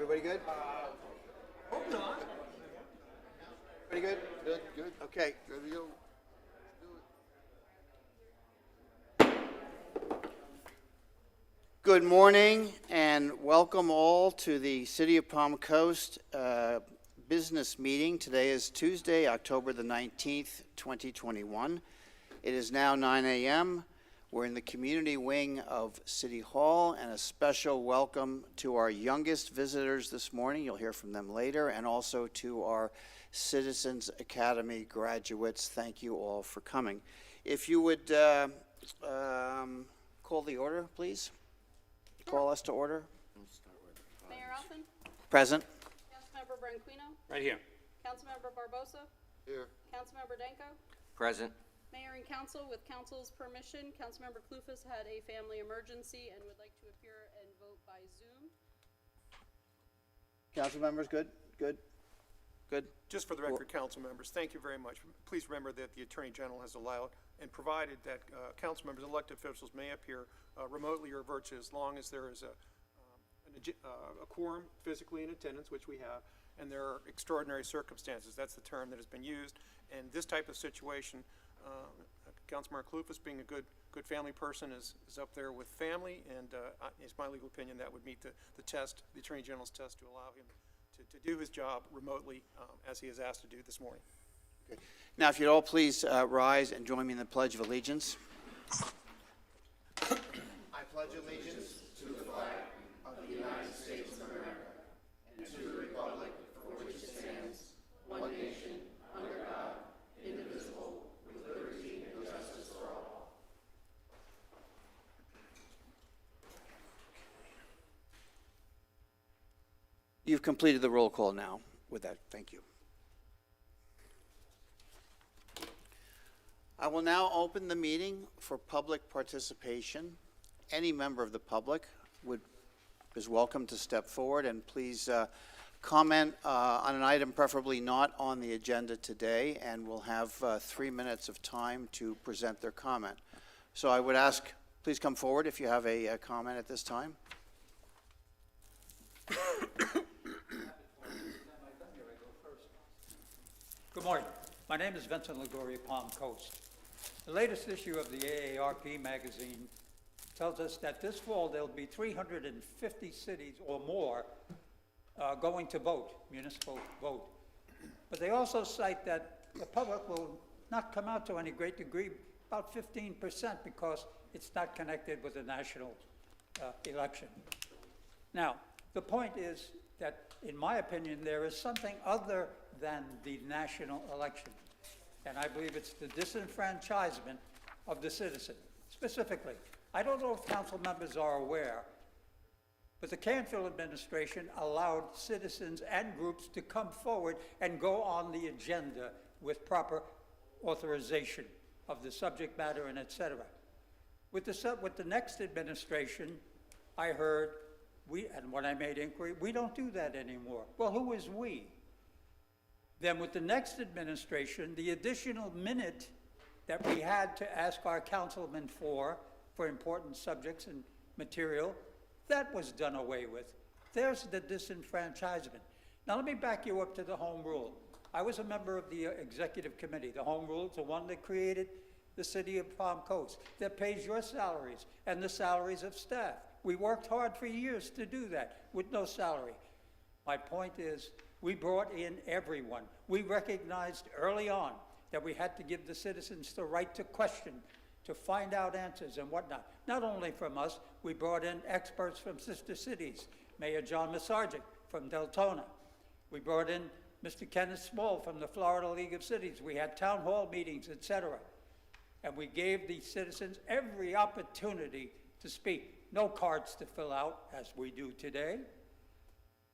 Everybody good? Hope not. Everybody good? Good. Okay. Good to go. Good morning and welcome all to the City of Palm Coast business meeting. Today is Tuesday, October the 19th, 2021. It is now 9 a.m. We're in the community wing of City Hall, and a special welcome to our youngest visitors this morning. You'll hear from them later, and also to our Citizens Academy graduates. Thank you all for coming. If you would call the order, please. Call us to order. Mayor Alphen? Present. Councilmember Branquino? Right here. Councilmember Barbosa? Here. Councilmember Danko? Present. Mayor and council, with council's permission, Councilmember Clufus had a family emergency and would like to appear and vote by Zoom. Council members, good? Good? Good? Just for the record, council members, thank you very much. Please remember that the Attorney General has allowed and provided that council members, elected officials may appear remotely or virtually as long as there is a quorum physically in attendance, which we have, and there are extraordinary circumstances. That's the term that has been used. And this type of situation, Councilmember Clufus, being a good family person, is up there with family, and it's my legal opinion that would meet the test, the Attorney General's test, to allow him to do his job remotely as he is asked to do this morning. Okay. Now, if you'd all please rise and join me in the Pledge of Allegiance. I pledge allegiance to the flag of the United States of America and to the republic for which it stands, one nation, under God, indivisible, with liberty and justice for all. You've completed the roll call now. With that, thank you. I will now open the meeting for public participation. Any member of the public is welcome to step forward, and please comment on an item preferably not on the agenda today, and we'll have 3 minutes of time to present their comment. So I would ask, please come forward if you have a comment at this time. Good morning. My name is Vincent Liguori, Palm Coast. The latest issue of the AARP magazine tells us that this fall there'll be 350 cities or more going to vote, municipal vote. But they also cite that the public will not come out to any great degree, about 15%, because it's not connected with the national election. Now, the point is that, in my opinion, there is something other than the national election. And I believe it's the disenfranchisement of the citizen. Specifically, I don't know if council members are aware, but the Canfield administration allowed citizens and groups to come forward and go on the agenda with proper authorization of the subject matter and et cetera. With the next administration, I heard, and when I made inquiry, we don't do that anymore. Well, who is we? Then with the next administration, the additional minute that we had to ask our councilmen for important subjects and material, that was done away with. There's the disenfranchisement. Now let me back you up to the home rule. I was a member of the executive committee. The home rule is the one that created the city of Palm Coast, that pays your salaries and the salaries of staff. We worked hard for years to do that with no salary. My point is, we brought in everyone. We recognized early on that we had to give the citizens the right to question, to find out answers and whatnot. Not only from us, we brought in experts from sister cities, Mayor John Masarczyk from Deltona. We brought in Mr. Kenneth Small from the Florida League of Cities. We had town hall meetings, etc. And we gave the citizens every opportunity to speak. No cards to fill out, as we do today.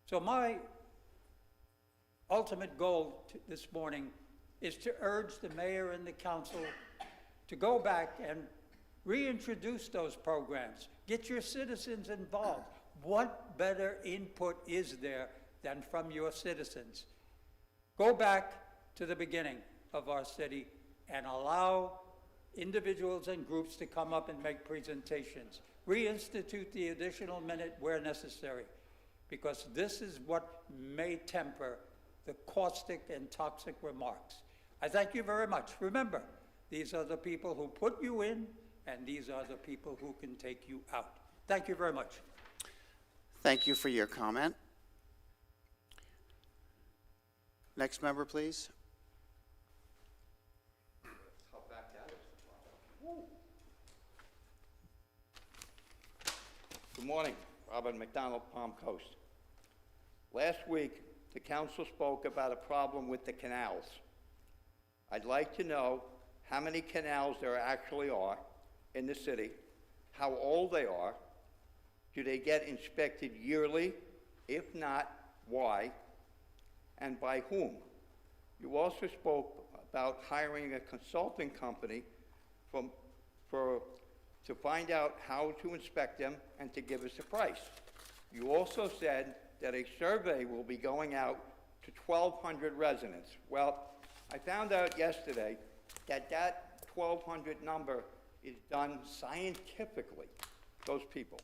So my ultimate goal this morning is to urge the mayor and the council to go back and reintroduce those programs. Get your citizens involved. What better input is there than from your citizens? Go back to the beginning of our city and allow individuals and groups to come up and make presentations. Reinstitute the additional minute where necessary. because this is what may temper the caustic and toxic remarks. I thank you very much. Remember, these are the people who put you in, and these are the people who can take you out. Thank you very much. Thank you for your comment. Next member, please. Good morning, Robert McDonald, Palm Coast. Last week, the council spoke about a problem with the canals. I'd like to know how many canals there actually are in the city, how old they are, do they get inspected yearly? If not, why? And by whom? You also spoke about hiring a consulting company to find out how to inspect them and to give us a price. You also said that a survey will be going out to 1,200 residents. Well, I found out yesterday that that 1,200 number is done scientifically, those people.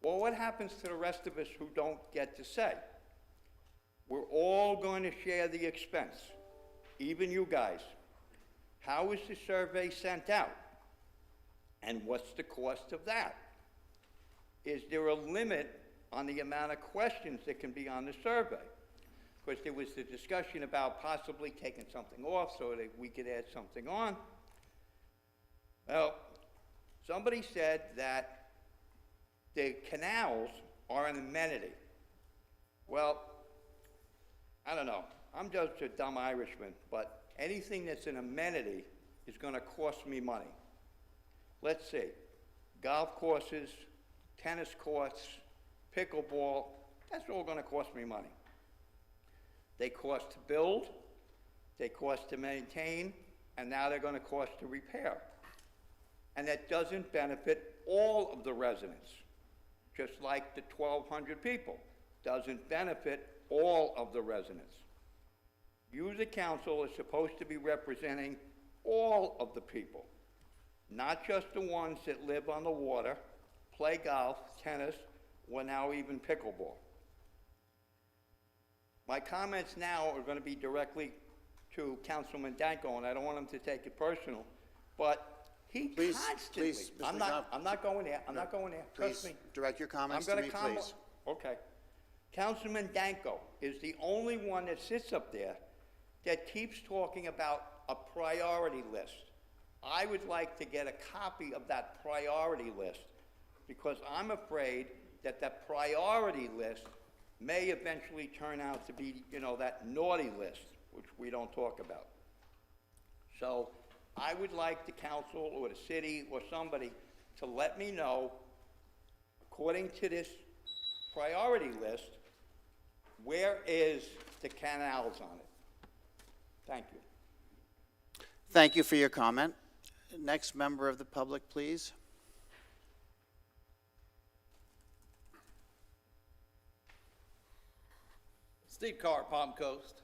Well, what happens to the rest of us who don't get to say? We're all going to share the expense, even you guys. How is the survey sent out? And what's the cost of that? Is there a limit on the amount of questions that can be on the survey? Because there was the discussion about possibly taking something off so that we could add something on. Well, somebody said that the canals are an amenity. Well, I don't know. I'm just a dumb Irishman, but anything that's an amenity is going to cost me money. Let's see. Golf courses, tennis courts, pickleball, that's all going to cost me money. They cost to build, they cost to maintain, and now they're going to cost to repair. And that doesn't benefit all of the residents, just like the 1,200 people. Doesn't benefit all of the residents. You, the council, are supposed to be representing all of the people, not just the ones that live on the water, play golf, tennis, or now even pickleball. My comments now are going to be directly to Councilman Danko, and I don't want him to take it personal, but he constantly... Please, Mr. I'm not going there. I'm not going there. Trust me. Direct your comments I'm to going me, to please. Okay. Councilman Danko is the only one that sits up there that keeps talking about a priority list. I would like to get a copy of that priority list because I'm afraid that that priority list may eventually turn out to be, you know, that naughty list, which we don't talk about. So I would like the council or the city or somebody to let me know, according to this priority list, where is the canals on it? Thank you. Thank you for your comment. Next member of the public, please. Steve Carr, Palm Coast.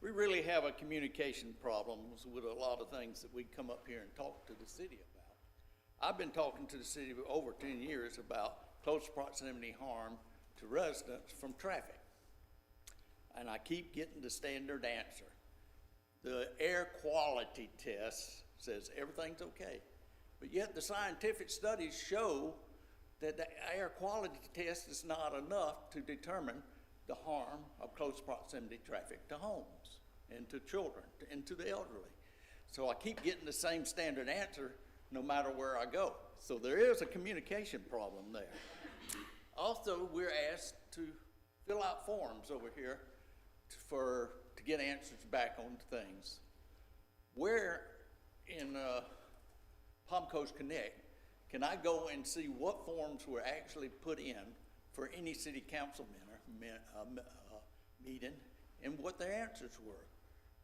We really have a communication problems with a lot of things that we come up here and talk to the city about. I've been talking to the city for over 10 years about close proximity harm to residents from traffic. And I keep getting the standard answer. The air quality test says everything's okay. But yet the scientific studies show that the air quality test is not enough to determine the harm of close proximity traffic to homes and to children and to the elderly. So I keep getting the same standard answer no matter where I go. So there is a communication problem there. Also, we're asked to fill out forms over here to get answers back on things. Where in Palm Coast Connect can I go and see what forms were actually put in for any city council meeting and what their answers were?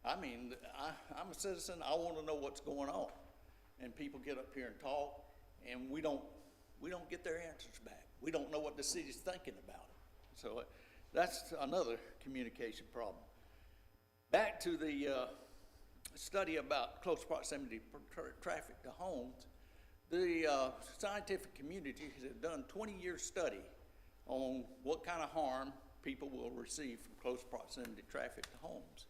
I mean, I'm a citizen. I want to know what's going on. And people get up here and talk, and we don't get their answers back. We don't know what the city's thinking about it. So that's another communication problem. Back to the study about close proximity traffic to homes, the scientific community has done 20-year study on what kind of harm people will receive from close proximity traffic to homes.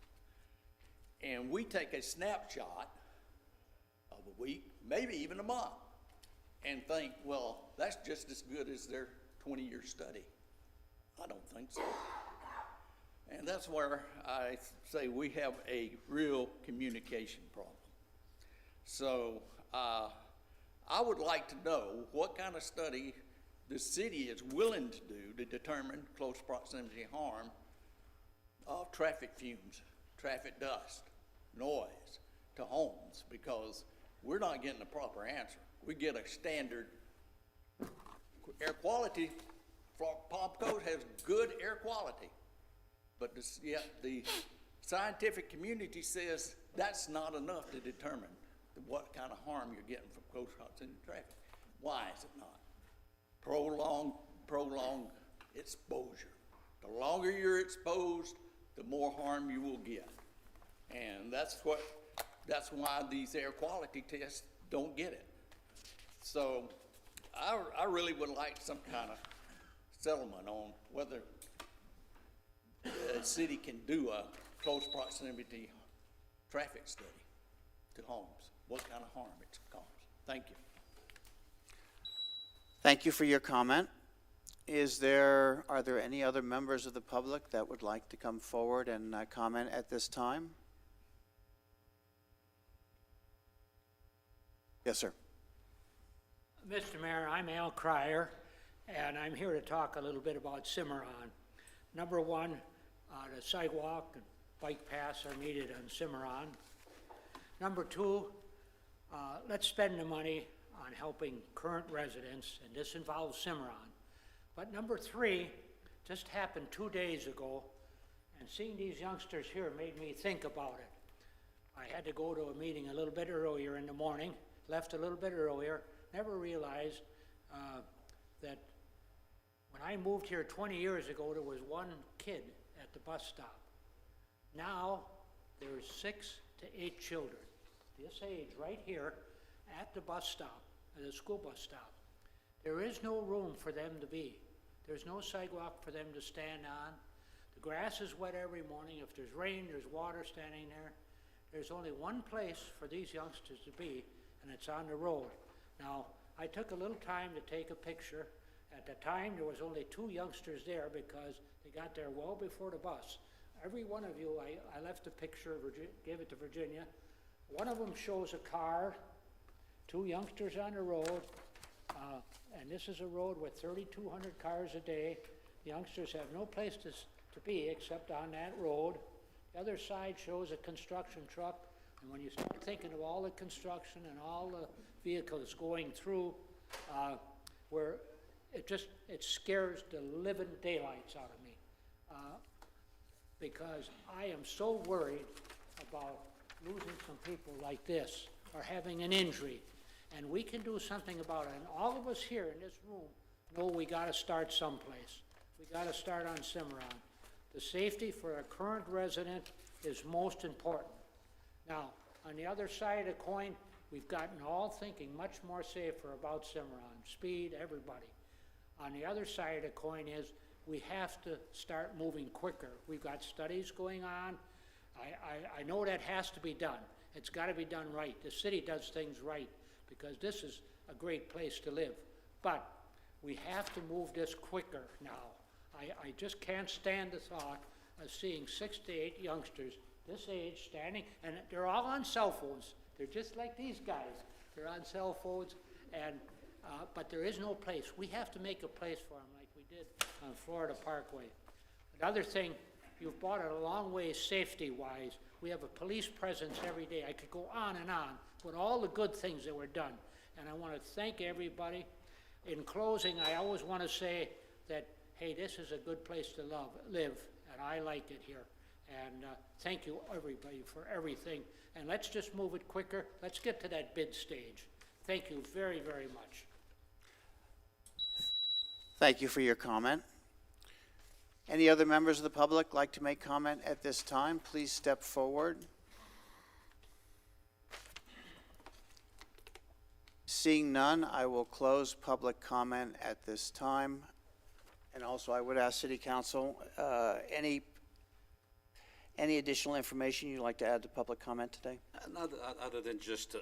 And we take a snapshot of a week, maybe even a month, and think, well, that's just as good as their 20-year study. I don't think so. And that's where I say we have a real communication problem. So I would like to know what kind of study the city is willing to do to determine close proximity harm of traffic fumes, traffic dust, noise to homes, because we're not getting a proper answer. We get a standard air quality. Palm Coast has good air quality, but yet the scientific community says that's not enough to determine what kind of harm you're getting from close proximity traffic. Why is it not? Prolonged exposure. The longer you're exposed, the more harm you will get. And that's why these air quality tests don't get it. So I really would like some kind of settlement on whether the city can do a close proximity traffic study to homes, what kind of harm it causes. Thank you. Thank you for your comment. Are there any other members of the public that would like to come forward and comment at this time? Yes, sir. Mr. Mayor, I'm Al Cryer, and I'm here to talk a little bit about Cimarron. Number one, the sidewalk and bike paths are needed on Cimarron. Number two, let's spend the money on helping current residents, and this involves Cimarron. But number three just happened 2 days ago, and seeing these youngsters here made me think about it. I had to go to a meeting a little bit earlier in the morning, left a little bit earlier, never realized that when I moved here 20 years ago, there was one kid at the bus stop. Now, there's 6 to 8 children, this age right here, at the bus stop, at the school bus stop. There is no room for them to be. There's no sidewalk for them to stand on. The grass is wet every morning. If there's rain, there's water standing there. There's only one place for these youngsters to be, and it's on the road. Now, I took a little time to take a picture. At the time, there was only 2 youngsters there because they got there well before the bus. Every one of you, I left a picture, gave it to Virginia. One of them shows a car, 2 youngsters on the road, and this is a road with 3,200 cars a day. The youngsters have no place to be except on that road. The other side shows a construction truck, and when you start thinking of all the construction and all the vehicles going through, where it scares the living daylights out of me, because I am so worried about losing some people like this or having an injury. And we can do something about it. And all of us here in this room know we got to start someplace. We got to start on Cimarron. The safety for a current resident is most important. Now, on the other side of the coin, we've gotten all thinking much more safer about Cimarron, speed, everybody. On the other side of the coin is we have to start moving quicker. We've got studies going on. I know that has to be done. It's got to be done right. The city does things right, because this is a great place to live. But we have to move this quicker now. I just can't stand the thought of seeing 6 to 8 youngsters this age standing, and they're all on cell phones. They're just like these guys. They're on cell phones, and but there is no place. We have to make a place for them like we did on Florida Parkway. Another thing, you've brought it a long way safety-wise. We have a police presence every day. I could go on with all the good things that were done. And I want to thank everybody. In closing, I always want to say that, hey, this is a good place to live, and I like it here. And thank you, everybody, for everything. And let's just move it quicker. Let's get to that bid stage. Thank you very, very much. Thank you for your comment. Any other members of the public like to make comment at this time? Please step forward. Seeing none, I will close public comment at this time. And also, I would ask City Council, any additional information you'd like to add to public comment today? Not other than just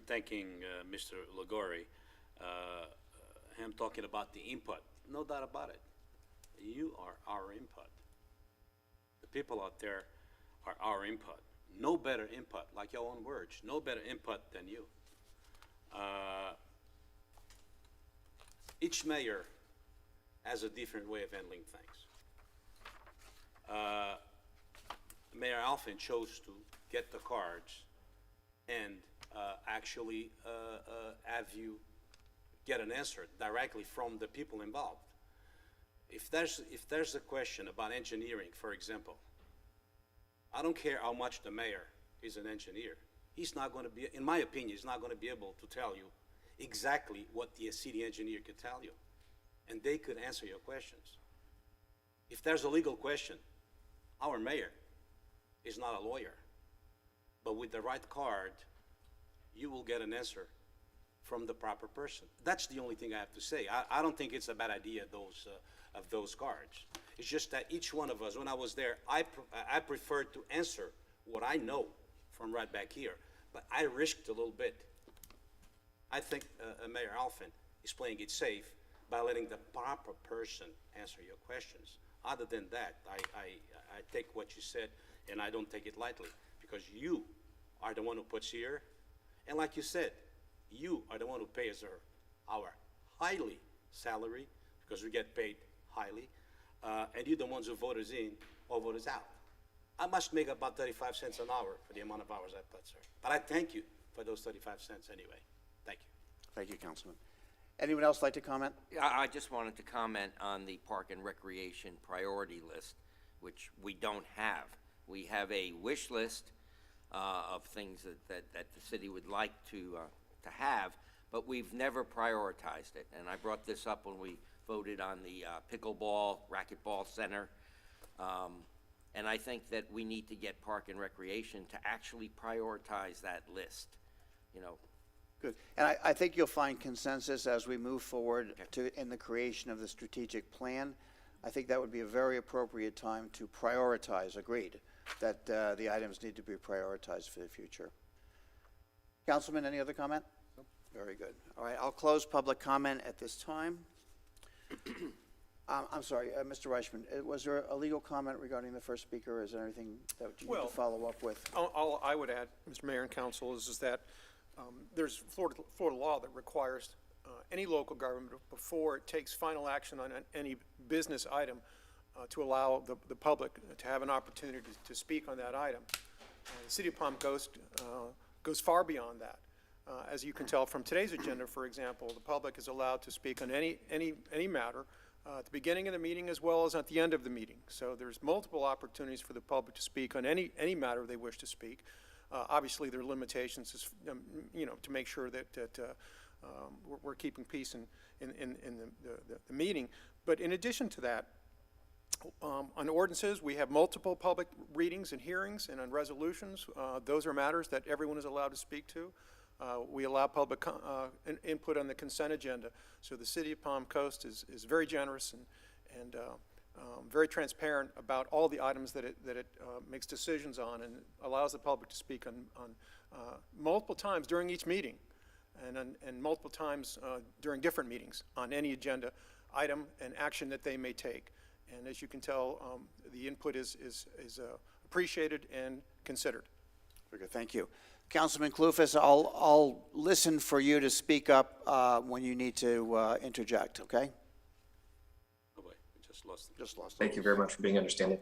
thanking Mr. Liguori, him talking about the input. No doubt about it. You are our input. The people out there are our input. No better input, like your own words, no better input than you. Each mayor has a different way of handling things. Mayor Alphen chose to get the cards and actually have you get an answer directly from the people involved. If there's a question about engineering, for example, I don't care how much the mayor is an engineer. He's not going to be, in my opinion, he's not going to be able to tell you exactly what the city engineer could tell you. And they could answer your questions. If there's a legal question, our mayor is not a lawyer. But with the right card, you will get an answer from the proper person. That's the only thing I have to say. I don't think it's a bad idea, of those cards. It's just that each one of us, when I was there, I preferred to answer what I know from right back here. But I risked a little bit. I think Mayor Alphen is playing it safe by letting the proper person answer your questions. Other than that, I take what you said, and I don't take it lightly, because you are the one who puts here, and like you said, you are the one who pays our highly salary, because we get paid highly, and you're the ones who vote us in or vote us out. I must make about 35 cents an hour for the amount of hours I put, sir. But I thank you for those 35 cents anyway. Thank you. Thank you, Councilman. Anyone else like to comment? I just wanted to comment on the Park and Recreation priority list, which we don't have. We have a wish list of things that the city would like to have, but we've never prioritized it. And I brought this up when we voted on the pickleball, racquetball center. And I think that we need to get Park and Recreation to actually prioritize that list, you know. Good. And I think you'll find consensus as we move forward in the creation of the strategic plan. I think that would be a very appropriate time to prioritize, agreed, that the items need to be prioritized for the future. Councilman, any other comment? No. Very good. All right, I'll close public comment at this time. I'm sorry, Mr. Reichman, was there a legal comment regarding the first speaker? Is there anything that you need to follow up with? All I would add, Mr. Mayor and Council, is that there's Florida law that requires any local government, before it takes final action on any business item, to allow the public to have an opportunity to speak on that item. The City of Palm Coast goes far beyond that. As you can tell from today's agenda, for example, the public is allowed to speak on any matter at the beginning of the meeting as well as at the end of the meeting. So there's multiple opportunities for the public to speak on any matter they wish to speak. Obviously, there are limitations, to make sure that we're keeping peace in the meeting. But in addition to that, on ordinances, we have multiple public readings and hearings, and on resolutions, those are matters that everyone is allowed to speak to. We allow public input on the consent agenda. So the City of Palm Coast is very generous and very transparent about all the items that it makes decisions on, and allows the public to speak on multiple times during each meeting, and multiple times during different meetings on any agenda item and action that they may take. And as you can tell, the input is appreciated and considered. Very good, thank you. Councilman Kloufas, I'll listen for you to speak up when you need to interject, okay? Oh boy, we just lost them. Just lost. Thank you very much for being understanding.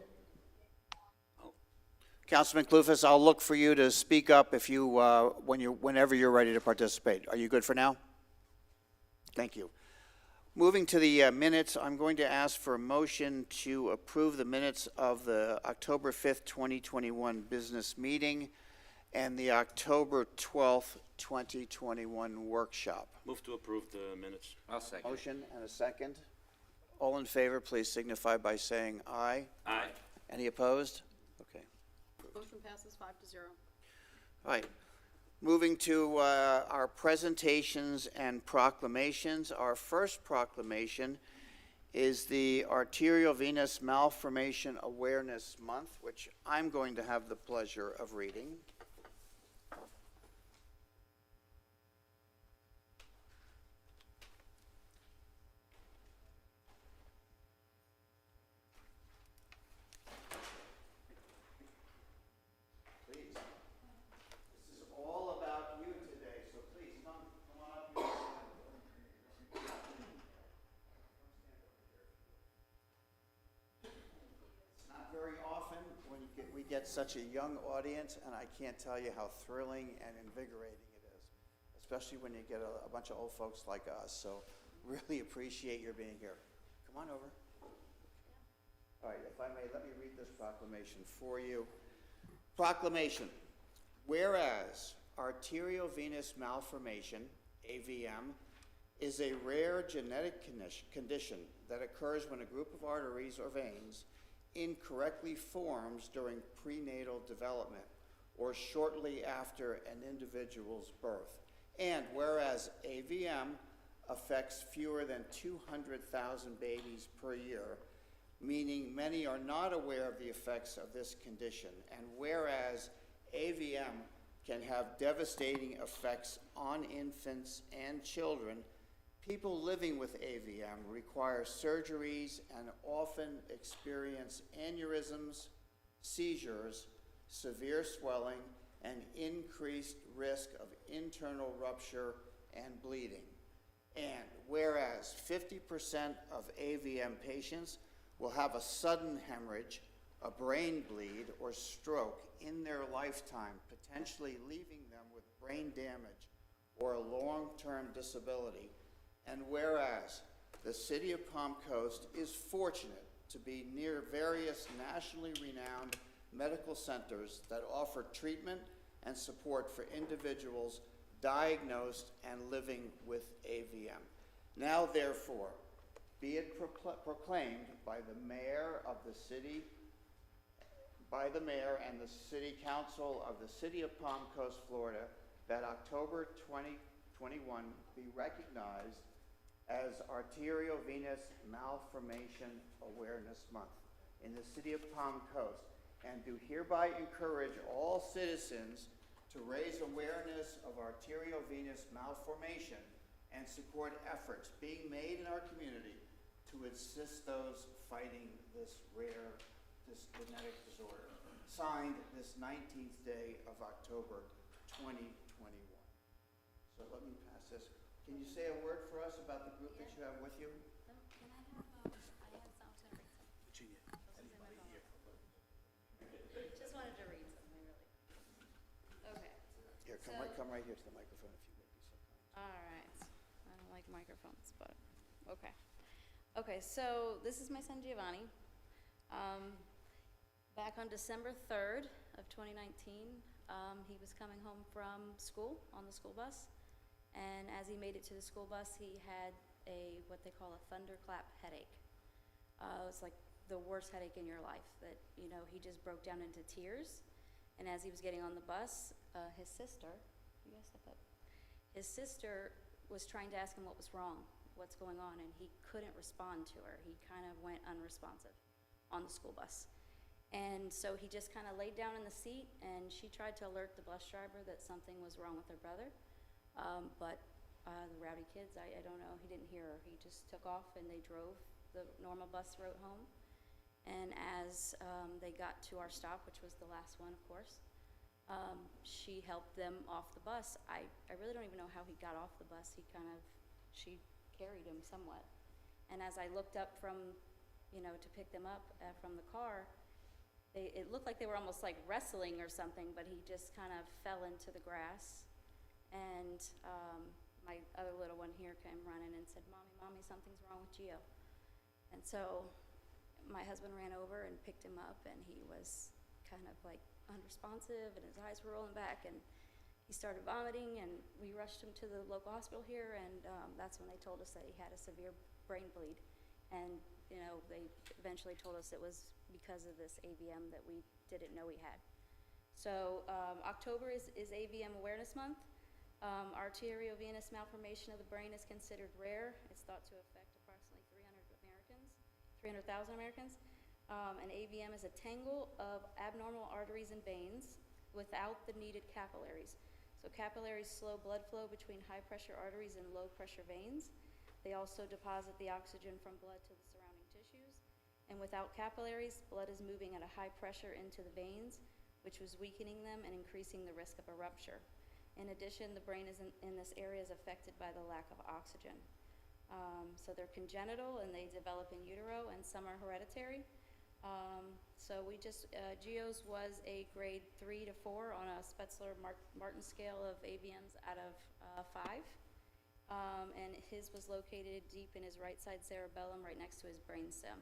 Councilman Kloufas, I'll look for you to speak up if you, whenever you're ready to participate. Are you good for now? Thank you. Moving to the minutes, I'm going to ask for a motion to approve the minutes of the October 5th, 2021 business meeting and the October 12th, 2021 workshop. Move to approve the minutes. I'll second. Motion and a second. All in favor, please signify by saying aye. Aye. Any opposed? Okay. Motion passes 5-0. All right. Moving to our presentations and proclamations. Our first proclamation is the Arterial Venous Malformation Awareness Month, which I'm going to have the pleasure of reading. Please. This is all about you today, so please come on up here. It's not very often when we get such a young audience, and I can't tell you how thrilling and invigorating it is, especially when you get a bunch of old folks like us. So really appreciate your being here. Come on over. All right, if I may, let me read this proclamation for you. Proclamation. Whereas arterial venous malformation, AVM, is a rare genetic condition that occurs when a group of arteries or veins incorrectly forms during prenatal development or shortly after an individual's birth. And whereas AVM affects fewer than 200,000 babies per year, meaning many are not aware of the effects of this condition. And whereas AVM can have devastating effects on infants and children, people living with AVM require surgeries and often experience aneurysms, seizures, severe swelling, and increased risk of internal rupture and bleeding. And whereas 50% of AVM patients will have a sudden hemorrhage, a brain bleed, or stroke in their lifetime, potentially leaving them with brain damage or a long-term disability. And whereas the city of Palm Coast is fortunate to be near various nationally renowned medical centers that offer treatment and support for individuals diagnosed and living with AVM. Now, therefore, be it proclaimed by the mayor and the city council of the city of Palm Coast, Florida, that October 2021 be recognized as Arterial Venous Malformation Awareness Month in the city of Palm Coast, and do hereby encourage all citizens to raise awareness of arterial venous malformation and support efforts being made in our community to assist those fighting this genetic disorder. Signed this 19th day of October 2021. So let me pass this. Can you say a word for us about the group that you have with you? Can I have, I had something to read something. Just wanted to read something, really. Okay. Here, come right here to the microphone if you would be so kind. All right. I don't like microphones, but, okay. Okay, so this is my son Giovanni. Back on December 3rd of 2019, he was coming home from school on the school bus. And as he made it to the school bus, he had what they call a thunderclap headache. It was like the worst headache in your life that, he just broke down into tears. And as he was getting on the bus, his sister, you guys step up, his sister was trying to ask him what was wrong, what's going on, and he couldn't respond to her. He kind of went unresponsive on the school bus. And so he just kind of laid down in the seat, and she tried to alert the bus driver that something was wrong with her brother. But the rowdy kids, I don't know, he didn't hear her. He just took off and they drove the normal bus route home. And as they got to our stop, which was the last one, of course, she helped them off the bus. I really don't even know how he got off the bus. She carried him somewhat. And as I looked up from, to pick them up from the car, it looked like they were almost like wrestling or something, but he just kind of fell into the grass. And my other little one here came running and said, Mommy, something's wrong with Gio. And so my husband ran over and picked him up, and he was kind of like unresponsive, and his eyes were rolling back, and he started vomiting, and we rushed him to the local hospital here, and that's when they told us that he had a severe brain bleed. And, they eventually told us it was because of this AVM that we didn't know he had. So October is AVM Awareness Month. Arterial venous malformation of the brain is considered rare. It's thought to affect approximately Americans, 300,000 Americans. An AVM is a tangle of abnormal arteries and veins without the needed capillaries. So capillaries slow blood flow between high-pressure arteries and low-pressure veins. They also deposit the oxygen from blood to the surrounding tissues. And without capillaries, blood is moving at a high pressure into the veins, which was weakening them and increasing the risk of a rupture. In addition, the brain in this area is affected by the lack of oxygen. So they're congenital and they develop in utero, and some are hereditary. So we just, Gio's was a grade 3 to 4 on a Spetzler-Martin scale of AVMs out of 5. And his was located deep in his right side cerebellum right next to his brainstem.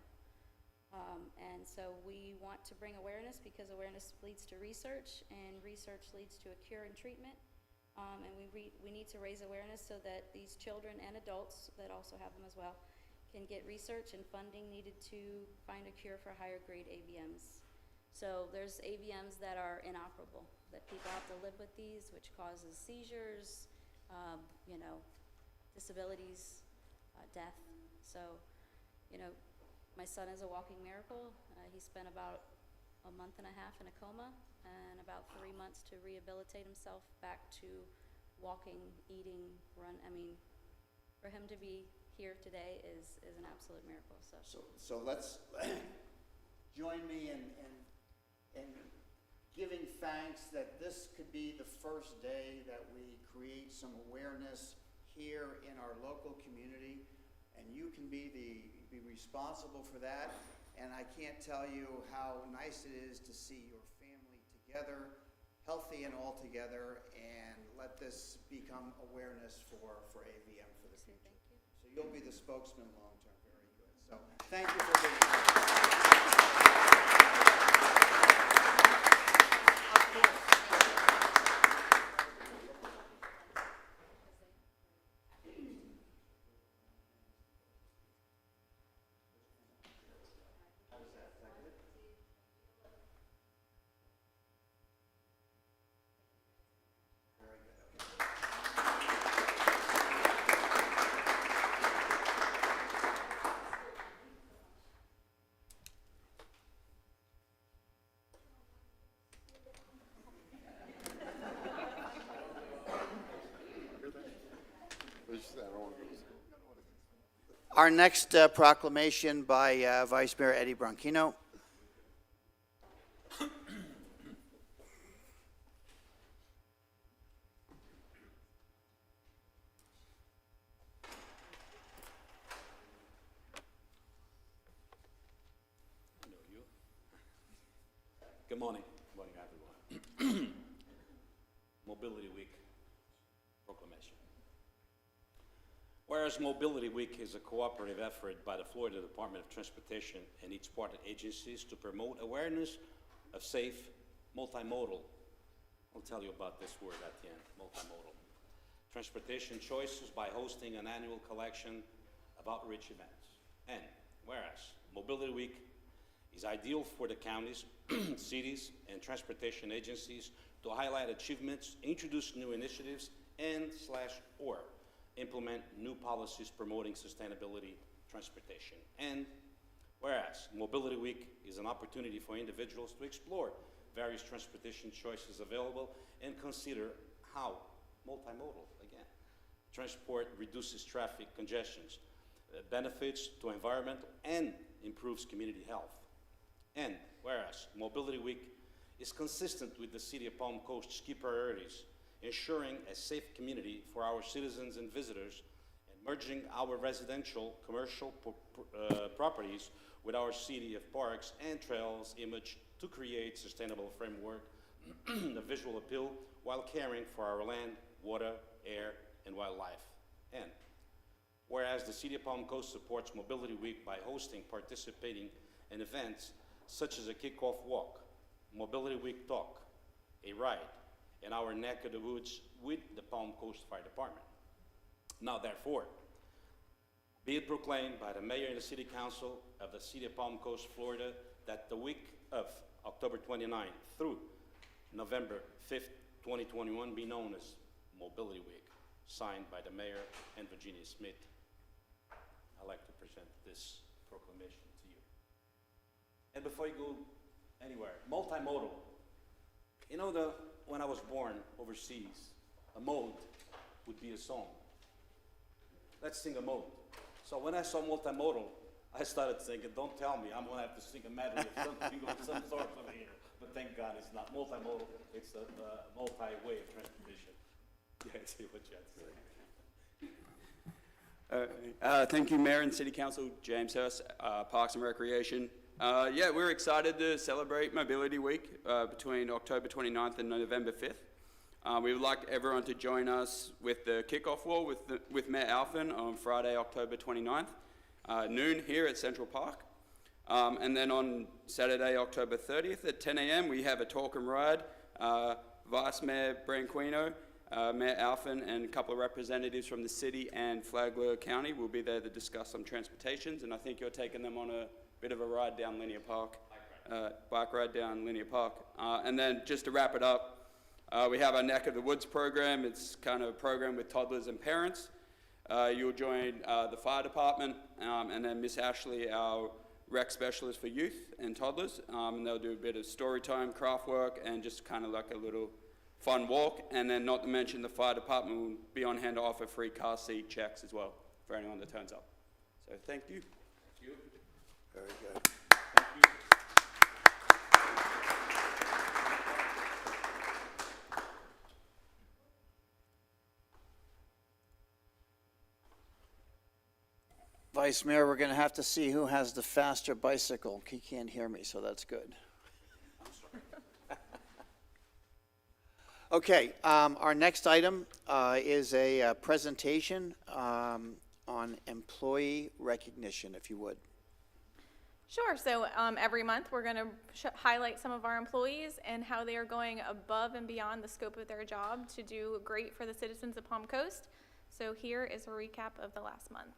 And so we want to bring awareness because awareness leads to research and research leads to a cure and treatment. And we need to raise awareness so that these children and adults that also have them as well can get research and funding needed to find a cure for higher grade AVMs. So there's AVMs that are inoperable, that people have to live with these, which causes seizures, disabilities, death. So, my son is a walking miracle. He spent about a month and a half in a coma and about 3 months to rehabilitate himself back to walking, eating, run. I mean, for him to be here today is an absolute miracle. So let's join me in giving thanks that this could be the first day that we create some awareness here in our local community, and you can be responsible for that. And I can't tell you how nice it is to see your family together, healthy and all together, and let this become awareness for AVM for the future. Thank you. So you'll be the spokesman long term. Very good. So thank you for being here. Our next proclamation by Vice Mayor Eddie Branchino. Good morning. Good morning, everyone. Mobility Week proclamation. Whereas Mobility Week is a cooperative effort by the Florida Department of Transportation and its partner agencies to promote awareness of safe multimodal, I'll tell you about this word at the end, multimodal, transportation choices by hosting an annual collection of outreach events. And whereas Mobility Week is ideal for the counties, cities, and transportation agencies to highlight achievements, introduce new initiatives, and/or implement new policies promoting sustainability transportation. And whereas Mobility Week is an opportunity for individuals to explore various transportation choices available and consider how multimodal, again, transport reduces traffic congestions, benefits to environmental, and improves community health. And whereas Mobility Week is consistent with the City of Palm Coast's key priorities, ensuring a safe community for our citizens and visitors, and merging our residential, commercial properties with our city of parks and trails image to create sustainable framework, the visual appeal, while caring for our land, water, air, and wildlife. And whereas the City of Palm Coast supports Mobility Week by hosting, participating in events such as a kickoff walk, Mobility Week talk, a ride, in our neck of the woods with the Palm Coast Fire Department. Now therefore, be it proclaimed by the Mayor and the City Council of the City of Palm Coast, Florida, that the week of October 29th through November 5th, 2021 be known as Mobility Week, signed by the Mayor and Virginia Smith. I'd like to present this proclamation to you. And before you go anywhere, multimodal. You know, when I was born overseas, a mode would be a song. Let's sing a mode. So when I saw multimodal, I started thinking, don't tell me, I'm gonna have to sing a medley of something of some sort over here. But thank God it's not multimodal, it's a multi-way of transportation. Yeah, see what you have to say. Thank you, Mayor and City Council. James Hurst, Parks and Recreation. Yeah, we're excited to celebrate Mobility Week between October 29th and November 5th. We would like everyone to join us with the kickoff wall with Mayor Alphen on Friday, October 29th, noon here at Central Park. And then on Saturday, October 30th at 10 a.m., we have a talk and ride. Vice Mayor Branquino, Mayor Alphen, and a couple of representatives from the city and Flagler County will be there to discuss some transportations, and I think you're taking them on a bit of a ride down Linear Park, bike ride down Linear Park. And then just to wrap it up, we have our Neck of the Woods program. It's kind of a program with toddlers and parents. You'll join the fire department, and then Miss Ashley, our rec specialist for youth and toddlers, and they'll do a bit of story time, craft work, and just kind of like a little fun walk. And then not to mention the fire department will be on hand to offer free car seat checks as well for anyone that turns up. So thank you. Thank you. Very good. Thank you. Vice Mayor, we're going to have to see who has the faster bicycle. He can't hear me, so that's good. Okay, our next item is a presentation on employee recognition, if you would. Sure. So every month we're going to highlight some of our employees and how they are going above and beyond the scope of their job to do great for the citizens of Palm Coast. So here is a recap of the last month.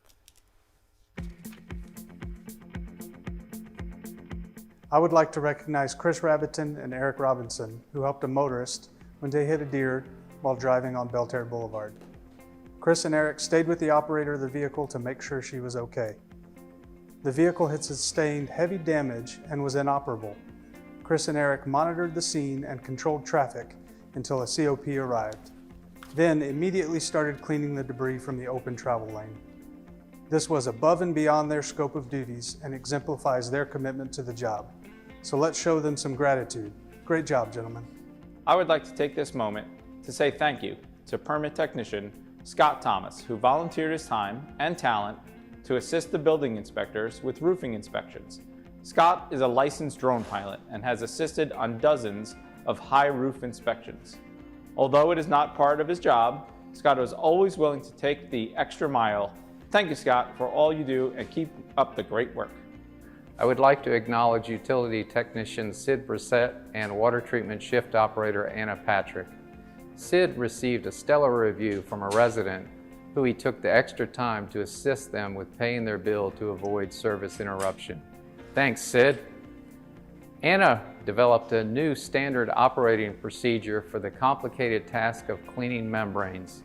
I would like to recognize Chris Rabbiton and Eric Robinson, who helped a motorist when they hit a deer while driving on Belterre Boulevard. Chris and Eric stayed with the operator of the vehicle to make sure she was okay. The vehicle had sustained heavy damage and was inoperable. Chris and Eric monitored the scene and controlled traffic until a COP arrived, then immediately started cleaning the debris from the open travel lane. This was above and beyond their scope of duties and exemplifies their commitment to the job. So let's show them some gratitude. Great job, gentlemen. I would like to take this moment to say thank you to permit technician Scott Thomas, who volunteered his time and talent to assist the building inspectors with roofing inspections. Scott is a licensed drone pilot and has assisted on dozens of high roof inspections. Although it is not part of his job, Scott was always willing to take the extra mile. Thank you, Scott, for all you do and keep up the great work. I would like to acknowledge utility technician Sid Brissett and water treatment shift operator Anna Patrick. Sid received a stellar review from a resident who he took the extra time to assist them with paying their bill to avoid service interruption. Thanks, Sid. Anna developed a new standard operating procedure for the complicated task of cleaning membranes.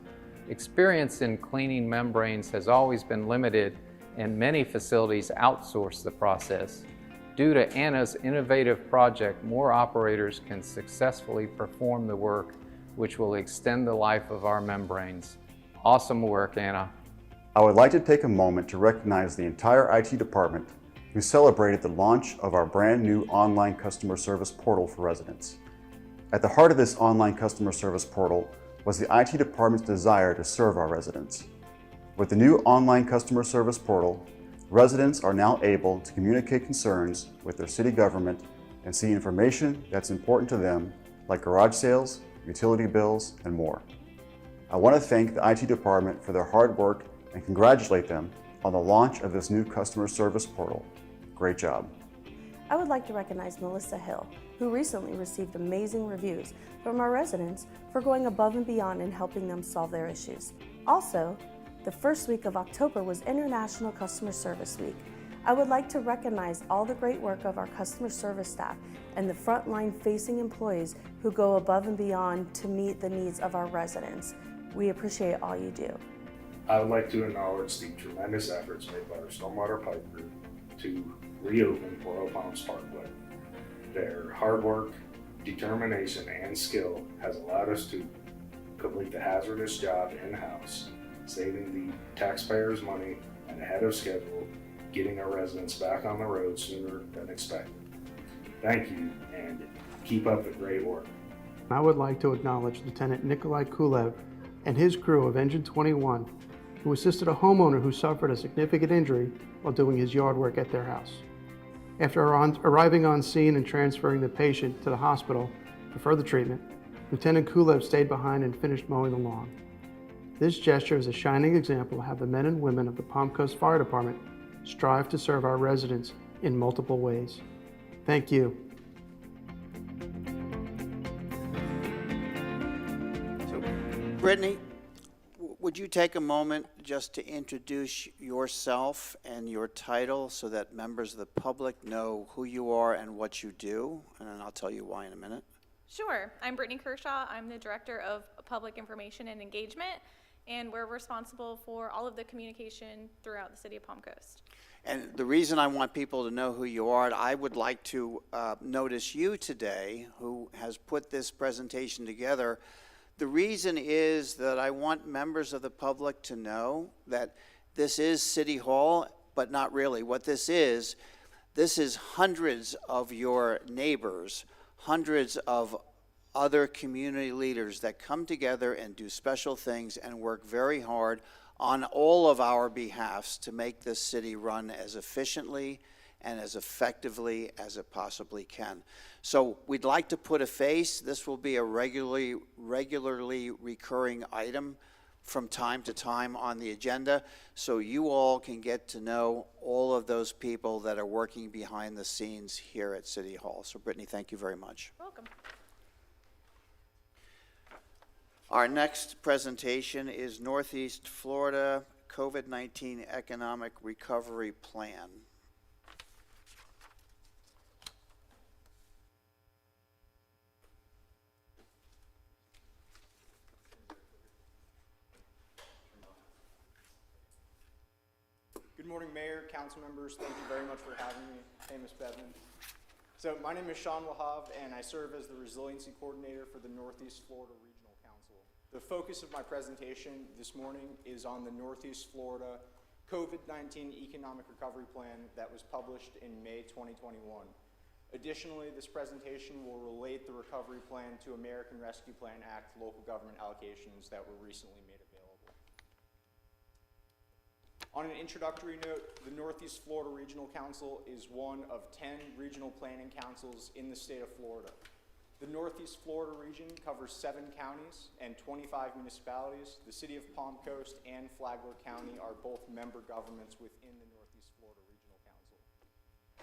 Experience in cleaning membranes has always been limited, and many facilities outsource the process. Due to Anna's innovative project, more operators can successfully perform the work, which will extend the life of our membranes. Awesome work, Anna. I would like to take a moment to recognize the entire IT department who celebrated the launch of our brand new online customer service portal for residents. At the heart of this online customer service portal was the IT department's desire to serve our residents. With the new online customer service portal, residents are now able to communicate concerns with their city government and see information that's important to them, like garage sales, utility bills, and more. I want to thank the IT department for their hard work and congratulate them on the launch of this new customer service portal. Great job. I would like to recognize Melissa Hill, who recently received amazing reviews from our residents for going above and beyond in helping them solve their issues. Also, the first week of October was International Customer Service Week. I would like to recognize all the great work of our customer service staff and the frontline facing employees who go above and beyond to meet the needs of our residents. We appreciate all you do. I would like to acknowledge the tremendous efforts made by our stormwater pipe crew to reopen Royal Palms Parkway. Their hard work, determination, and skill has allowed us to complete the hazardous job in-house, saving the taxpayers' money and ahead of schedule, getting our residents back on the road sooner than expected. Thank you, and keep up the great work. I would like to acknowledge Lieutenant Nikolai Kulev and his crew of Engine 21, who assisted a homeowner who suffered a significant injury while doing his yard work at their house. After arriving on scene and transferring the patient to the hospital for further treatment, Lieutenant Kulev stayed behind and finished mowing the lawn. This gesture is a shining example of how the men and women of the Palm Coast Fire Department strive to serve our residents in multiple ways. Thank you. Brittany, would you take a moment just to introduce yourself and your title so that members of the public know who you are and what you do? And then I'll tell you why in a minute. Sure. I'm Brittany Kershaw. I'm the Director of Public Information and Engagement, and we're responsible for all of the communication throughout the city of Palm Coast. And the reason I want people to know who you are, I would like to notice you today, who has put this presentation together. The reason is that I want members of the public to know that this is City Hall, but not really. What this is hundreds of your neighbors, hundreds of other community leaders that come together and do special things and work very hard on all of our behalfs to make this city run as efficiently and as effectively as it possibly can. So we'd like to put a face. This will be a regularly recurring item from time to time on the agenda, so you all can get to know all of those people that are working behind the scenes here at City Hall. So Brittany, thank you very much. Welcome. Our next presentation is Northeast Florida COVID-19 Economic Recovery Plan. Good morning, Mayor, council members. Thank you very much for having me. Hey, Ms. Bevan. So my name is Sean Lahav, and I serve as the Resiliency Coordinator for the Northeast Florida Regional Council. The focus of my presentation this morning is on the Northeast Florida COVID-19 Economic Recovery Plan that was published in May 2021. Additionally, this presentation will relate the recovery plan to American Rescue Plan Act local government allocations that were recently made available. On an introductory note, the Northeast Florida Regional Council is one of 10 regional planning councils in the state of Florida. The Northeast Florida region covers 7 counties and 25 municipalities. The city of Palm Coast and Flagler County are both member governments within the Northeast Florida Regional Council.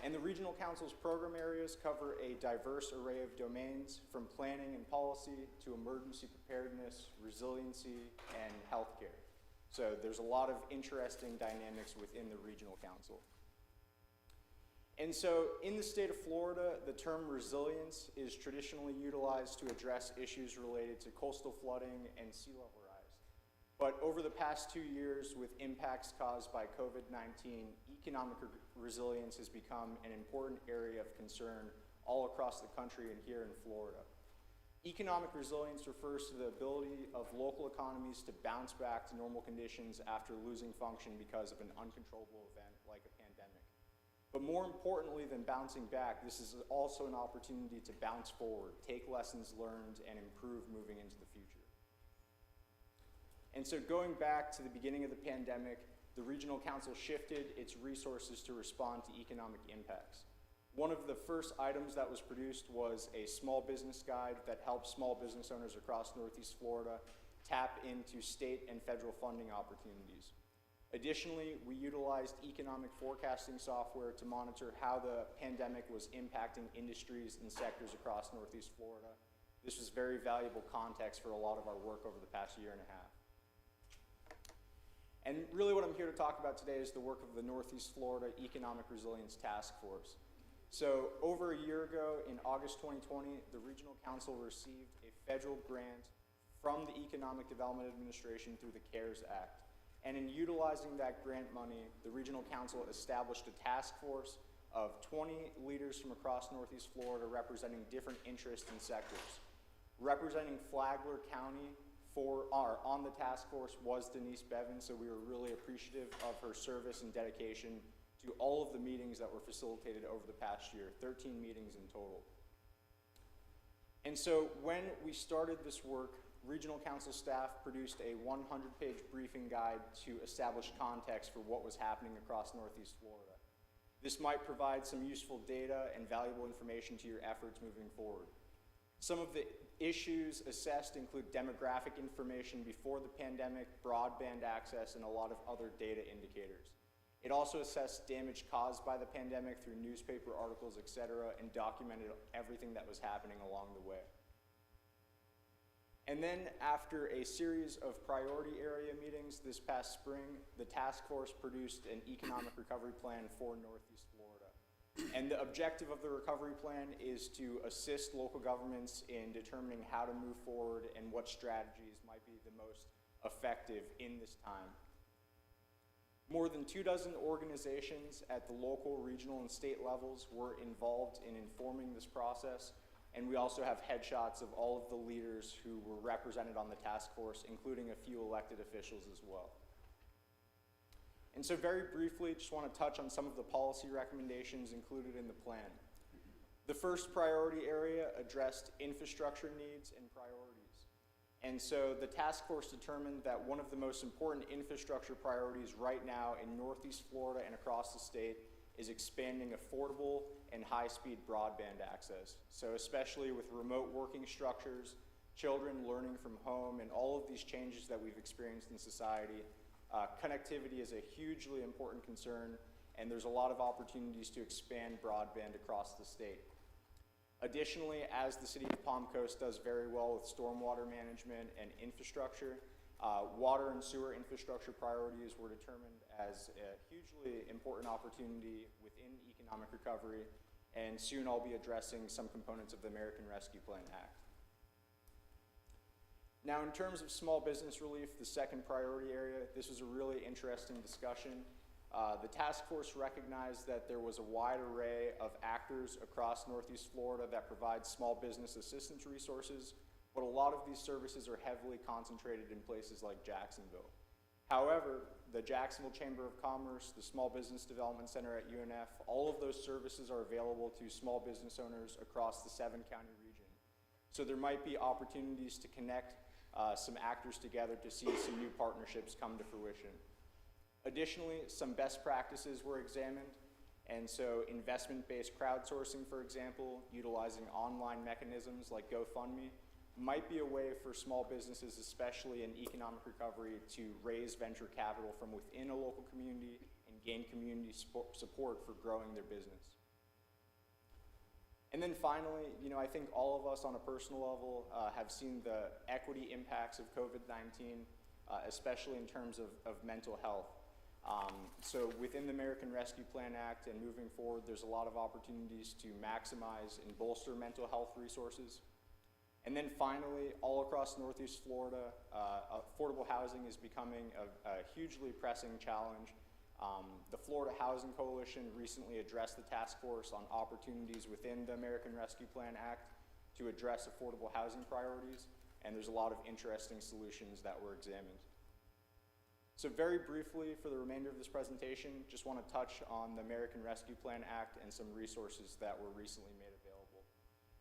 And the Regional Council's program areas cover a diverse array of domains, from planning and policy to emergency preparedness, resiliency, and healthcare. So there's a lot of interesting dynamics within the Regional Council. And so in the state of Florida, the term resilience is traditionally utilized to address issues related to coastal flooding and sea level rise. But over the past 2 years, with impacts caused by COVID-19, economic resilience has become an important area of concern all across the country and here in Florida. Economic resilience refers to the ability of local economies to bounce back to normal conditions after losing function because of an uncontrollable event like a pandemic. But more importantly than bouncing back, this is also an opportunity to bounce forward, take lessons learned, and improve moving into the future. And so going back to the beginning of the pandemic, the Regional Council shifted its resources to respond to economic impacts. One of the first items that was produced was a small business guide that helps small business owners across Northeast Florida tap into state and federal funding opportunities. Additionally, we utilized economic forecasting software to monitor how the pandemic was impacting industries and sectors across Northeast Florida. This was very valuable context for a lot of our work over the past year and a half. And really what I'm here to talk about today is the work of the Northeast Florida Economic Resilience Task Force. So over a year ago, in August 2020, the Regional Council received a federal grant from the Economic Development Administration through the CARES Act. And in utilizing that grant money, the Regional Council established a task force of 20 leaders from across Northeast Florida representing different interests and sectors. Representing Flagler County on the task force was Denise Bevan, so we were really appreciative of her service and dedication to all of the meetings that were facilitated over the past year, 13 meetings in total. And so when we started this work, Regional Council staff produced a 100-page briefing guide to establish context for what was happening across Northeast Florida. This might provide some useful data and valuable information to your efforts moving forward. Some of the issues assessed include demographic information before the pandemic, broadband access, and a lot of other data indicators. It also assessed damage caused by the pandemic through newspaper articles, etc., and documented everything that was happening along the way. And then after a series of priority area meetings this past spring, the task force produced an economic recovery plan for Northeast Florida. And the objective of the recovery plan is to assist local governments in determining how to move forward and what strategies might be the most effective in this time. More than 24 organizations at the local, regional, and state levels were involved in informing this process, and we also have headshots of all of the leaders who were represented on the task force, including a few elected officials as well. And so very briefly, just want to touch on some of the policy recommendations included in the plan. The first priority area addressed infrastructure needs and priorities. And so the task force determined that one of the most important infrastructure priorities right now in Northeast Florida and across the state is expanding affordable and high-speed broadband access. So especially with remote working structures, children learning from home, and all of these changes that we've experienced in society, connectivity is a hugely important concern, and there's a lot of opportunities to expand broadband across the state. Additionally, as the City of Palm Coast does very well with stormwater management and infrastructure, water and sewer infrastructure priorities were determined as a hugely important opportunity within economic recovery, and soon I'll be addressing some components of the American Rescue Plan Act. Now, in terms of small business relief, the second priority area, this was a really interesting discussion. The task force recognized that there was a wide array of actors across Northeast Florida that provide small business assistance resources, but a lot of these services are heavily concentrated in places like Jacksonville. However, the Jacksonville Chamber of Commerce, the Small Business Development Center at UNF, all of those services are available to small business owners across the 7-county region. So there might be opportunities to connect some actors together to see some new partnerships come to fruition. Additionally, some best practices were examined, and so investment-based crowdsourcing, for example, utilizing online mechanisms like GoFundMe, might be a way for small businesses, especially in economic recovery, to raise venture capital from within a local community and gain community support for growing their business. And then finally, I think all of us on a personal level have seen the equity impacts of COVID-19, especially in terms of mental health. So within the American Rescue Plan Act and moving forward, there's a lot of opportunities to maximize and bolster mental health resources. And then finally, all across Northeast Florida, affordable housing is becoming a hugely pressing challenge. The Florida Housing Coalition recently addressed the task force on opportunities within the American Rescue Plan Act to address affordable housing priorities, and there's a lot of interesting solutions that were examined. So very briefly, for the remainder of this presentation, just want to touch on the American Rescue Plan Act and some resources that were recently made available.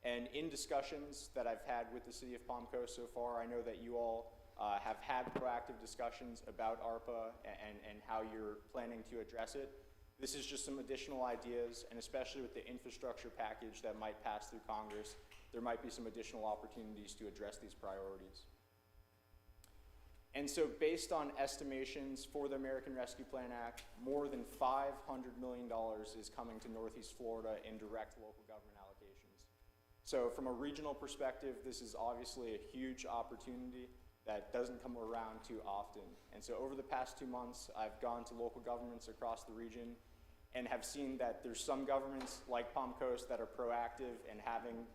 And in discussions that I've had with the City of Palm Coast so far, I know that you all have had proactive discussions about ARPA and how you're planning to address it. This is just some additional ideas, and especially with the infrastructure package that might pass through Congress, there might be some additional opportunities to address these priorities. And so based on estimations for the American Rescue Plan Act, more than $500 million is coming to Northeast Florida in direct local government allocations. So from a regional perspective, this is obviously a huge opportunity that doesn't come around too often. And so over the past 2 months, I've gone to local governments across the region and have seen that there's some governments like Palm Coast that are proactive and having,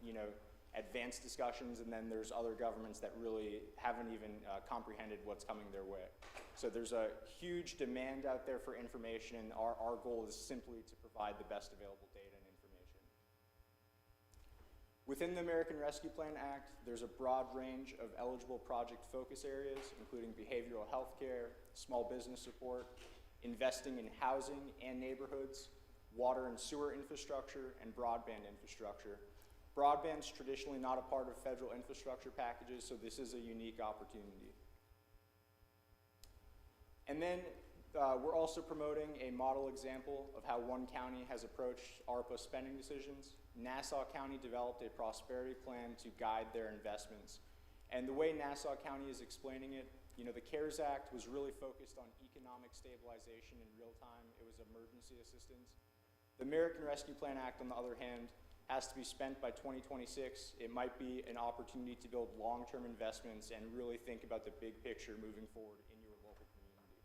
advanced discussions, and then there's other governments that really haven't even comprehended what's coming their way. So there's a huge demand out there for information, and our goal is simply to provide the best available data and information. Within the American Rescue Plan Act, there's a broad range of eligible project focus areas, including behavioral health care, small business support, investing in housing and neighborhoods, water and sewer infrastructure, and broadband infrastructure. Broadband's traditionally not a part of federal infrastructure packages, so this is a unique opportunity. And then we're also promoting a model example of how one county has approached ARPA spending decisions. Nassau County developed a prosperity plan to guide their investments. And the way Nassau County is explaining it, you know, the CARES Act was really focused on economic stabilization in real time. It was emergency assistance. The American Rescue Plan Act, on the other hand, has to be spent by 2026. It might be an opportunity to build long-term investments and really think about the big picture moving forward in your local community.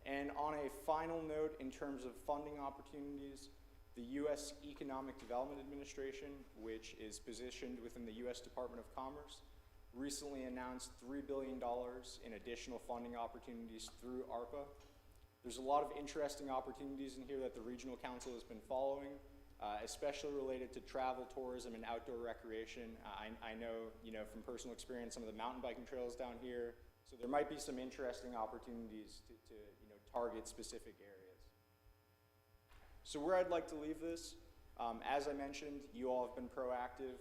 And on a final note, in terms of funding opportunities, the U.S. Economic Development Administration, which is positioned within the U.S. Department of Commerce, recently announced $3 billion in additional funding opportunities through ARPA. There's a lot of interesting opportunities in here that the Regional Council has been following, especially related to travel, tourism, and outdoor recreation. I know, from personal experience, some of the mountain biking trails down here, so there might be some interesting opportunities to target specific areas. So where I'd like to leave this, as I mentioned, you all have been proactive.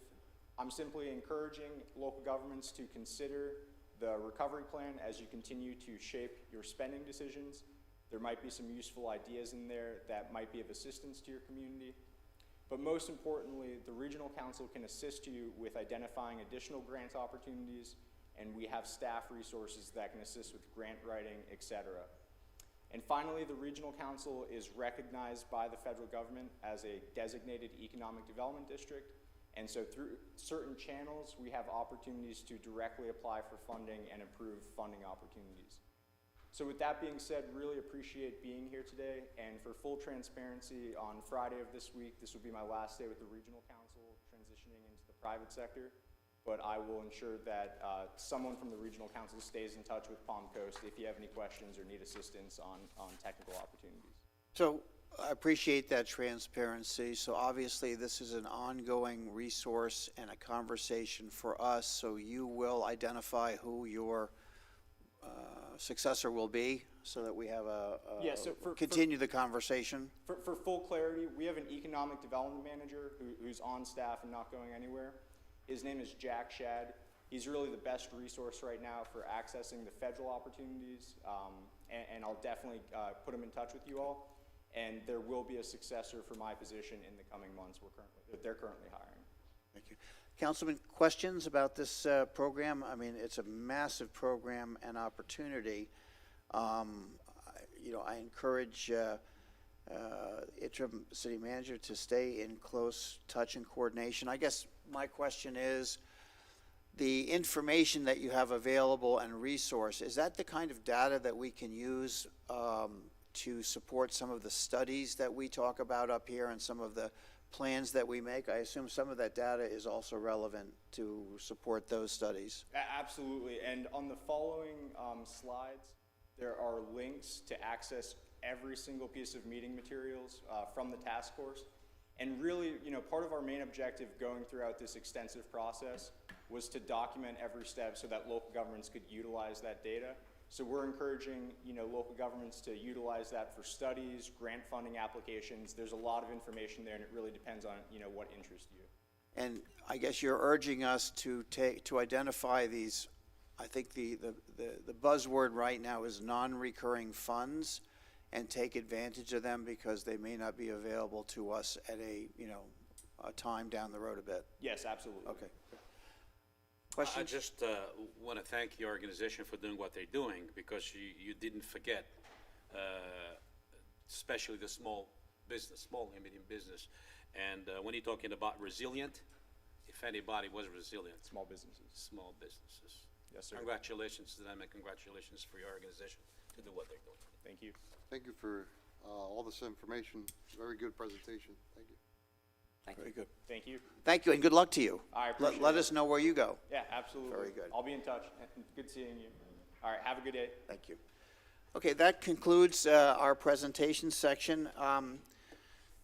I'm simply encouraging local governments to consider the recovery plan as you continue to shape your spending decisions. There might be some useful ideas in there that might be of assistance to your community. But most importantly, the Regional Council can assist you with identifying additional grant opportunities, and we have staff resources that can assist with grant writing, etc. And finally, the Regional Council is recognized by the federal government as a designated economic development district. And so through certain channels, we have opportunities to directly apply for funding and improve funding opportunities. So with that being said, really appreciate being here today. And for full transparency, on Friday of this week, this will be my last day with the Regional Council, transitioning into the private sector. But I will ensure that someone from the Regional Council stays in touch with Palm Coast if you have any questions or need assistance on technical opportunities. So I appreciate that transparency. So obviously this is an ongoing resource and a conversation for us. So you will identify who your successor will be so that we have continue the conversation. For full clarity, we have an economic development manager who's on staff and not going anywhere. His name is Jack Shad. He's really the best resource right now for accessing the federal opportunities, and I'll definitely put him in touch with you all. And there will be a successor for my position in the coming months. They're currently hiring. Thank you. Councilman, questions about this program? I mean, it's a massive program and opportunity. I encourage interim city manager to stay in close touch and coordination. I guess my question is, the information that you have available and resource, is that the kind of data that we can use to support some of the studies that we talk about up here and some of the plans that we make? I assume some of that data is also relevant to support those studies. Absolutely, and on the following slides, there are links to access every single piece of meeting materials from the task force. And really, part of our main objective going throughout this extensive process was to document every step so that local governments could utilize that data. So we're encouraging, local governments to utilize that for studies, grant funding applications. There's a lot of information there, and it really depends on, what interests you. And I guess you're urging us to identify these. I think the buzzword right now is non-recurring funds, and take advantage of them because they may not be available to us at a time down the road a bit. Yes, absolutely. Okay. Questions? I just want to thank the organization for doing what they're doing, because you didn't forget, especially the small and medium business. And when you're talking about resilient, if anybody was resilient, small businesses. Small businesses. Yes, sir. Congratulations to them, and congratulations for your organization to do what they're doing. Thank you. Thank you for all this information. Very good presentation. Thank you. Very good. Thank you. Thank you, and good luck to you. I appreciate Let it. us know where you go. Yeah, absolutely. Very good. I'll be in touch. Good seeing you. All right, have a good day. Thank you. Okay, that concludes our presentation section.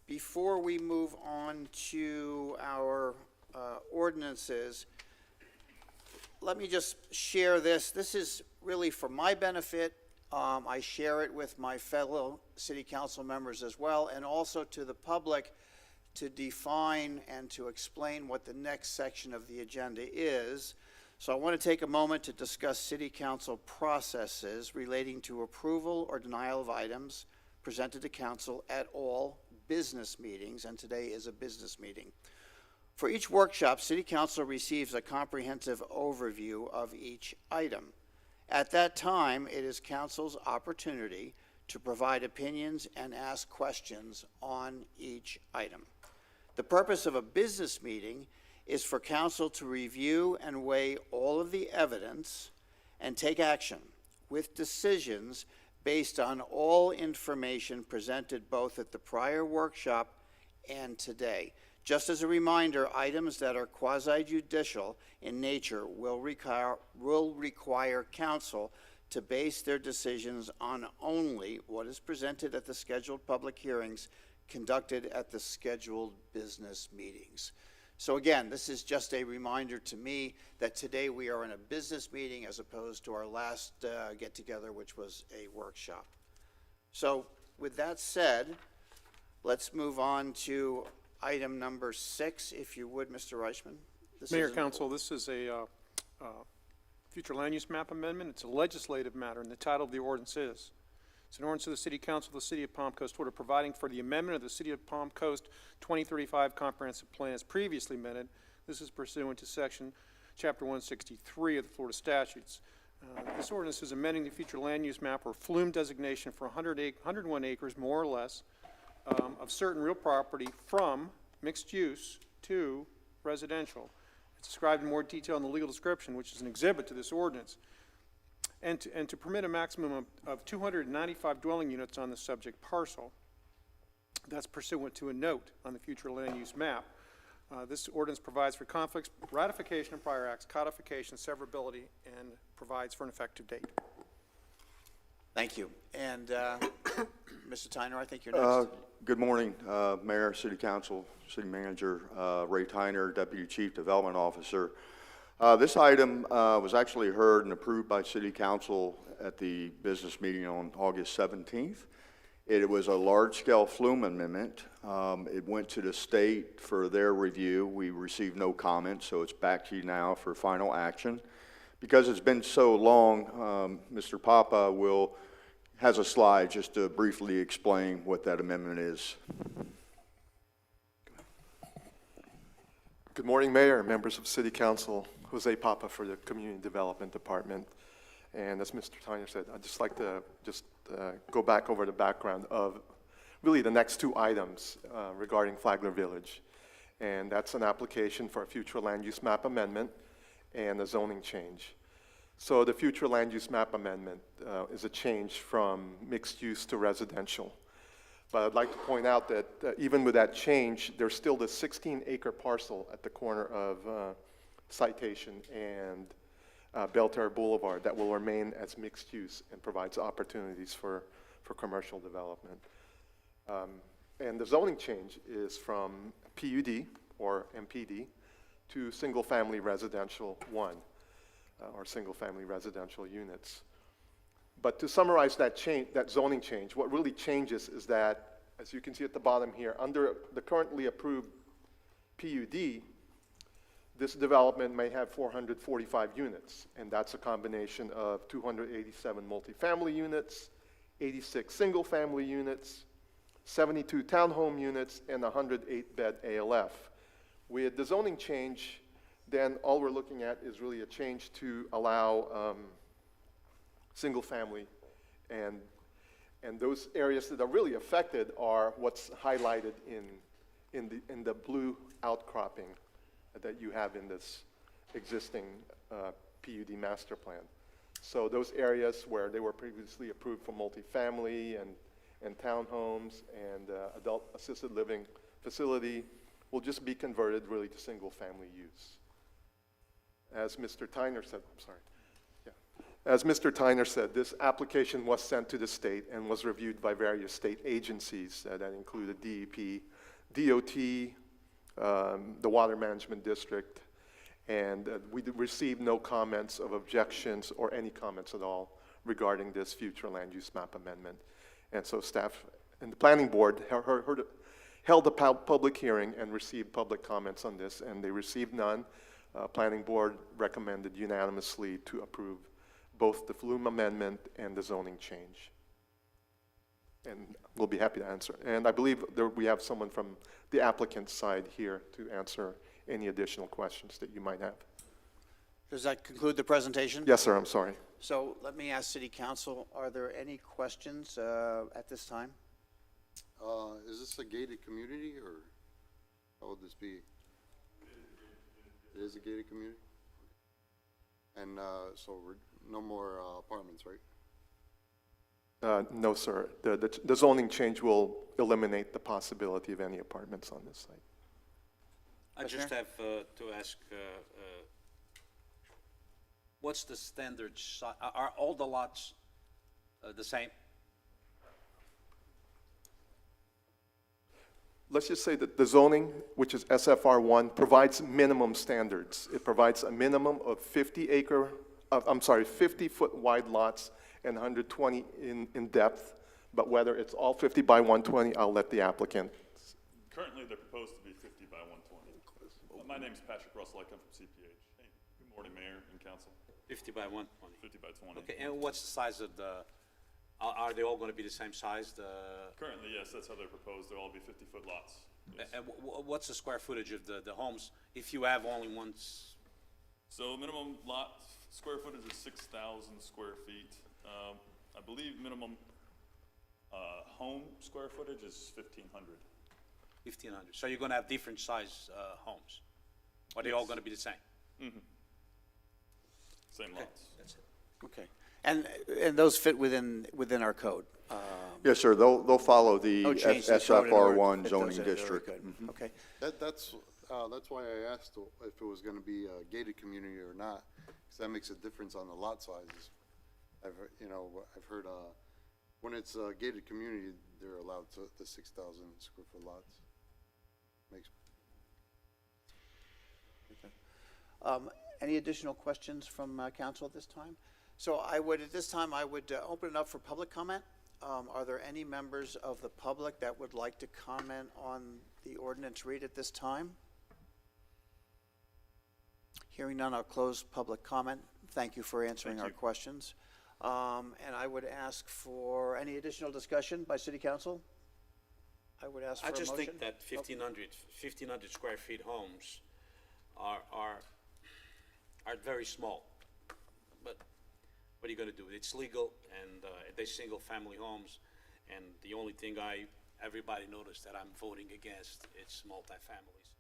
Before we move on to our ordinances, let me just share this. This is really for my benefit. I share it with my fellow city council members as well, and also to the public to define and to explain what the next section of the agenda is. So I want to take a moment to discuss city council processes relating to approval or denial of items presented to council at all business meetings, and today is a business meeting. For each workshop, city council receives a comprehensive overview of each item. At that time, it is council's opportunity to provide opinions and ask questions on each item. The purpose of a business meeting is for council to review and weigh all of the evidence and take action with decisions based on all information presented both at the prior workshop and today. Just as a reminder, items that are quasi-judicial in nature will require council to base their decisions on only what is presented at the scheduled public hearings conducted at the scheduled business meetings. So again, this is just a reminder to me that today we are in a business meeting as opposed to our last get-together, which was a workshop. So with that said, let's move on to item number 6, if you would, Mr. Reichman. Mayor, Council, this is a future land use map amendment. It's a legislative matter, and the title of the ordinance is, it's an ordinance of the City Council of the City of Palm Coast, Florida, providing for the amendment of the City of Palm Coast 2035 Comprehensive Plan as previously amended. This is pursuant to Section Chapter 163 of the Florida Statutes. This ordinance is amending the future land use map or flume designation for 101 acres, more or less, of certain real property from mixed use to residential. It's described in more detail in the legal description, which is an exhibit to this ordinance. And to permit a maximum of 295 dwelling units on the subject parcel. That's pursuant to a note on the future land use map. This ordinance provides for conflicts, ratification of prior acts, codification, severability, and provides for an effective date. Thank you. And Mr. Tyner, I think you're next. Good morning, Mayor, City Council, City Manager, Ray Tyner, Deputy Chief Development Officer. This item was actually heard and approved by City Council at the business meeting on August 17th. It was a large-scale flume amendment. It went to the state for their review. We received no comments, so it's back to you now for final action. Because it's been so long, Mr. Papa has a slide just to briefly explain what that amendment is. Good morning, Mayor, members of City Council. Jose Papa for the Community Development Department. And as Mr. Tyner said, I'd just like to go back over the background of really the next two items regarding Flagler Village. And that's an application for a future land use map amendment and a zoning change. So the future land use map amendment is a change from mixed use to residential. But I'd like to point out that even with that change, there's still the 16-acre parcel at the corner of Citation and Belterre Boulevard that will remain as mixed use and provides opportunities for commercial development. And the zoning change is from PUD or MPD to single-family residential 1 or single-family residential units. But to summarize that zoning change, what really changes is that, as you can see at the bottom here, under the currently approved PUD, this development may have 445 units, and that's a combination of 287 multifamily units, 86 single-family units, 72 townhome units, and 108-bed ALF. With the zoning change, then all we're looking at is really a change to allow single-family, and those areas that are really affected are what's highlighted in the blue outcropping that you have in this existing PUD master plan. So those areas where they were previously approved for multifamily and townhomes and adult assisted living facility will just be converted really to single-family use. As Mr. Tyner said, As Mr. Tyner said, this application was sent to the state and was reviewed by various state agencies that included DEP, DOT, the Water Management District, and we received no comments of objections or any comments at all regarding this future land use map amendment. And so staff and the planning board held a public hearing and received public comments on this, and they received none. Planning board recommended unanimously to approve both the flume amendment and the zoning change. And we'll be happy to answer. And I believe we have someone from the applicant's side here to answer any additional questions that you might have. Does that conclude the presentation? Yes, sir, I'm sorry. So let me ask City Council, are there any questions at this time? Is this a gated community, or how would this be? It is a gated community? And so we're no more apartments, right? No, sir. The zoning change will eliminate the possibility of any apartments on this site. I just have to ask, what's the standard size? Are all the lots the same? Let's just say that the zoning, which is SFR1, provides minimum standards. It provides a minimum of 50-foot wide lots and 120 in depth, but whether it's all 50 by 120, I'll let the applicant. Currently, they're proposed to be 50 by 120. My name's Patrick Russell. I come from CPH. Hey, good morning, Mayor and Council. 50 by 120. 50 by 20. Okay, and what's the size of the, are they all going to be the same size? Currently, yes, that's how they're proposed. They'll all be 50-foot lots. Yes. And what's the square footage of the homes if you have only one? So minimum lot square footage is 6,000 square feet. I believe minimum home square footage is 1,500. 1,500. So you're going to have different size homes? Or are they all going to be the same? Mm-hmm. Same lots. That's it. Okay. And those fit within our code? Yes, sir. They'll follow the No change to the code in order to SFR1 fit zoning those in. Very district. good. Mhm. Okay. That's why I asked if it was going to be a gated community or not, because that makes a difference on the lot sizes. I've heard when it's a gated community, they're allowed to the 6,000 square foot lots. Any additional questions from council at this time? So at this time, I would open it up for public comment. Are there any members of the public that would like to comment on the ordinance read at this time? Hearing none, I'll close public comment. Thank you for answering our questions. And I would ask for any additional discussion by City Council. I would ask for a motion. I just think that 1,500 square feet homes are very small. But what are you going to do? It's legal, and they're single-family homes. And the only thing everybody noticed that I'm voting against, it's multifamilies.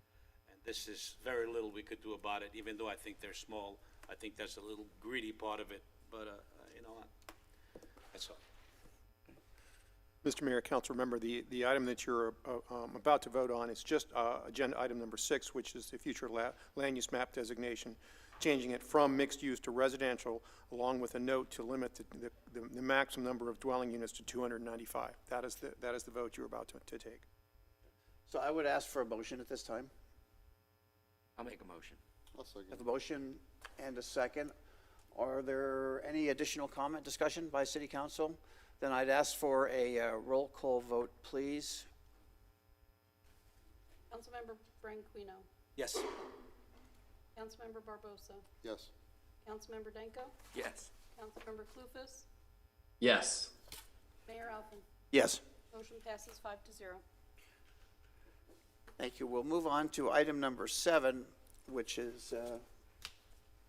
And this is very little we could do about it, even though I think they're small. I think that's a little greedy part of it, but you know what? That's all. Mr. Mayor, council, remember the item that you're about to vote on is just agenda item number 6, which is the future land use map designation, changing it from mixed use to residential, along with a note to limit the maximum number of dwelling units to 295. That is the vote you're about to take. So I would ask for a motion at this time. I'll make a motion. I'll second. I have a motion and a second. Are there any additional comment, discussion by City Council? Then I'd ask for a roll call vote, please. Councilmember Branquinho. Yes. Councilmember Barbosa. Yes. Councilmember Danko. Yes. Councilmember Clufus. Yes. Mayor Alfin. Yes. Motion passes 5-0. Thank you. We'll move on to item number 7, which is,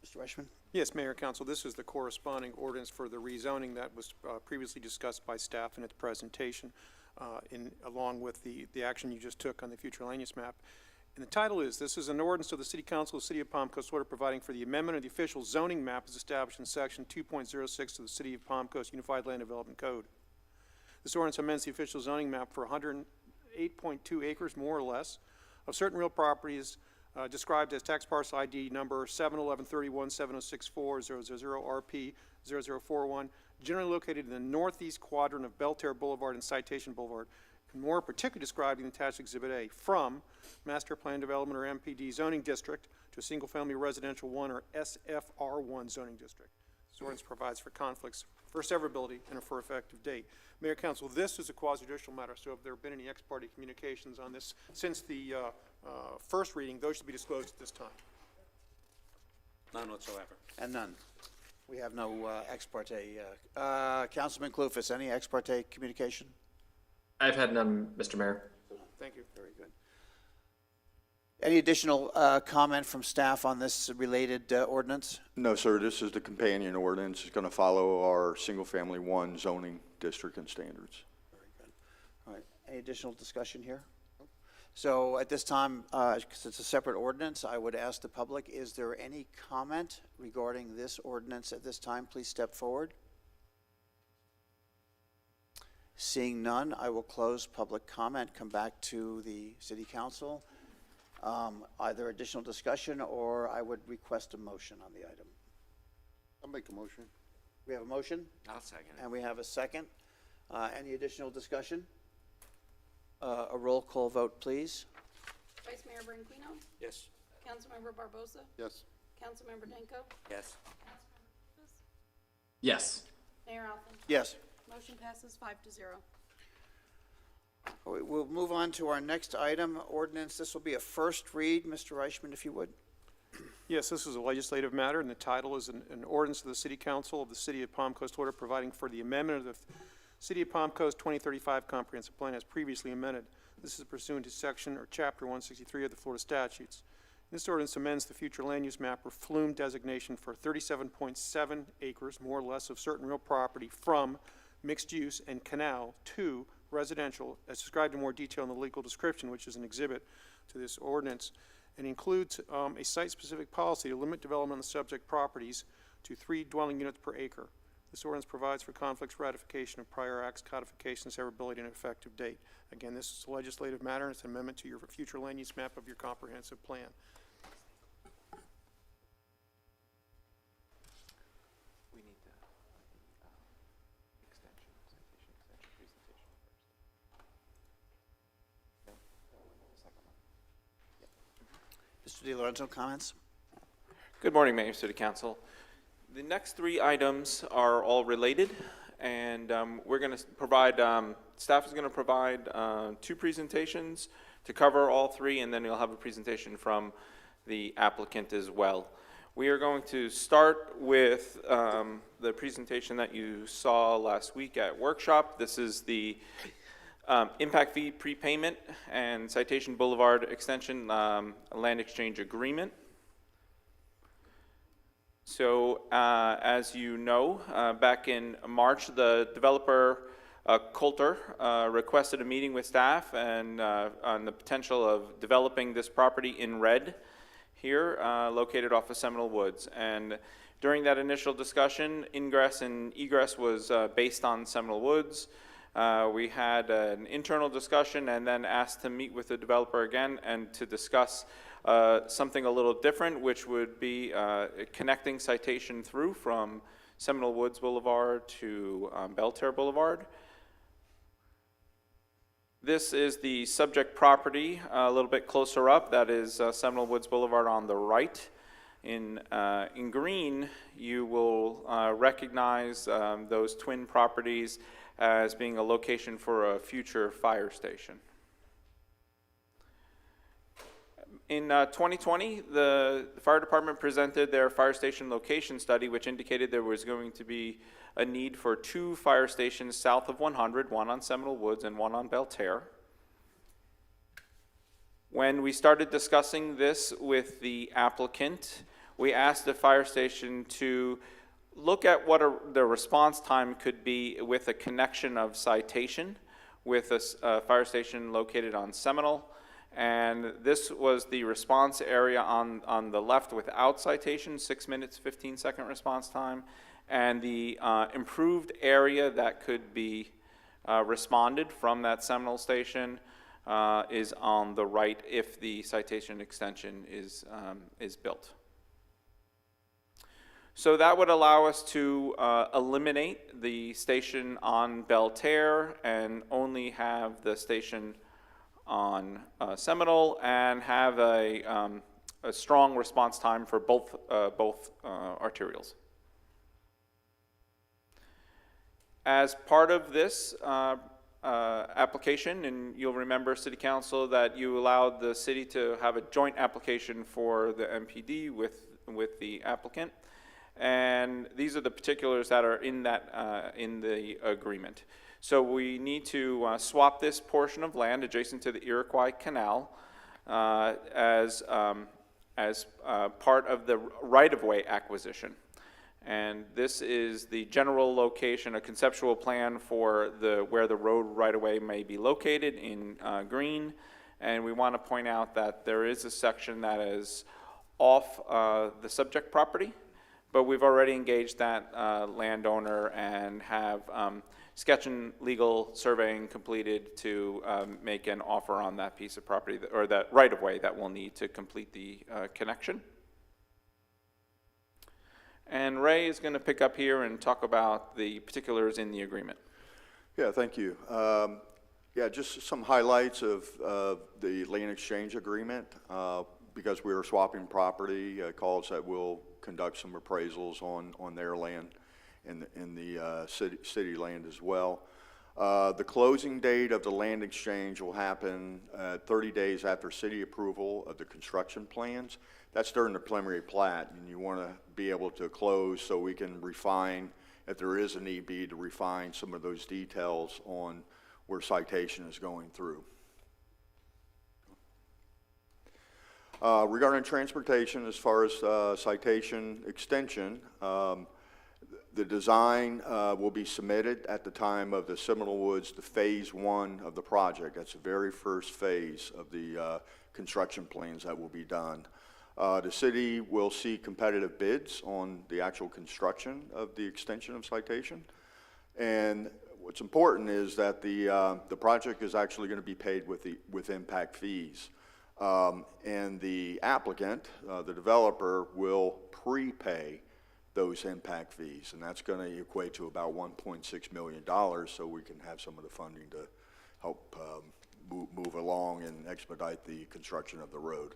Mr. Reichman. Yes, Mayor and Council, this is the corresponding ordinance for the rezoning that was previously discussed by staff in its presentation, along with the action you just took on the future land use map. And the title is, this is an ordinance of the City Council of the City of Palm Coast, Florida, providing for the amendment of the official zoning map as established in section 2.06 of the City of Palm Coast Unified Land Development Code. This ordinance amends the official zoning map for 108.2 acres, more or less, of certain real properties described as tax parcel ID number 71131706400RP 0041, generally located in the northeast quadrant of Belterre Boulevard and Citation Boulevard, and more particularly described in attached Exhibit A, from Master Plan Development or MPD zoning district to a single-family residential 1 or SFR1 zoning district. This ordinance provides for conflicts, for severability, and for effective date. Mayor, Council, this is a quasi-judicial matter, so if there have been any ex parte communications on this since the first reading, those should be disclosed at this time. None whatsoever. And none. We have no ex parte. Councilman Clufus, any ex parte communication? I've had none, Mr. Mayor. Thank you. Very good. Any additional comment from staff on this related ordinance? No, sir, this is the companion ordinance. It's going to follow our single-family 1 zoning district and standards. Very good. All right, any additional discussion here? So at this time, because it's a separate ordinance, I would ask the public, is there any comment regarding this ordinance at this time? Please step forward. Seeing none, I will close public comment, come back to the City Council. Either additional discussion or I would request a motion on the item. I'll make a motion. We have a motion? I'll second it. And we have a second. Any additional discussion? A roll call vote, please. Vice Mayor Branquinho, Yes. Councilmember Barbosa, Yes. Councilmember Danko, Yes. Councilmember Clufus, Yes. Mayor Alfin. Yes. Motion passes 5-0. We'll move on to our next item, ordinance. This will be a first read. Mr. Reichman, if you would. Yes, this is a legislative matter, and the title is an ordinance of the City Council of the City of Palm Coast, Florida, providing for the amendment of the City of Palm Coast 2035 Comprehensive Plan as previously amended. This is pursuant to Section or Chapter 163 of the Florida statutes. This ordinance amends the future land use map or flume designation for 37.7 acres, more or less, of certain real property from mixed use and canal to residential, as described in more detail in the legal description, which is an exhibit to this ordinance, and includes a site-specific policy to limit development on the subject properties to 3 dwelling units per acre. This ordinance provides for conflicts, ratification of prior acts, codification, severability, and effective date. Again, this is a legislative matter, and it's an amendment to your future land use map of your comprehensive plan. We need to citation extension presentation first. Mr. DiLorenzo, comments? Good morning, Mayor, City Council. The next 3 items are all related, and we're going to provide, staff is going to provide 2 presentations to cover all 3, and then you'll have a presentation from the applicant as well. We are going to start with the presentation that you saw last week at workshop. This is the impact fee prepayment and Citation Boulevard extension land exchange agreement. So as you know, back in March, the developer Coulter requested a meeting with staff and on the potential of developing this property in red here, located off of Seminole Woods. And during that initial discussion, ingress and egress was based on Seminole Woods. We had an internal discussion and then asked to meet with the developer again and to discuss something a little different, which would be connecting Citation through from Seminole Woods Boulevard to Belterre Boulevard. This is the subject property a little bit closer up. That is Seminole Woods Boulevard on the right. In green, you will recognize those twin properties as being a location for a future fire station. In 2020, the fire department presented their fire station location study, which indicated there was going to be a need for 2 fire stations south of 100, one on Seminole Woods and one on Belterre. When we started discussing this with the applicant, we asked the fire station to look at what the response time could be with a connection of Citation with a fire station located on Seminole. And this was the response area on the left without Citation, 6 minutes, 15-second response time. And the improved area that could be responded from that Seminole station is on the right if the citation extension is built. So that would allow us to eliminate the station on Belterre and only have the station on Seminole, and have a strong response time for both arterials. As part of this application, and you'll remember, City Council, that you allowed the city to have a joint application for the MPD with the applicant, and these are the particulars that are in that in the agreement. So we need to swap this portion of land adjacent to the Iroquois Canal as part of the right-of-way acquisition. And this is the general location, a conceptual plan for where the road right-of-way may be located in green. And we want to point out that there is a section that is off the subject property, but we've already engaged that landowner and have sketch and legal surveying completed to make an offer on that piece of property, or that right-of-way that we'll need to complete the connection. And Ray is going to pick up here and talk about the particulars in the agreement. Yeah, thank you. Yeah, just some highlights of the land exchange agreement. Because we are swapping property, calls that we'll conduct some appraisals on their land in the city land as well. The closing date of the land exchange will happen 30 days after city approval of the construction plans. That's during the preliminary plat, and you want to be able to close so we can refine, if there is a need be, to refine some of those details on where citation is going through. Regarding transportation, as far as citation extension, the design will be submitted at the time of the Seminole Woods, the phase 1 of the project. That's the very first phase of the construction plans that will be done. The city will see competitive bids on the actual construction of the extension of citation. And what's important is that the project is actually going to be paid with impact fees. And the applicant, the developer, will prepay those impact fees, and that's going to equate to about $1.6 million, so we can have some of the funding to help move along and expedite the construction of the road.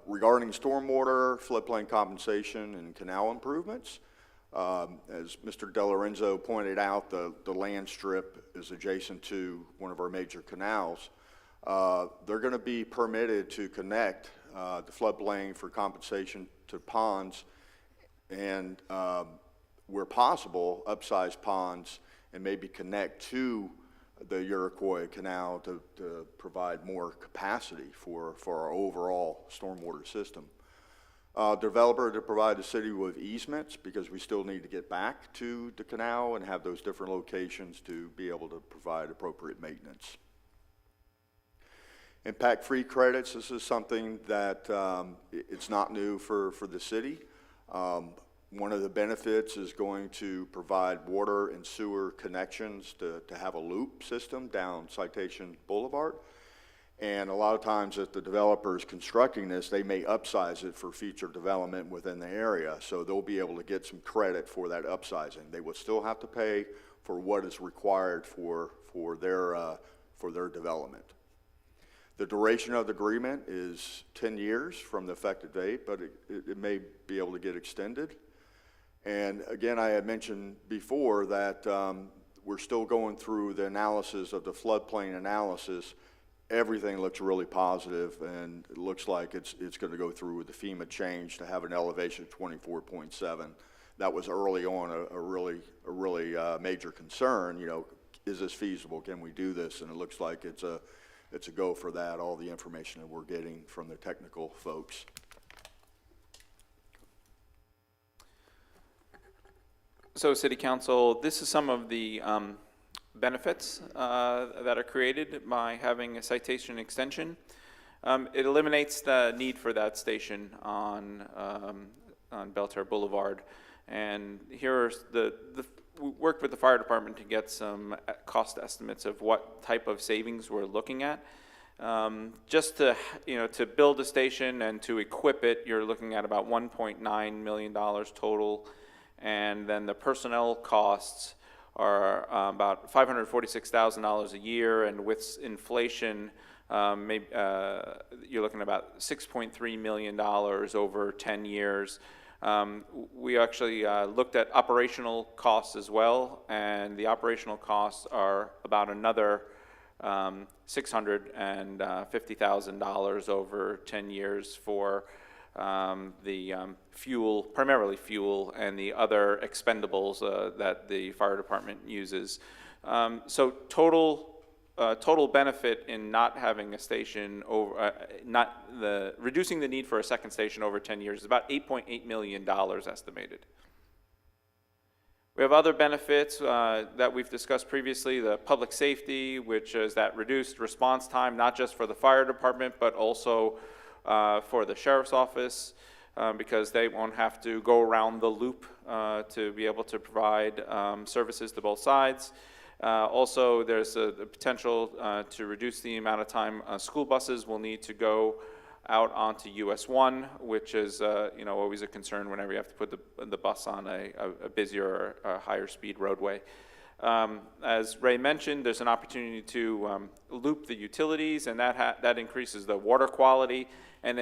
Regarding stormwater, floodplain compensation, and canal improvements, as Mr. DeLorenzo pointed out, the land strip is adjacent to one of our major canals. They're going to be permitted to connect the floodplain for compensation to ponds, and where possible, upsize ponds and maybe connect to the Iroquois Canal to provide more capacity for our overall stormwater system. Developer to provide the city with easements, because we still need to get back to the canal and have those different locations to be able to provide appropriate maintenance. Impact-free credits, this is something that it's not new for the city. One of the benefits is going to provide water and sewer connections to have a loop system down Citation Boulevard. And a lot of times if the developer is constructing this, they may upsize it for future development within the area. So they'll be able to get some credit for that upsizing. They will still have to pay for what is required for their development. The duration of the agreement is 10 years from the effective date, but it may be able to get extended. And again, I had mentioned before that we're still going through the analysis of the floodplain analysis. Everything looks really positive, and it looks like it's going to go through with the FEMA change to have an elevation of 24.7. That was early on a really major concern. You know, is this feasible? Can we do this? And it looks like it's a go for that, all the information that we're getting from the technical folks. So City Council, this is some of the benefits that are created by having a citation extension. It eliminates the need for that station on Belterre Boulevard. And here are we worked with the fire department to get some cost estimates of what type of savings we're looking at. Just to, to build a station and to equip it, you're looking at about $1.9 million total. And then the personnel costs are about $546,000 a year. And with inflation, maybe, you're looking at about $6.3 million over 10 years. We actually looked at operational costs as well, and the operational costs are about another $650,000 over 10 years for the fuel, primarily fuel, and the other expendables that the fire department uses. So total benefit in not having a station over, reducing the need for a second station over 10 years is about $8.8 million estimated. We have other benefits that we've discussed previously, the public safety, which is that reduced response time, not just for the fire department, but also for the sheriff's office, because they won't have to go around the loop to be able to provide services to both sides. Also, there's the potential to reduce the amount of time school buses will need to go out onto US 1, which is always a concern whenever you have to put the bus on a busier or higher speed roadway. As Ray mentioned, there's an opportunity to loop the utilities, and that increases the water quality, and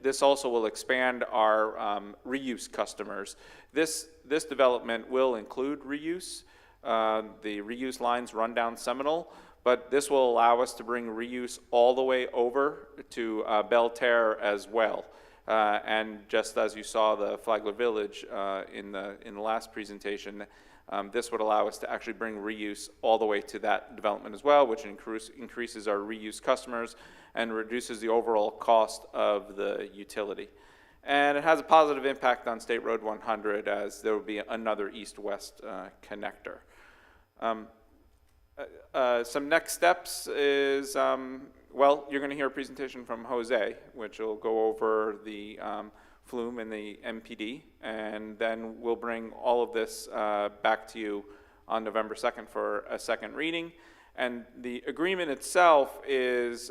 this also will expand our reuse customers. This development will include reuse. The reuse lines run down Seminole, but this will allow us to bring reuse all the way over to Belle Terre as well. And just as you saw the Flagler Village in the last presentation, this would allow us to actually bring reuse all the way to that development as well, which increases our reuse customers and reduces the overall cost of the utility. And it has a positive impact on State Road 100, as there will be another east-west connector. Some next steps is, well, you're going to hear a presentation from Jose, which will go over the flume and the MPD, and then we'll bring all of this back to you on November 2nd for a second reading. And the agreement itself is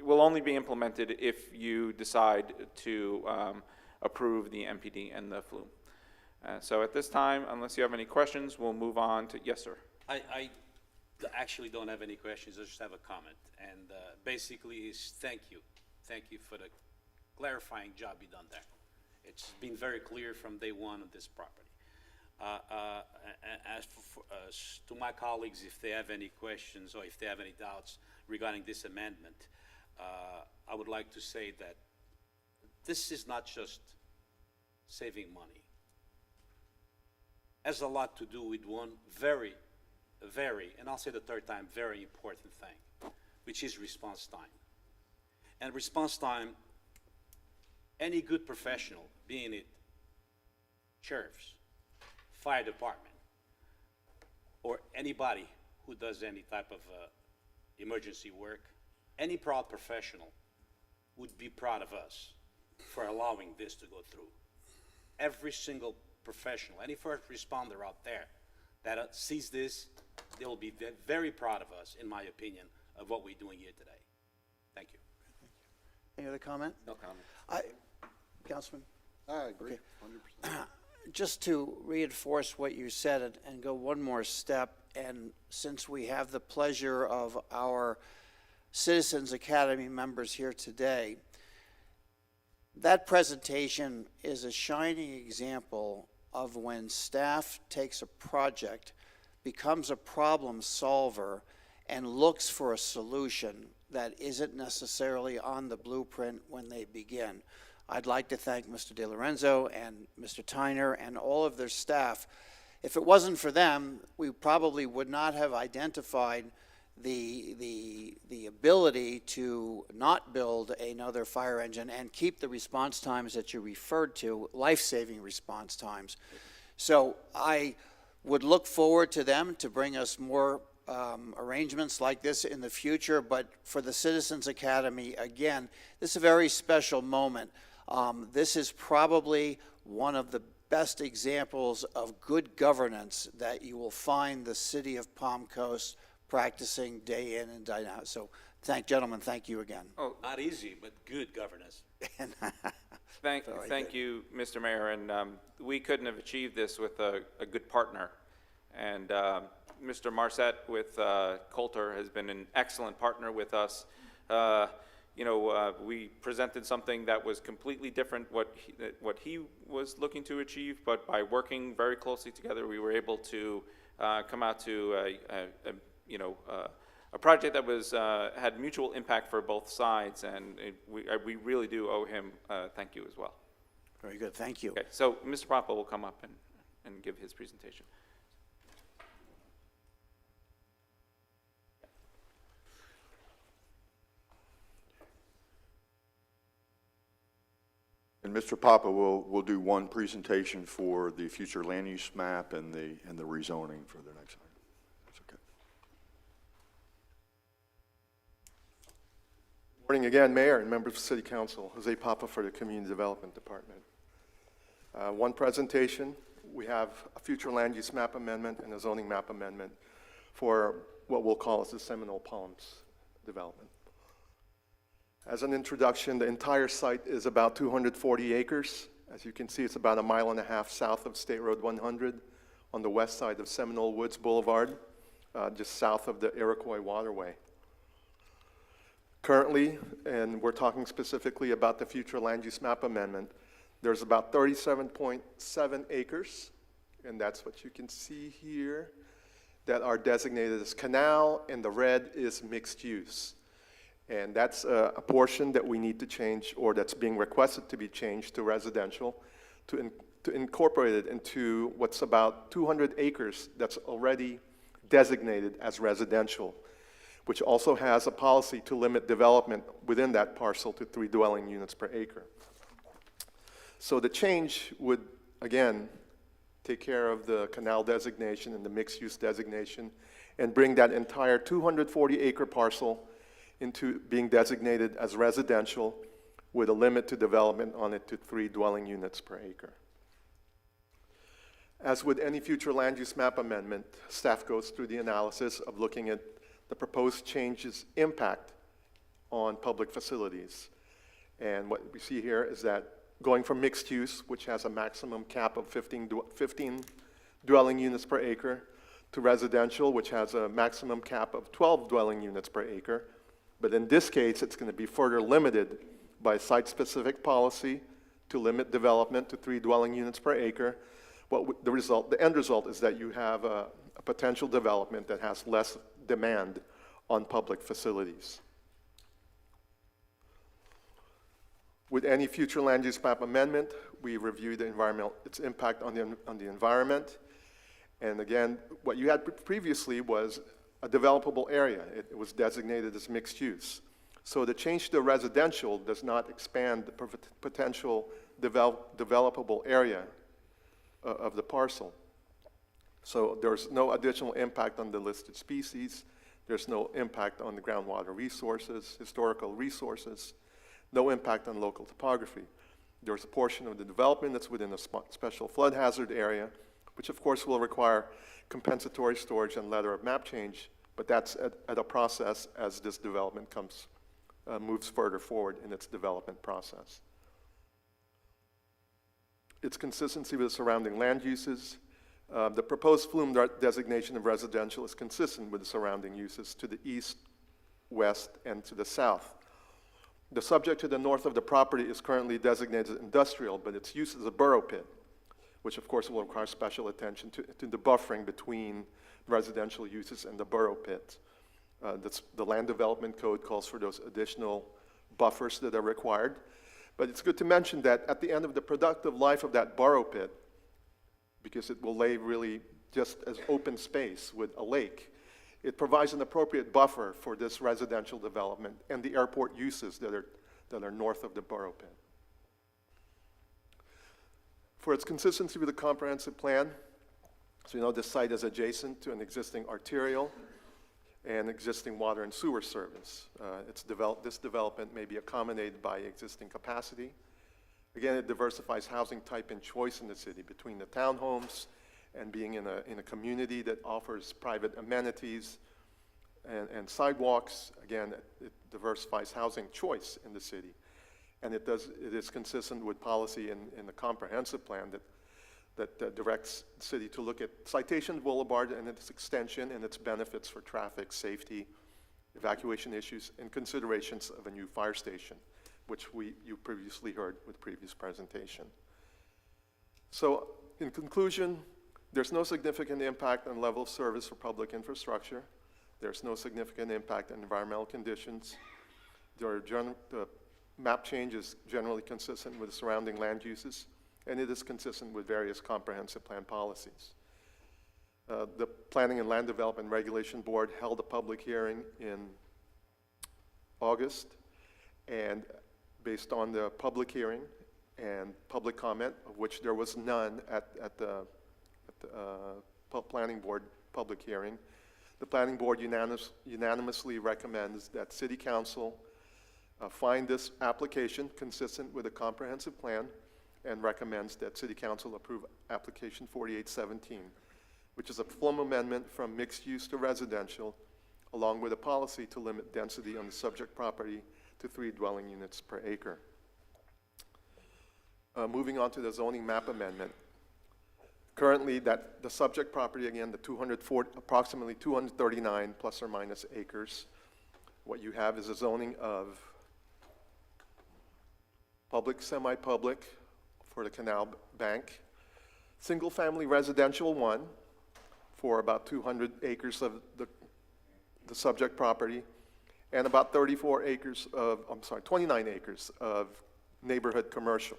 will only be implemented if you decide to approve the MPD and the flume. So at this time, unless you have any questions, we'll move on to, yes, sir. I actually don't have any questions, I just have a comment. And basically is thank you. Thank you for the clarifying job you done there. It's been very clear from day one of this property. As to my colleagues, if they have any questions or if they have any doubts regarding this amendment, I would like to say that this is not just saving money. It has a lot to do with one very, and I'll say the third time, very important thing, which is response time. And response time, any good professional, being it sheriffs, fire department, or anybody who does any type of emergency work, any proud professional would be proud of us for allowing this to go through. Every single professional, any first responder out there that sees this, they will be very proud of us, in my opinion, of what we're doing here today. Thank you. Any other comment? No comment. Councilman? I agree, Okay. 100%. Just to reinforce what you said and go one more step, and since we have the pleasure of our Citizens Academy members here today, that presentation is a shining example of when staff takes a project, becomes a problem solver, and looks for a solution that isn't necessarily on the blueprint when they begin. I'd like to thank Mr. DeLorenzo and Mr. Tyner and all of their staff. If it wasn't for them, we probably would not have identified the ability to not build another fire engine and keep the response times that you referred to, life-saving response times. So I would look forward to them to bring us more arrangements like this in the future, but for the Citizens Academy, again, this is a very special moment. This is probably one of the best examples of good governance that you will find the city of Palm Coast practicing day in and day out. So gentlemen, thank you again. Oh, not easy, but good governance. Thank you, Mr. Mayor, and we couldn't have achieved this with a good partner. And Mr. Marset with Coulter has been an excellent partner with us. We presented something that was completely different what he was looking to achieve, but by working very closely together, we were able to come out to a project that was had mutual impact for both sides, and we really do owe him thank you as well. Very good, thank you. Okay, so Mr. Papa will come up and give his presentation. And Mr. Papa will do one presentation for the future land use map and the rezoning for the next item. That's okay. Morning again, Mayor and members of City Council. Jose Papa for the Community Development Department. One presentation, we have a future land use map amendment and a zoning map amendment for what we'll call as the Seminole Palms development. As an introduction, the entire site is about 240 acres. As you can see, it's about 1.5 miles south of State Road 100 on the west side of Seminole Woods Boulevard, just south of the Iroquois Waterway. Currently, and we're talking specifically about the future land use map amendment, there's about 37.7 acres, and that's what you can see here, that are designated as canal, and the red is mixed use. And that's a portion that we need to change, or that's being requested to be changed to residential, to incorporate it into what's about 200 acres that's already designated as residential, which also has a policy to limit development within that parcel to 3 dwelling units per acre. So the change would, again, take care of the canal designation and the mixed-use designation and bring that entire 240-acre parcel into being designated as residential with a limit to development on it to 3 dwelling units per acre. As with any future land use map amendment, staff goes through the analysis of looking at the proposed changes' impact on public facilities. And what we see here is that going from mixed use, which has a maximum cap of 15 dwelling units per acre, to residential, which has a maximum cap of 12 dwelling units per acre. But in this case, it's going to be further limited by site-specific policy to limit development to 3 dwelling units per acre. The end result is that you have a potential development that has less demand on public facilities. With any future land use map amendment, we review its impact on the environment. And again, what you had previously was a developable area. It was designated as mixed use. So the change to residential does not expand the potential developable area of the parcel. So there's no additional impact on the listed species. There's no impact on the groundwater resources, historical resources, no impact on local topography. There's a portion of the development that's within a special flood hazard area, which of course will require compensatory storage and letter of map change, but that's at a process as this development moves further forward in its development process. Its consistency with the surrounding land uses. The proposed flume designation of residential is consistent with the surrounding uses to the east, west, and to the south. The subject to the north of the property is currently designated industrial, but its use is a burrow pit, which of course will require special attention to the buffering between residential uses and the burrow pit. The Land Development Code calls for those additional buffers that are required. But it's good to mention that at the end of the productive life of that burrow pit, because it will lay really just as open space with a lake, it provides an appropriate buffer for this residential development and the airport uses that are north of the burrow pit. For its consistency with the comprehensive plan, so you know this site is adjacent to an existing arterial and existing water and sewer service. This development may be accommodated by existing capacity. Again, it diversifies housing type and choice in the city between the townhomes and being in a community that offers private amenities and sidewalks. Again, it diversifies housing choice in the city. And it is consistent with policy in the comprehensive plan that directs the city to look at Citation Boulevard and its extension and its benefits for traffic, safety, evacuation issues, and considerations of a new fire station, which you previously heard with previous presentation. So, in conclusion, there's no significant impact on level of service for public infrastructure. There's no significant impact on environmental conditions. The map change is generally consistent with the surrounding land uses, and it is consistent with various comprehensive plan policies. The Planning and Land Development Regulation Board held a public hearing in August, and based on the public hearing and public comment, of which there was none at the Planning Board public hearing, the Planning Board unanimously recommends that City Council find this application consistent with a comprehensive plan and recommends that City Council approve application 4817, which is a form amendment from mixed use to residential, along with a policy to limit density on the subject property to 3 dwelling units per acre. Moving on to the zoning map amendment. Currently, the subject property, again, approximately 239 plus or minus acres. What you have is a zoning of public, semi-public for the canal bank, single-family residential 1 for about 200 acres of the subject property, and about 29 acres of neighborhood commercial.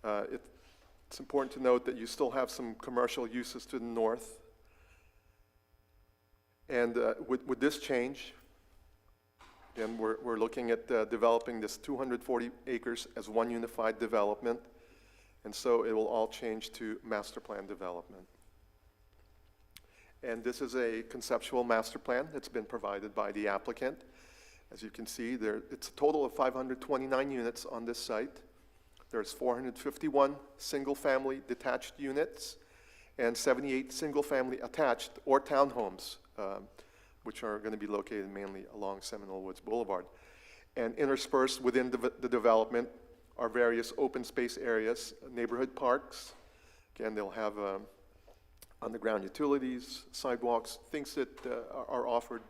It's important to note that you still have some commercial uses to the north. And with this change, again, we're looking at developing this 240 acres as one unified development, and so it will all change to master plan development. And this is a conceptual master plan that's been provided by the applicant. As you can see, it's a total of 529 units on this site. There's 451 single-family detached units and 78 single-family attached or townhomes, which are going to be located mainly along Seminole Woods Boulevard. And interspersed within the development are various open space areas, neighborhood parks. Again, they'll have underground utilities, sidewalks, things that are offered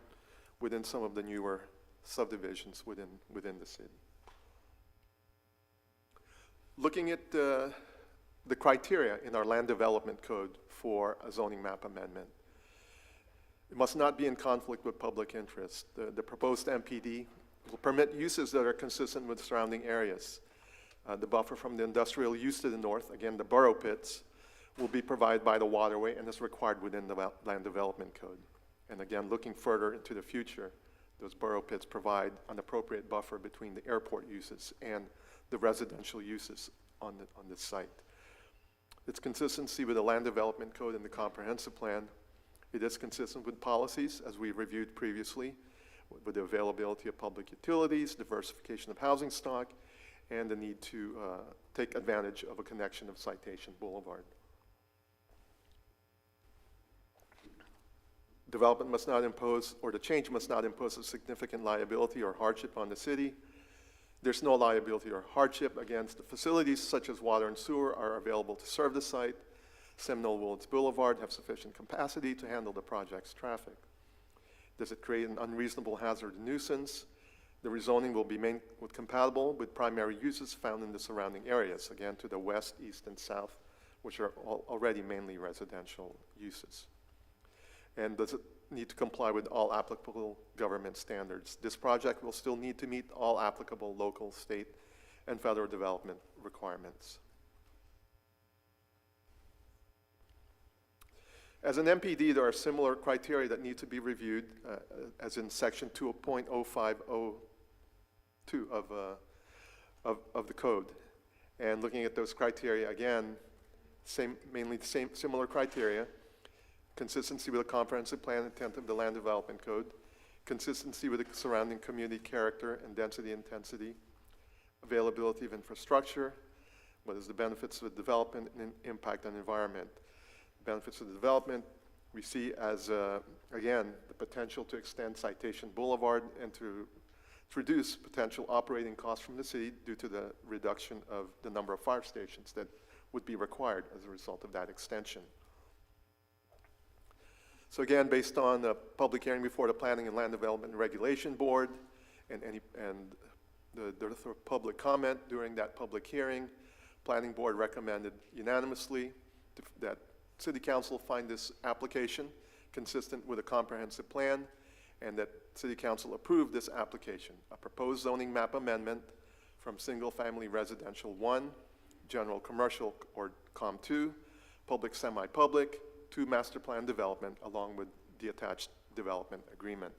within some of the newer subdivisions within the city. Looking at the criteria in our land development code for a zoning map amendment, it must not be in conflict with public interest. The proposed MPD will permit uses that are consistent with surrounding areas. The buffer from the industrial use to the north, again, the borough pits, will be provided by the waterway and is required within the land development code. And again, looking further into the future, those borough pits provide an appropriate buffer between the airport uses and the residential uses on this site. Its consistency with the land development code and the comprehensive plan. It is consistent with policies, as we reviewed previously, with the availability of public utilities, diversification of housing stock, and the need to take advantage of a connection of Citation Boulevard. Development must not impose, or the change must not impose a significant liability or hardship on the city. There's no liability or hardship against the facilities such as water and sewer are available to serve the site. Seminole Woods Boulevard have sufficient capacity to handle the project's traffic. Does it create an unreasonable hazard and nuisance? The rezoning will be compatible with primary uses found in the surrounding areas, again to the west, east, and south, which are already mainly residential uses. And does it need to comply with all applicable government standards? This project will still need to meet all applicable local, state, and federal development requirements. As an MPD, there are similar criteria that need to be reviewed, as in section 2.0502 of the code. And looking at those criteria, again, similar criteria. Consistency with the comprehensive plan intent of the land development code, consistency with the surrounding community character and density intensity, availability of infrastructure, what is the benefits of the development and impact on the environment. Benefits of the development we see as, again, the potential to extend Citation Boulevard and to reduce potential operating costs from the city due to the reduction of the number of fire stations that would be required as a result of that extension. So again, based on the public hearing before the Planning and Land Development and Regulation Board and the public comment during that public hearing, Planning Board recommended unanimously that City Council find this application consistent with a comprehensive plan and that City Council approve this application, a proposed zoning map amendment from single-family residential 1, general commercial or COM 2, public semi-public, to master plan development along with the attached development agreement.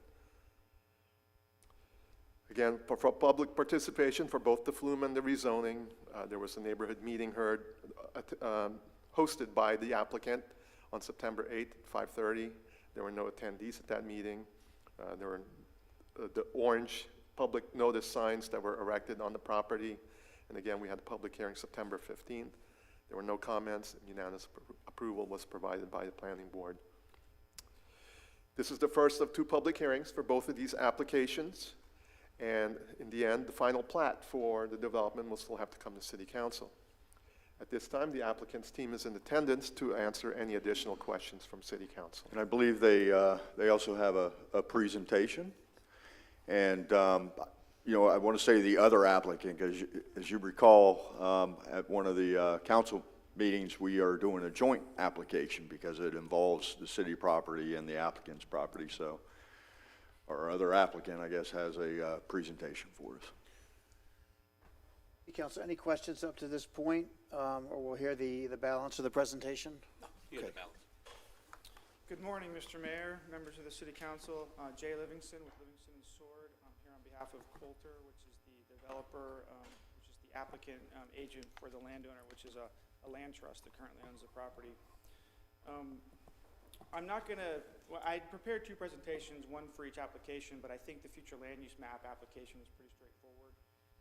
Again, for public participation for both the flume and the rezoning, there was a neighborhood meeting hosted by the applicant on September 8th at 5:30. There were no attendees at that meeting. There were the orange public notice signs that were erected on the property. And again, we had a public hearing September 15th. There were no comments, and unanimous approval was provided by the Planning Board. This is the first of 2 public hearings for both of these applications. And in the end, the final plat for the development will still have to come to City Council. At this time, the applicant's team is in attendance to answer any additional questions from City Council. And I believe they also have a presentation. And, you know, I want to say the other applicant, because as you recall, at one of the council meetings, we are doing a joint application because it involves the city property and the applicant's property. So our other applicant, I guess, has a presentation for us. Council, any questions up to this point, or we'll hear the balance of the presentation? Hear the balance. Good morning, Mr. Mayor, members of the City Council. Jay Livingston with Livingston and Sword. I'm here on behalf of Coulter, which is the developer, which is the applicant agent for the landowner, which is a land trust that currently owns the property. I'm not going to, I prepared 2 presentations, one for each application, but I think the future land use map application is pretty straightforward.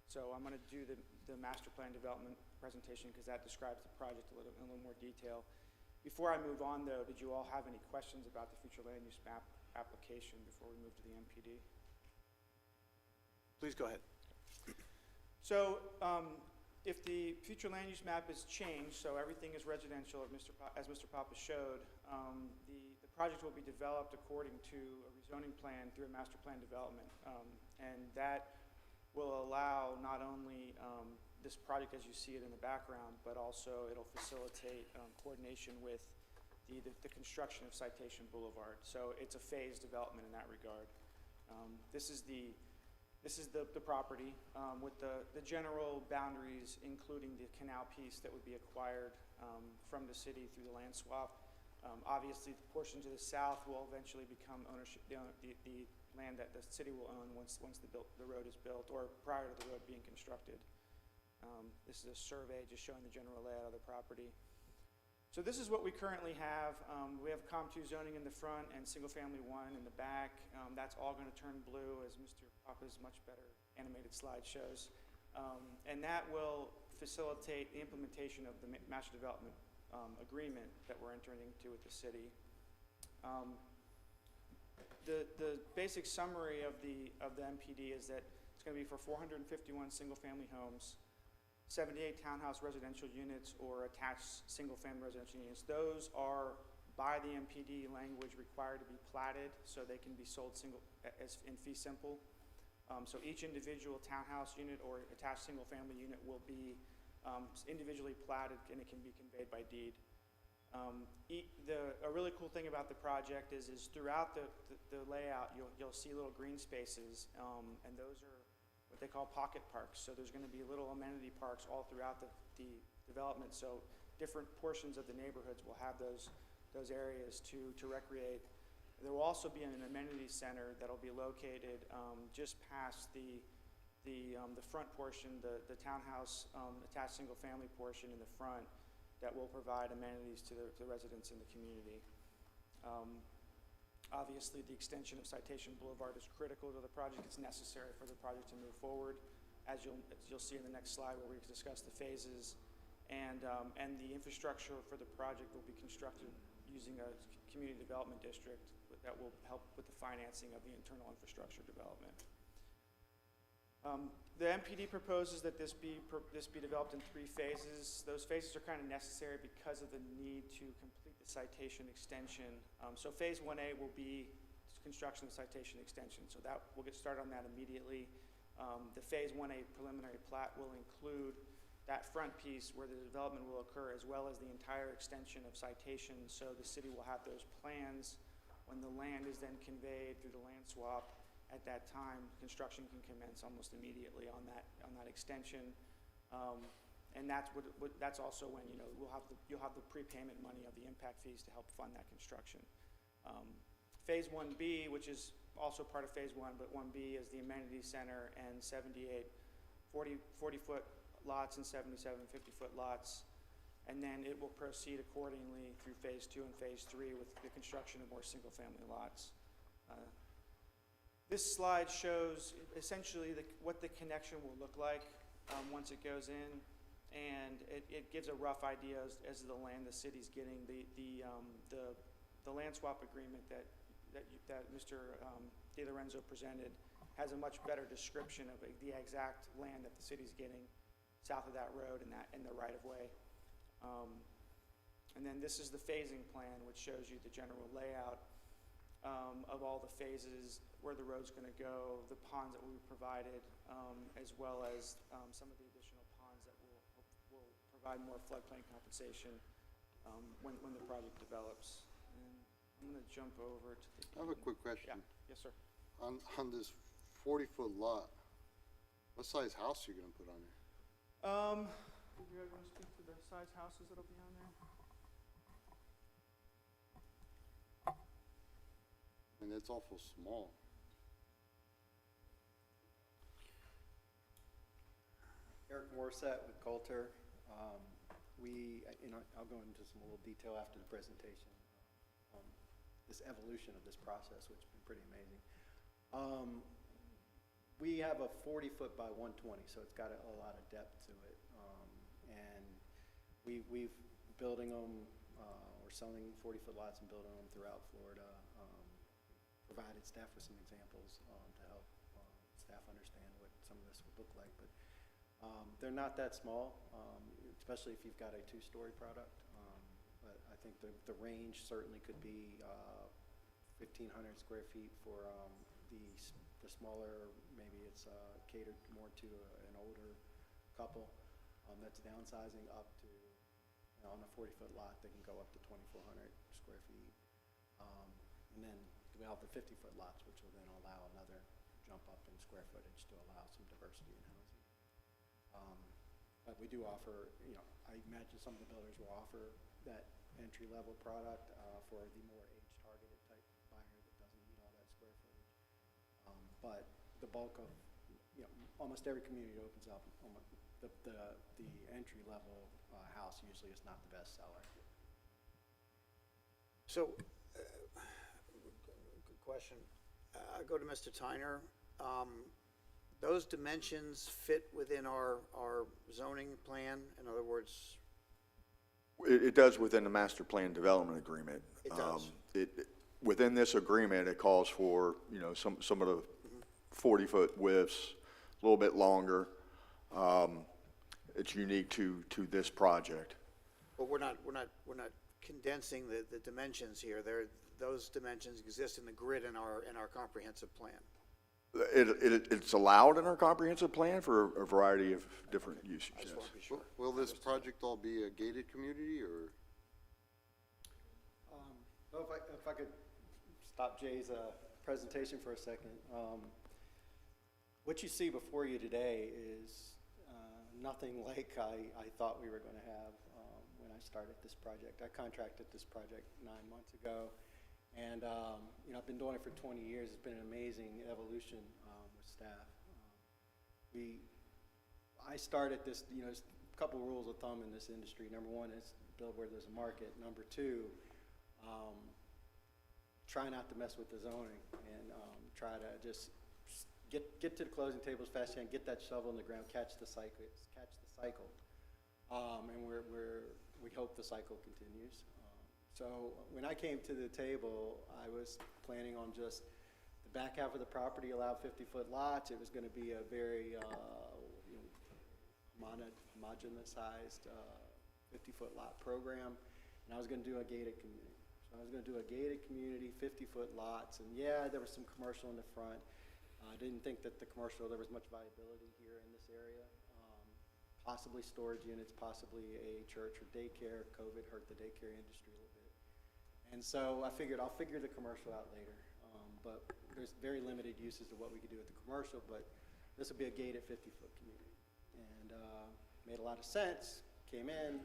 So I'm going to do the master plan development presentation because that describes the project in a little more detail. Before I move on, though, did you all have any questions about the future land use map application before we move to the MPD? Please go ahead. So if the future land use map is changed, so everything is residential, as Mr. Papa showed, the project will be developed according to a rezoning plan through a master plan development. And that will allow not only this project as you see it in the background, but also it'll facilitate coordination with the construction of Citation Boulevard. So it's a phased development in that regard. This is the property with the general boundaries, including the canal piece that would be acquired from the city through the land swap. Obviously, the portion to the south will eventually become ownership, the land that the city will own once the road is built or prior to the road being constructed. This is a survey just showing the general layout of the property. So this is what we currently have. We have COM 2 zoning in the front and single family 1 in the back. That's all going to turn blue as Mr. Papa's much better animated slide shows. And that will facilitate the implementation of the master development agreement that we're entering into with the city. The basic summary of the MPD is that it's going to be for 451 single-family homes, 78 townhouse residential units or attached single-family residential units. Those are, by the MPD language, required to be platted so they can be sold in fee simple. So each individual townhouse unit or attached single-family unit will be individually platted and it can be conveyed by deed. A really cool thing about the project is throughout the layout you'll see little green spaces, and those are what they call pocket parks. So there's going to be little amenity parks all throughout the development. So different portions of the neighborhoods will have those areas to recreate. There will also be an amenity center that'll be located just past the front portion, the townhouse attached single-family portion in the front, that will provide amenities to the residents in the community. Obviously, the extension of Citation Boulevard is critical to the project. It's necessary for the project to move forward. as you'll see in the next slide where we discuss the phases. And the infrastructure for the project will be constructed using a community development district that will help with the financing of the internal infrastructure development. The MPD proposes that this be developed in 3 phases. Those phases are kind of necessary because of the need to complete the citation extension. So phase 1A will be construction of the citation extension. So that we'll get started on that immediately. The phase 1A preliminary plat will include that front piece where the development will occur, as well as the entire extension of citation. So the city will have those plans. When the land is then conveyed through the land swap, at that time, construction can commence almost immediately on that extension. And that's also when you'll have the prepayment money of the impact fees to help fund that construction. Phase 1B, which is also part of phase 1, but 1B is the amenity center and 78 40-foot lots and 77 50-foot lots. And then it will proceed accordingly through phase 2 and phase 3 with the construction of more single-family lots. This slide shows essentially what the connection will look like once it goes in, and it gives a rough idea as to the land the city's getting. The land swap agreement that Mr. DeLorenzo presented has a much better description of the exact land that the city's getting south of that road and the right-of-way. And then this is the phasing plan, which shows you the general layout of all the phases, where the road's going to go, the ponds that will be provided, as well as some of the additional ponds that will provide more floodplain compensation when the project develops. And I'm going to jump over to the... I have a quick question. Yeah. Yes, sir. On this 40-foot lot, what size house are you going to put on there? Do you guys want to speak to the size houses that'll be on there? And it's awful small. Eric Morset with Coulter. I'll go into some little detail after the presentation on this evolution of this process, which has been pretty amazing. We have a 40-foot by 120, so it's got a lot of depth to it. And we've building them, we're selling 40-foot lots and building them throughout Florida. Provided staff with some examples to help staff understand what some of this would look like. But they're not that small, especially if you've got a 2-story product. But I think the range certainly could be 1,500 square feet for the smaller, maybe it's catered more to an older couple that's downsizing up to, on a 40-foot lot, they can go up to 2,400 square feet. And then we have the 50-foot lots, which will then allow another jump up in square footage to allow some diversity in housing. But we do offer, I imagine some of the builders will offer that entry-level product for the more age-targeted type buyer that doesn't need all that square footage. But the bulk of, almost every community opens up, the entry-level house usually is not the best seller. So, good question. I go to Mr. Tyner. Those dimensions fit within our zoning plan? In other words... It does within the master plan development agreement. It does. Within this agreement, it calls for, some of the 40-foot widths, a little bit longer. It's unique to this project. But we're not condensing the dimensions here. Those dimensions exist in the grid in our comprehensive plan. It's allowed in our comprehensive plan for a variety of different uses. I just want to be sure. Will this project all be a gated community, or? Well, if I could stop Jay's presentation for a second. What you see before you today is nothing like I thought we were going to have when I started this project. I contracted this project 9 months ago, and I've been doing it for 20 years. It's been an amazing evolution with staff. I started this, there's a couple of rules of thumb in this industry. Number one is build where there's a market. Number two, try not to mess with the zoning and try to just get to the closing table as fast as you can, get that shovel in the ground, catch the cycle, and we hope the cycle continues. So when I came to the table, I was planning on just the back half of the property allowed 50-foot lots. It was going to be a very homogenized 50-foot lot program, and I was going to do a gated community. So I was going to do a gated community, 50-foot lots, and yeah, there was some commercial in the front. I didn't think that there was much viability here in this area. Possibly storage units, possibly a church or daycare. COVID hurt the daycare industry a little bit. And so I figured I'll figure the commercial out later. But there's very limited uses of what we could do with the commercial, but this would be a gated 50-foot community. And made a lot of sense, came in,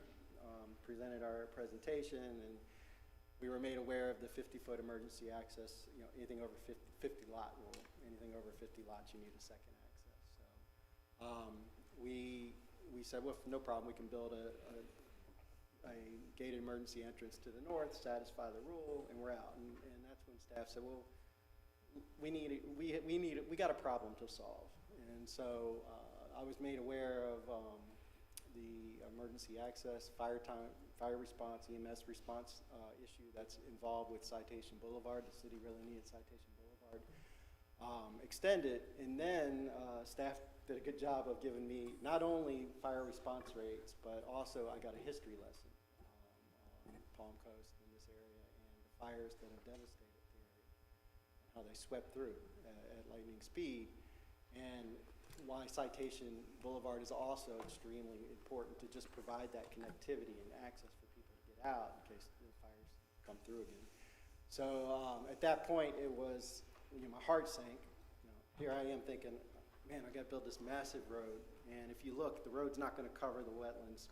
presented our presentation, and we were made aware of the 50-foot emergency access, anything over 50 lot rule. Anything over 50 lots, you need a second access. So we said, well, no problem, we can build a gated emergency entrance to the north, satisfy the rule, and we're out. And that's when staff said, well, we got a problem to solve. And so I was made aware of the emergency access, fire response, EMS response issue that's involved with Citation Boulevard. The city really needed Citation Boulevard extended, and then staff did a good job of giving me not only fire response rates, but also I got a history lesson on Palm Coast in this area and the fires that have devastated the area, how they swept through at lightning speed, and why Citation Boulevard is also extremely important to just provide that connectivity and access for people to get out in case the fires come through again. So at that point, it was, my heart sank. Here I am thinking, man, I got to build this massive road, and if you look, the road's not going to cover the wetlands,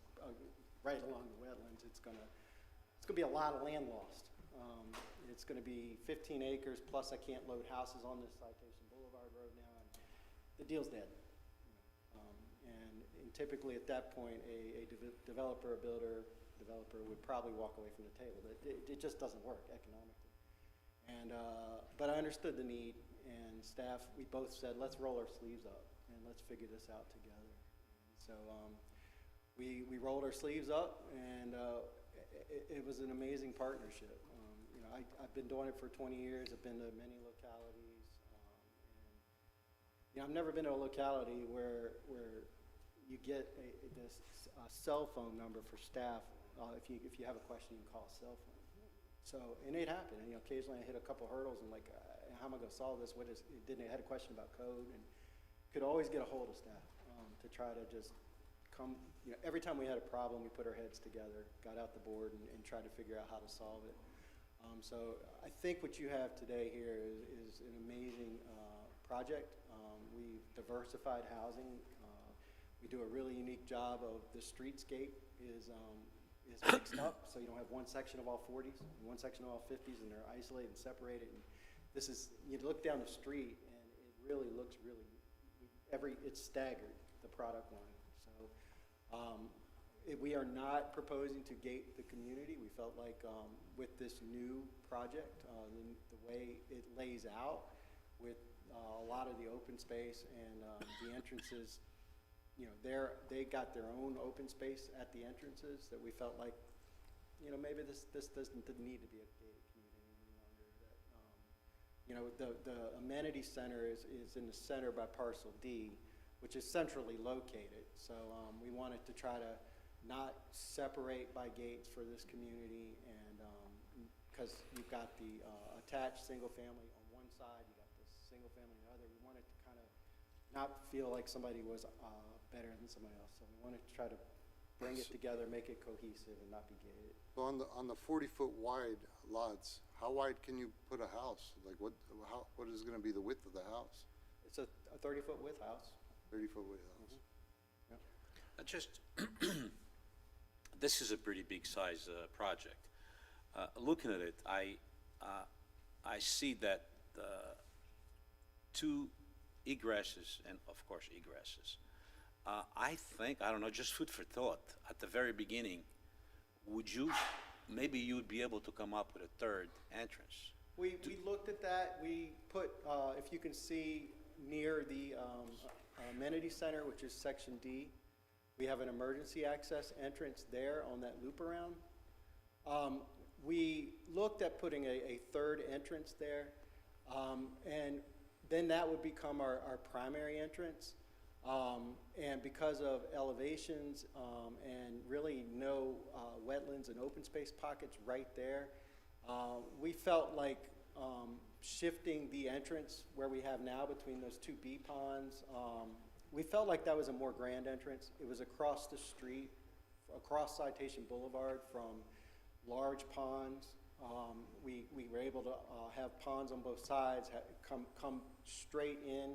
right along the wetlands. It's going to be a lot of land lost. It's going to be 15 acres, plus I can't load houses on this Citation Boulevard road now, and the deal's dead. And typically at that point, a developer would probably walk away from the table. It just doesn't work economically. And but I understood the need, and staff, we both said, let's roll our sleeves up and let's figure this out together. And so we rolled our sleeves up, and it was an amazing partnership. I've been doing it for 20 years. I've been to many localities, and I've never been to a locality where you get this cell phone number for staff. If you have a question, you can call a cell phone. So, and it happened. And, occasionally I hit a couple hurdles and how am I going to solve this? I had a question about code, and could always get a hold of staff to try to just come. Every time we had a problem, we put our heads together, got out the board, and tried to figure out how to solve it. So I think what you have today here is an amazing project. We've diversified housing. We do a really unique job of the streetscape is mixed up, so you don't have one section of all 40s and one section of all 50s, and they're isolated and separated. And this is, you look down the street, and it really looks it's staggered, the product line. So we are not proposing to gate the community. We felt like with this new project, the way it lays out with a lot of the open space and the entrances, they got their own open space at the entrances that we felt like, maybe this didn't need to be a gated community any longer. The amenity center is in the center by parcel D, which is centrally located. So we wanted to try to not separate by gates for this community, and because you've got the attached single family on one side, you got this single family on the other. We wanted to kind of not feel like somebody was better than somebody else. So we wanted to try to bring it together, make it cohesive, and not be gated. So on the 40-foot wide lots, how wide can you put a house? Like what is going to be the width of the house? It's a 30-foot width house. 30-foot width house. Mm-hmm. Yep. This is a pretty big size project. Looking at it, I see that two egresses and of course egresses. I think, I don't know, just food for thought, at the very beginning, maybe you'd be able to come up with a third entrance. We looked at that. We put, if you can see near the amenity center, which is section D. We have an emergency access entrance there on that loop around. We looked at putting a third entrance there, and then that would become our primary entrance. And because of elevations and really no wetlands and open space pockets right there, we felt like shifting the entrance where we have now between those two bee ponds, we felt like that was a more grand entrance. It was across the street, across Citation Boulevard from large ponds. We were able to have ponds on both sides, come straight in.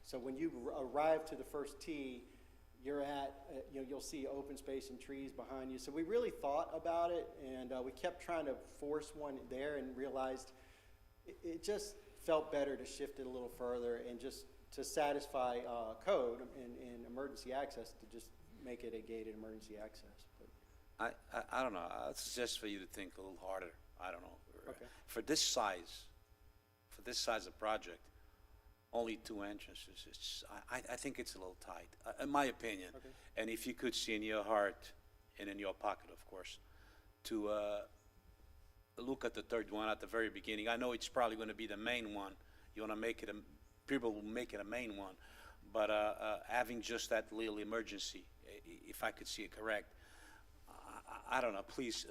So when you arrive to the first tee, you're at, you'll see open space and trees behind you. So we really thought about it, and we kept trying to force one there and realized it just felt better to shift it a little further and just to satisfy code and emergency access, to just make it a gated emergency access. But I don't know. I'd suggest for you to think a little harder. I don't know. Okay. For this size of project, only 2 entrances. I think it's a little tight, in my opinion. Okay. And if you could see in your heart and in your pocket, of course, to look at the third one at the very beginning. I know it's probably going to be the main one. You want to make it people will make it a main one, but having just that little emergency, if I could see it correct. I don't know. Please,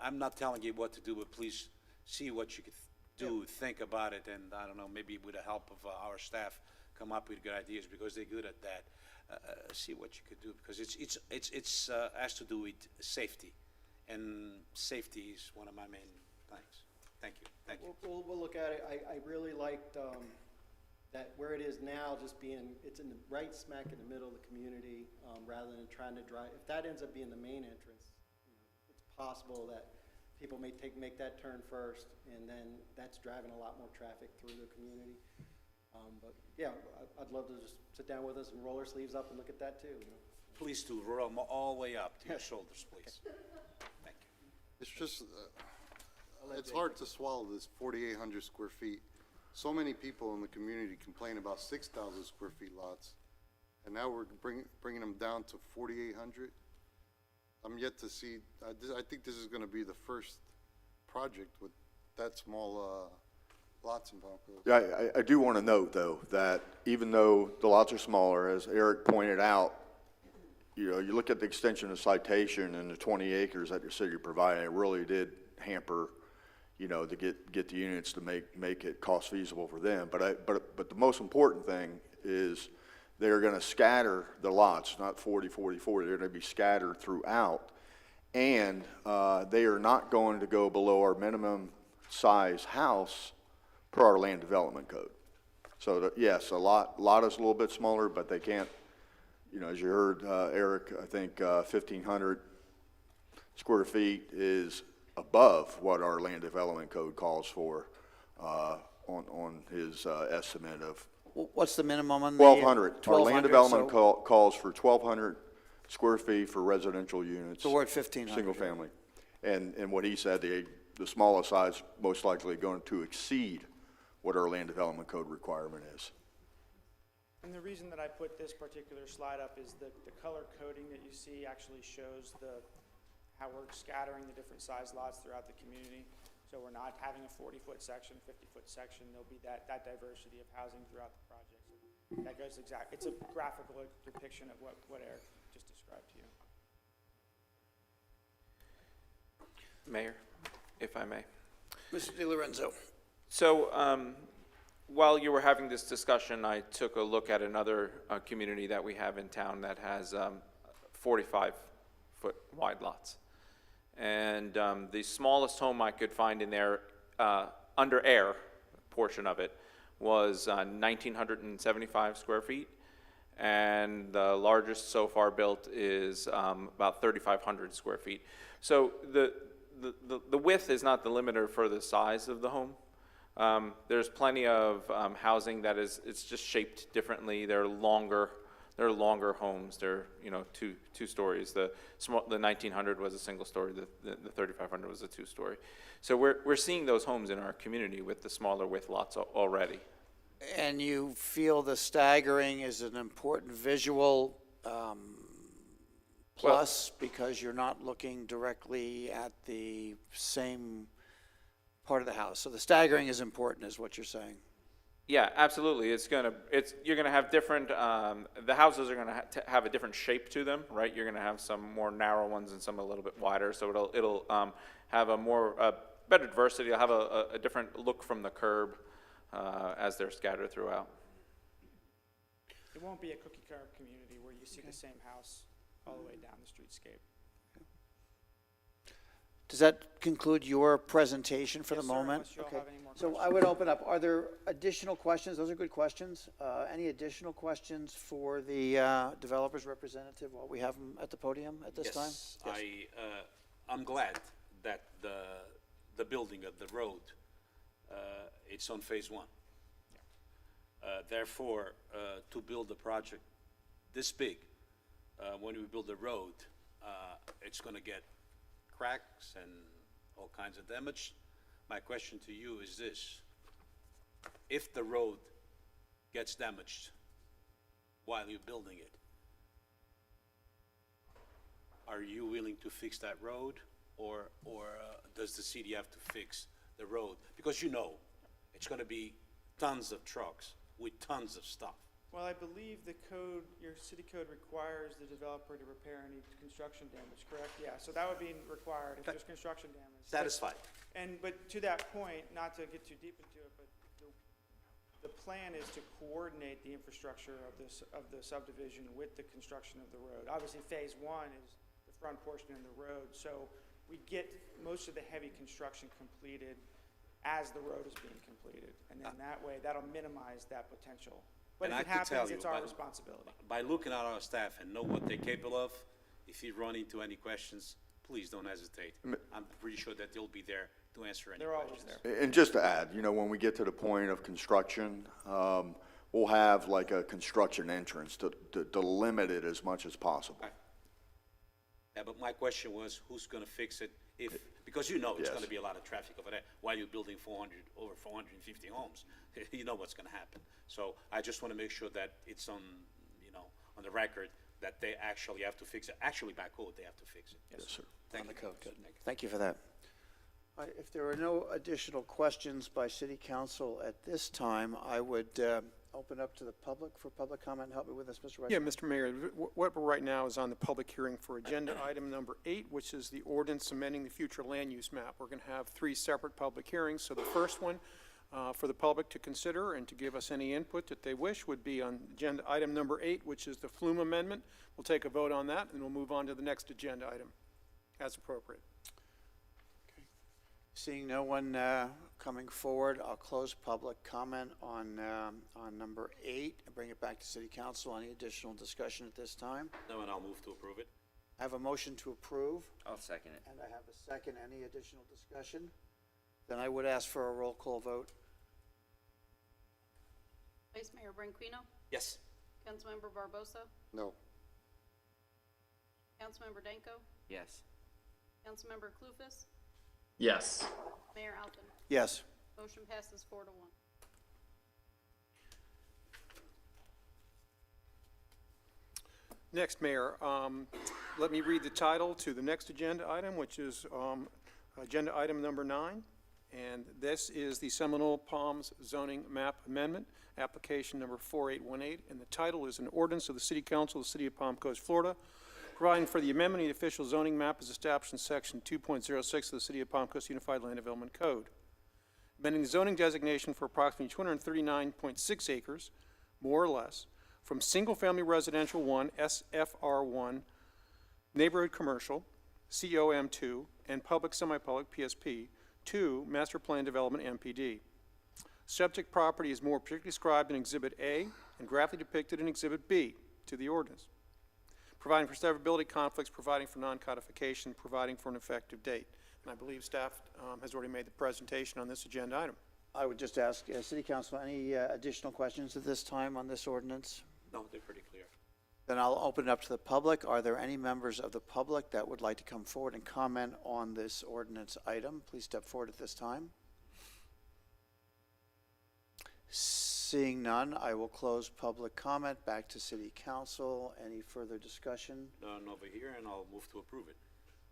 I'm not telling you what to do, but please see what you could do, think about it, and I don't know, maybe with the help of our staff, come up with good ideas, because they're good at that. See what you could do, because it's has to do with safety, and safety is one of my main things. Thank you. Thank you. We'll look at it. I really liked that where it is now, just being, it's in the right smack in the middle of the community, rather than trying to drive. If that ends up being the main entrance, it's possible that people may make that turn first, and then that's driving a lot more traffic through the community. But yeah, I'd love to just sit down with us and roll our sleeves up and look at that too. Please do roll them all the way up to your shoulders, please. Thank you. It's just, it's hard to swallow this 4,800 square feet. So many people in the community complain about 6,000 square feet lots, and now we're bringing them down to 4,800. I'm yet to see, I think this is going to be the first project with that small lots in Palmco. Yeah, I do want to note, though, that even though the lots are smaller, as Eric pointed out, you look at the extension of Citation and the 20 acres that the city provided, it really did hamper, to get the units to make it cost feasible for them. But the most important thing is they're going to scatter the lots, not 40, 40, 40. They're going to be scattered throughout, and they are not going to go below our minimum size house per our land development code. So yes, a lot is a little bit smaller, but they can't, as you heard Eric, I think 1,500 square feet is above what our land development code calls for on his estimate of What's the minimum on the? 1,200. Our land 1,200, development so calls for 1,200 square feet for residential units. So we're at 1,500. Single family. And what he said, the smallest size most likely going to exceed what our land development code requirement is. And the reason that I put this particular slide up is that the color coding that you see actually shows how we're scattering the different size lots throughout the community. So we're not having a 40-foot section, 50-foot section. There'll be that diversity of housing throughout the project. So that goes it's a graphical depiction of what Eric just described to you. Mayor, if I may. Mr. DiLorenzo. So while you were having this discussion, I took a look at another community that we have in town that has 45-foot wide lots. And the smallest home I could find in there, under air portion of it, was 1,975 square feet. And the largest so far built is about 3,500 square feet. So the width is not the limiter for the size of the home. There's plenty of housing that it's just shaped differently. They're longer homes. They're two stories. The 1,900 was a single story. The 3,500 was a 2-story. So we're seeing those homes in our community with the smaller width lots already. And you feel the staggering is an important visual plus because you're not looking directly at the same part of the house. So the staggering is important, is what you're saying. Yeah, absolutely. You're gonna have different, the houses are gonna have a different shape to them, right? You're gonna have some more narrow ones and some a little bit wider, so it'll have a more, better diversity. It'll have a different look from the curb, as they're scattered throughout. It won't be a cookie cutter community where you see the same house all the way down the streetscape. Does that conclude your presentation for the Yes, sir, moment? unless you all Okay. have any more So I would open up, are there additional questions? Those are good questions. Any additional questions for the developers representative while we have them at the podium at this time? Yes, I'm glad that the building of the road, it's on phase one. Therefore, to build a project this big, when we build the road, it's gonna get cracks and all kinds of damage. My question to you is this: if the road gets damaged while you're building it, are you willing to fix that road, or does the city have to fix the road? Because you know, it's gonna be tons of trucks with tons of stuff. Well, I believe the code, your city code requires the developer to repair any construction damage, correct? Yeah, so that would be required if there's construction damage. Satisfied. But to that point, not to get too deep into it, but the plan is to coordinate the infrastructure of the subdivision with the construction of the road. Obviously, phase one is the front portion of the road, so we get most of the heavy construction completed as the road is being completed. And then that way, that'll minimize that potential. But And if I it could tell happens, you it's our by- responsibility. By looking at our staff and know what they're capable of, if you run into any questions, please don't hesitate. I'm pretty sure that they'll be there to answer any They're always questions. there. And just to add, when we get to the point of construction, we'll have like a construction entrance to limit it as much as possible. Yeah, but my question was, who's gonna fix it because it's Yes. gonna be a lot of traffic over there while you're building over 450 homes. You know what's gonna happen. So I just wanna make sure that it's on the record that they actually have to fix it. Actually, by code, they have to fix it. Yes, sir. Thank you. Good. Thank you for that. All right, if there are no additional questions by city council at this time, I would open up to the public for public comment. Help me with this, Mr. Rice. Yeah, Mr. Mayor, what we're right now is on the public hearing for agenda item number 8, which is the ordinance amending the future land use map. We're going to have 3 separate public hearings. So the first one for the public to consider and to give us any input that they wish would be on agenda item number 8, which is the Flume Amendment. We'll take a vote on that, and we'll move on to the next agenda item as appropriate. Seeing no one coming forward, I'll close public comment on number 8 and bring it back to city council. Any additional discussion at this time? No, and I'll move to approve it. I have a motion to approve, I'll second it. and I have a second. Any additional discussion? Then I would ask for a roll call vote. Vice Mayor Branquinho, Yes. Councilmember Barbosa, No. Councilmember Danko, Yes. Councilmember Clufus, Yes. Mayor Alpin. Yes. Motion passes 4-1. Next, Mayor, let me read the title to the next agenda item, which is agenda item number 9. And this is the Seminole Palms zoning map amendment, application number 4818. And the title is an ordinance of the City Council of the City of Palm Coast, Florida, providing for the amendment of the official zoning map as established in section 2.06 of the City of Palm Coast Unified Land Development Code. Amending the zoning designation for approximately 239.6 acres, more or less, from single-family residential 1, SFR1, neighborhood commercial, COM2, and public semi-public, PSP, to master plan development, MPD. Subject property is more particularly described in Exhibit A and graphically depicted in Exhibit B to the ordinance. Providing for severability conflicts, providing for non-codification, providing for an effective date. And I believe staff has already made the presentation on this agenda item. I would just ask, City Council, any additional questions at this time on this ordinance? No, they're pretty clear. Then I'll open it up to the public. Are there any members of the public that would like to come forward and comment on this ordinance item? Please step forward at this time. Seeing none, I will close public comment. Back to City Council. Any further discussion? None over here, and I'll move to approve it.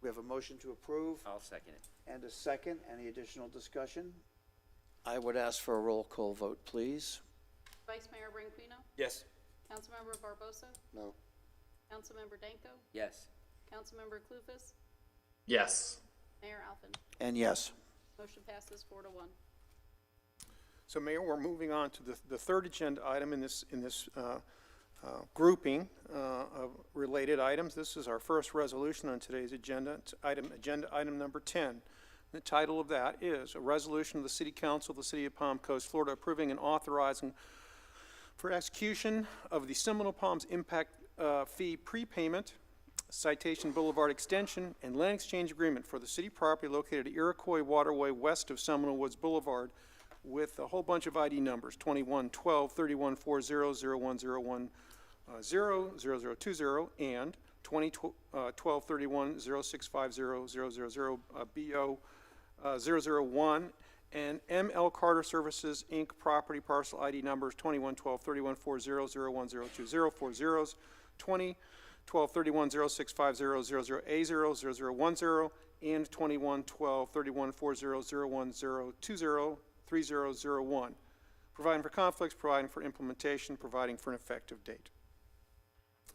We have a motion to approve I'll second it. and a second. Any additional discussion? I would ask for a roll call vote, please. Vice Mayor Branquinho, Yes. Councilmember Barbosa, No. Councilmember Danko, Yes. Councilmember Clufus, Yes. Mayor Alphen. And yes. Motion passes 4-1. So, Mayor, we're moving on to the third agenda item in this grouping of related items. This is our first resolution on today's agenda. It's agenda item number 10. The title of that is a resolution of the City Council of the City of Palm Coast, Florida, approving and authorizing for execution of the Seminole Palms Impact Fee Prepayment, Citation Boulevard Extension, and Land Exchange Agreement for the city property located at Iroquois Waterway west of Seminole Woods Boulevard with a whole bunch of ID numbers, 2112 3140 0101 0020 and 2012 31 0650 000 BO 001, and ML Carter Services, Inc. property parcel ID numbers 2112 3140 0102 for zeros, 2012 31 0650 00A0 0010, and 2112 3140 0120 3001, providing for conflicts, providing for implementation, providing for an effective date.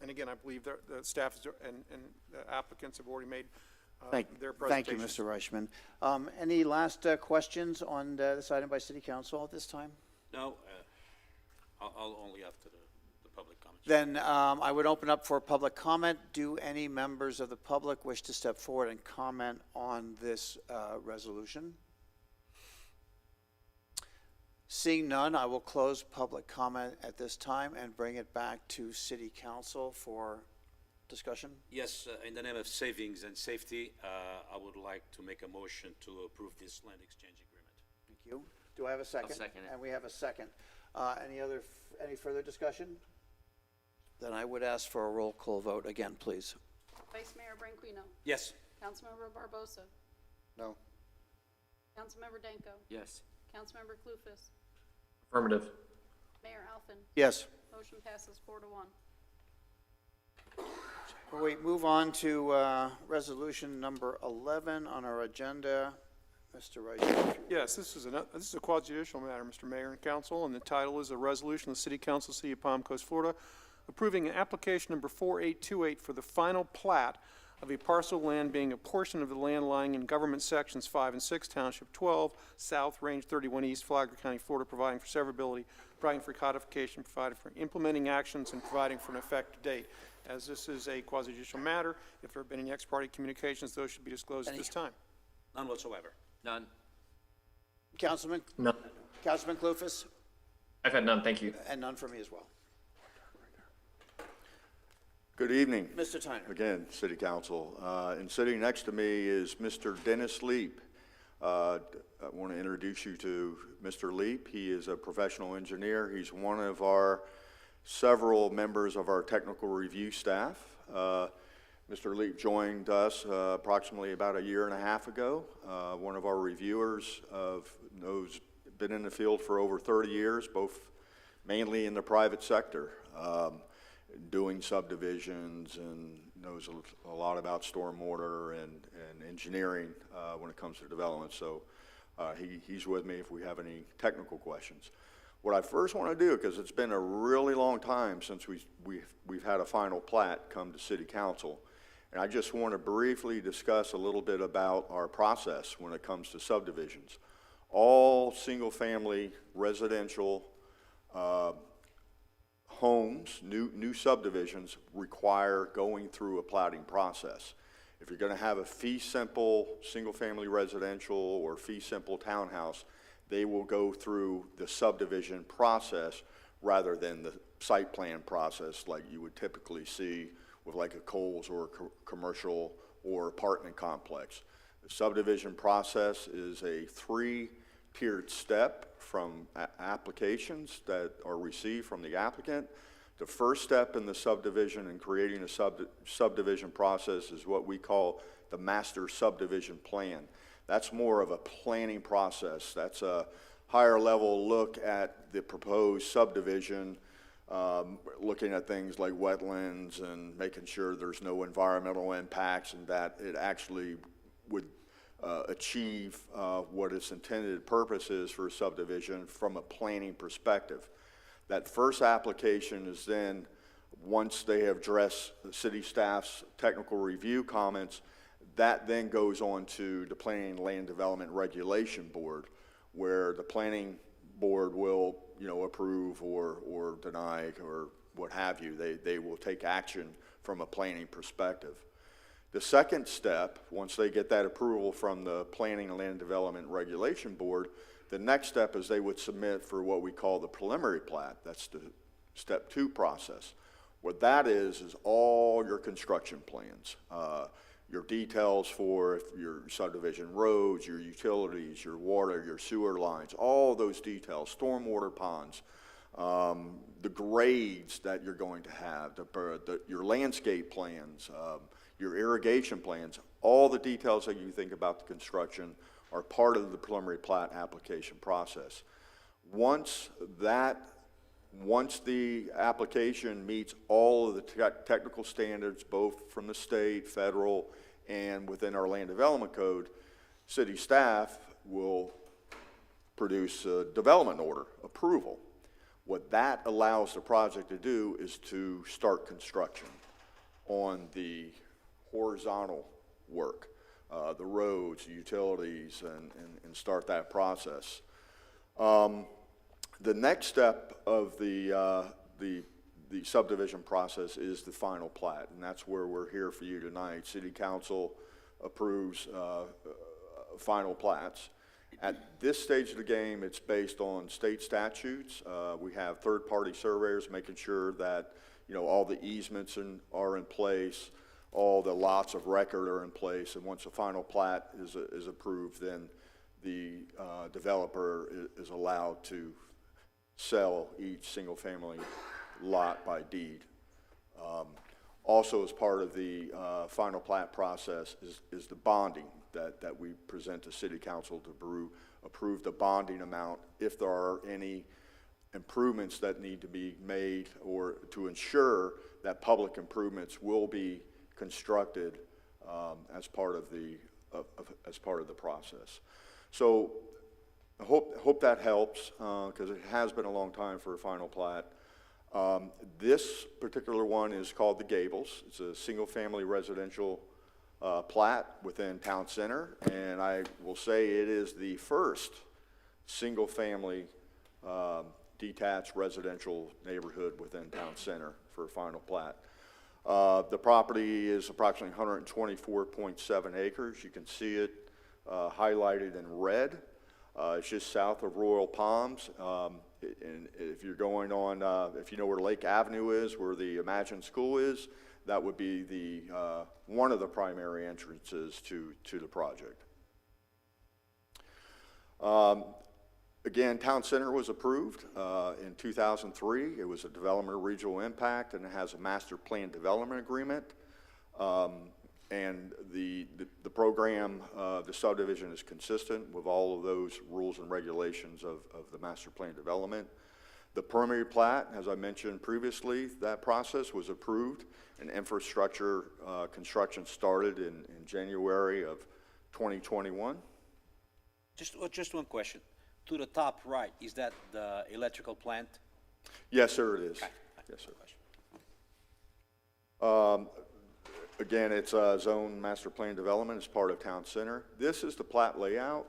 And again, I believe the staff and the applicants have already made their Thank you, presentations. Mr. Reichman. Any last questions on this item by City Council at this time? No, I'll only after the public comments. Then I would open up for public comment. Do any members of the public wish to step forward and comment on this resolution? Seeing none, I will close public comment at this time and bring it back to City Council for discussion. Yes, in the name of savings and safety, I would like to make a motion to approve this land exchange agreement. Thank you. Do I have a second? I'll second it. And we have a second. Any further discussion? Then I would ask for a roll call vote again, please. Vice Mayor Branquinho, Yes. Councilmember Barbosa, No. Councilmember Danko, Yes. Councilmember Clufus, Affirmative. Mayor Alphen. Yes. Motion passes 4-1. We move on to resolution number 11 on our agenda. Mr. Reichman. Yes, this is a quasi-judicial matter, Mr. Mayor and Council, and the title is a resolution of the City Council, City of Palm Coast, Florida, approving an application number 4828 for the final plat of a parcel of land being a portion of the land lying in government sections 5 and 6, Township 12, South, Range 31 East, Flagler County, Florida, providing for severability, providing for codification, providing for implementing actions, and providing for an effective date. As this is a quasi-judicial matter, if there have been any ex parte communications, those should be disclosed at this time. None whatsoever. None. Councilman? None. Councilman Clufus? I've had none, thank you. And none for me as well. Good evening. Mr. Tyner. Again, City Council. And sitting next to me is Mr. Dennis Leap. I want to introduce you to Mr. Leap. He is a professional engineer. He's one of our several members of our technical review staff. Mr. Leap joined us approximately about a year and a half ago. One of our reviewers been in the field for over 30 years, both mainly in the private sector, doing subdivisions, and knows a lot about stormwater and engineering when it comes to development. So he's with me if we have any technical questions. What I first want to do, because it's been a really long time since we've had a final plat come to City Council, and I just want to briefly discuss a little bit about our process when it comes to subdivisions. All single-family residential homes, new subdivisions, require going through a platting process. If you're going to have a fee simple single-family residential or fee simple townhouse, they will go through the subdivision process rather than the site plan process like you would typically see with like a Kohl's or a commercial or apartment complex. The subdivision process is a 3-tiered step from applications that are received from the applicant. The first step in the subdivision and creating a subdivision process is what we call the master subdivision plan. That's more of a planning process. That's a higher level look at the proposed subdivision, looking at things like wetlands and making sure there's no environmental impacts and that it actually would achieve what its intended purpose is for a subdivision from a planning perspective. That first application is then, once they have addressed the city staff's technical review comments, that then goes on to the Planning and Land Development Regulation Board, where the planning board will, approve or deny or what have you. They will take action from a planning perspective. The second step, once they get that approval from the Planning and Land Development Regulation Board, the next step is they would submit for what we call the preliminary plat. That's the step 2 process. What that is all your construction plans, your details for your subdivision roads, your utilities, your water, your sewer lines, all those details, stormwater ponds, the grades that you're going to have, your landscape plans, your irrigation plans, all the details that you think about the construction are part of the preliminary plat application process. Once the application meets all of the technical standards, both from the state, federal, and within our land development code, city staff will produce a development order approval. What that allows the project to do is to start construction on the horizontal work, the roads, utilities, and start that process. The next step of the subdivision process is the final plat, and that's where we're here for you tonight. City Council approves final plats. At this stage of the game, it's based on state statutes. We have third-party surveyors making sure that all the easements are in place, all the lots of record are in place, and once the final plat is approved, then the developer is allowed to sell each single-family lot by deed. Also, as part of the final plat process is the bonding that we present to City Council to approve the bonding amount if there are any improvements that need to be made or to ensure that public improvements will be constructed as part of the process. So I hope that helps because it has been a long time for a final plat. This particular one is called the Gables. It's a single-family residential plat within Town Center, and I will say it is the first single-family detached residential neighborhood within Town Center for a final plat. The property is approximately 124.7 acres. You can see it highlighted in red. It's just south of Royal Palms. And if you're going on, if you know where Lake Avenue is, where the Imagine School is, that would be the one of the primary entrances to the project. Again, Town Center was approved in 2003. It was a development of regional impact, and it has a master plan development agreement. And the program, the subdivision is consistent with all of those rules and regulations of the master plan development. The preliminary plat, as I mentioned previously, that process was approved, and infrastructure construction started in January of 2021. Just one question. To the top right, is that the electrical plant? Yes, sir, it is. Okay. Yes, sir. Again, it's a zone master plan development as part of Town Center. This is the plat layout.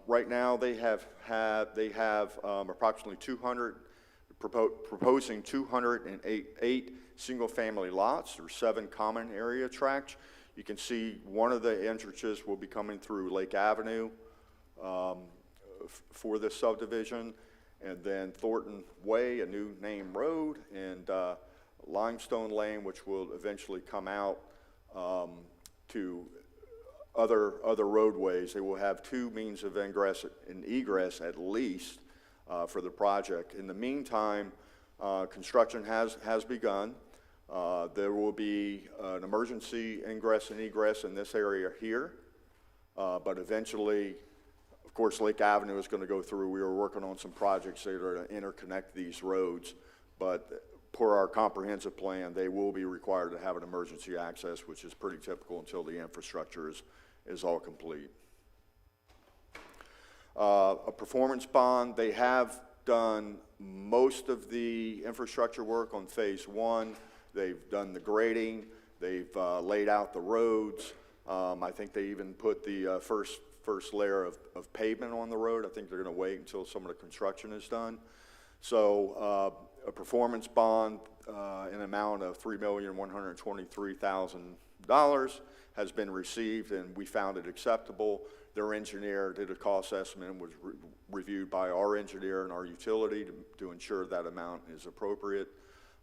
Right now, they have approximately 200, proposing 208 single-family lots. There are 7 common area tracts. You can see one of the entrances will be coming through Lake Avenue for this subdivision, and then Thornton Way, a new name road, and Limestone Lane, which will eventually come out to other roadways. They will have 2 means of ingress and egress at least for the project. In the meantime, construction has begun. There will be an emergency ingress and egress in this area here, but eventually Of course, Lake Avenue is going to go through. We are working on some projects that are to interconnect these roads, but per our comprehensive plan, they will be required to have an emergency access, which is pretty typical until the infrastructure is all complete. A performance bond, they have done most of the infrastructure work on phase 1. They've done the grading, they've laid out the roads. I think they even put the first layer of pavement on the road. I think they're going to wait until some of the construction is done. So a performance bond in an amount of $3,123,000 has been received, and we found it acceptable. Their engineer did a cost estimate and was reviewed by our engineer and our utility to ensure that amount is appropriate,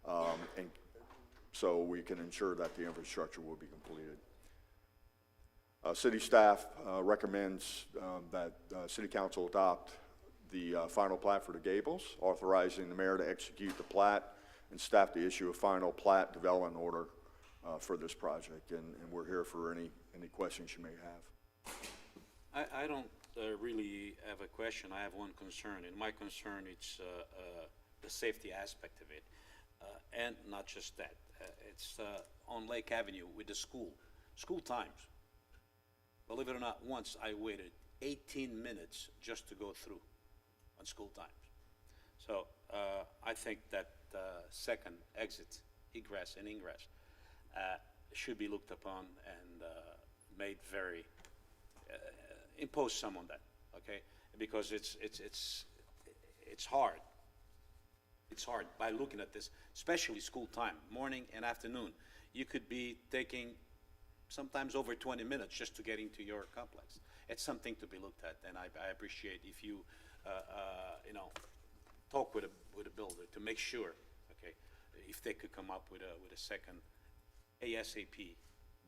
and so we can ensure that the infrastructure will be completed. City staff recommends that City Council adopt the final plat for the Gables, authorizing the mayor to execute the plat and staff to issue a final plat development order for this project. And we're here for any questions you may have. I don't really have a question. I have one concern, and my concern is the safety aspect of it, and not just that. It's on Lake Avenue with the school times. Believe it or not, once I waited 18 minutes just to go through on school times. So I think that second exit, egress and ingress, should be looked upon and made very, impose some on that, okay? Because it's hard. It's hard by looking at this, especially school time, morning and afternoon. You could be taking sometimes over 20 minutes just to get into your complex. It's something to be looked at, and I appreciate if you, talk with a builder to make sure, okay, if they could come up with a second ASAP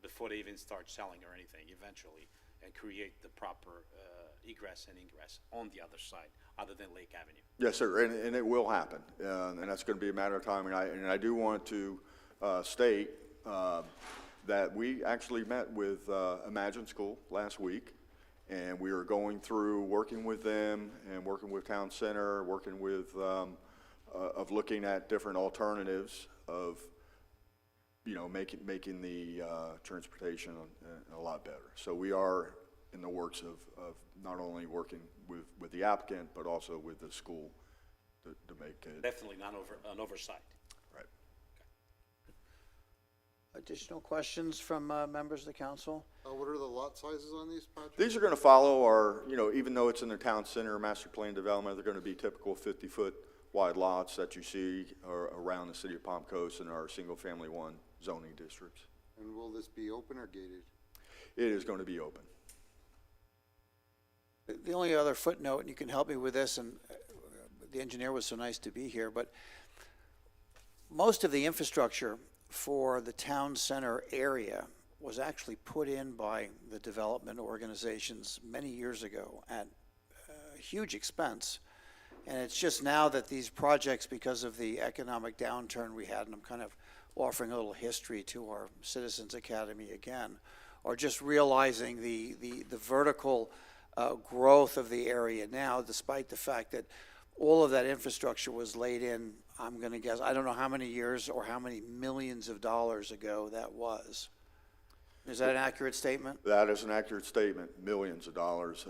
before they even start selling or anything eventually, and create the proper egress and ingress on the other side, other than Lake Avenue. Yes, sir, and it will happen, and that's going to be a matter of time. And I do want to state that we actually met with Imagine School last week, and we are going through working with them and working with Town Center, working with of looking at different alternatives of making the transportation a lot better. So we are in the works of not only working with the applicant but also with the school to make it definitely not an oversight. Right. Additional questions from members of the council? What are the lot sizes on these projects? These are going to follow our, even though it's in the town center master plan development, they're going to be typical 50-foot wide lots that you see around the city of Palm Coast in our single-family 1 zoning districts. And will this be open or gated? It is going to be open. The only other footnote, and you can help me with this, and the engineer was so nice to be here, but most of the infrastructure for the town center area was actually put in by the development organizations many years ago at huge expense. And it's just now that these projects, because of the economic downturn we had, and I'm kind of offering a little history to our Citizens Academy again, are just realizing the vertical growth of the area now, despite the fact that all of that infrastructure was laid in, I'm going to guess, I don't know how many years or how many millions of dollars ago that was. Is that an accurate statement? That is an accurate statement, millions of dollars.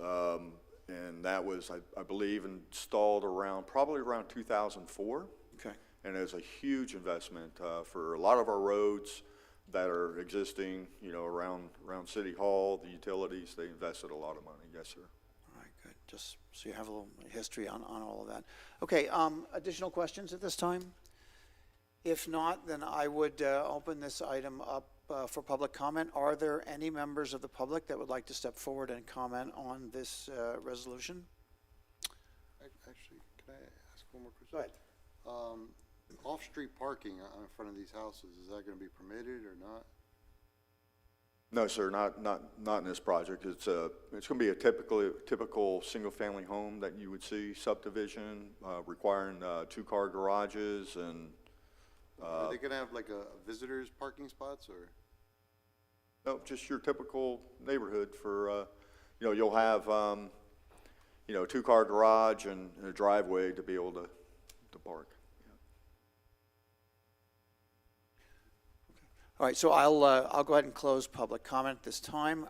And that was, I believe, installed probably around 2004. Okay. And it was a huge investment for a lot of our roads that are existing, around City Hall, the utilities. They invested a lot of money. Yes, sir. All right, good. Just so you have a little history on all of that. Okay, additional questions at this time? If not, then I would open this item up for public comment. Are there any members of the public that would like to step forward and comment on this resolution? Actually, can I ask one more question? Go ahead. Off-street parking in front of these houses, is that going to be permitted or not? No, sir, not in this project. It's going to be a typical single-family home that you would see, subdivision, requiring 2-car garages and. Are they going to have like a visitors parking spots or? No, just your typical neighborhood for, you'll have you know, two-car garage and a driveway to be able to park. All right, so I'll go ahead and close public comment at this time.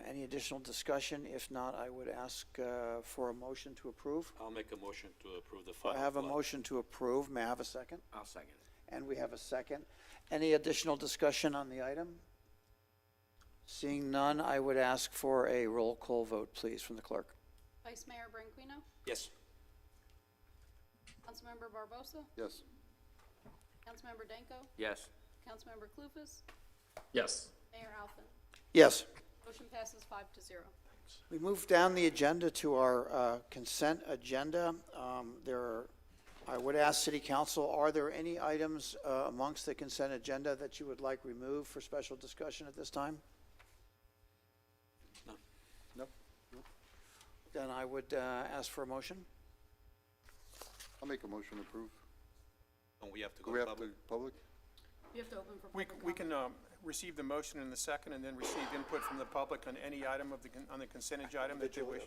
Any additional discussion? If not, I would ask for a motion to approve. I'll make a motion to approve the I final. have a motion to approve. May I have a second? I'll second it. And we have a second. Any additional discussion on the item? Seeing none, I would ask for a roll call vote, please, from the clerk. Vice Mayor Branquinho, Yes. Councilmember Barbosa, Yes. Councilmember Danko, Yes. Councilmember Clufus, Yes. Mayor Alfin. Yes. Motion passes 5-0. We move down the agenda to our consent agenda. I would ask City Council, are there any items amongst the consent agenda that you would like removed for special discussion at this time? No. No. Then I would ask for a motion. I'll make a motion to approve. Don't we have to Do go we to have public? to public? You have to open for We public comment. can receive the motion in the second and then receive input from the public on any item of on the consent item that they wish.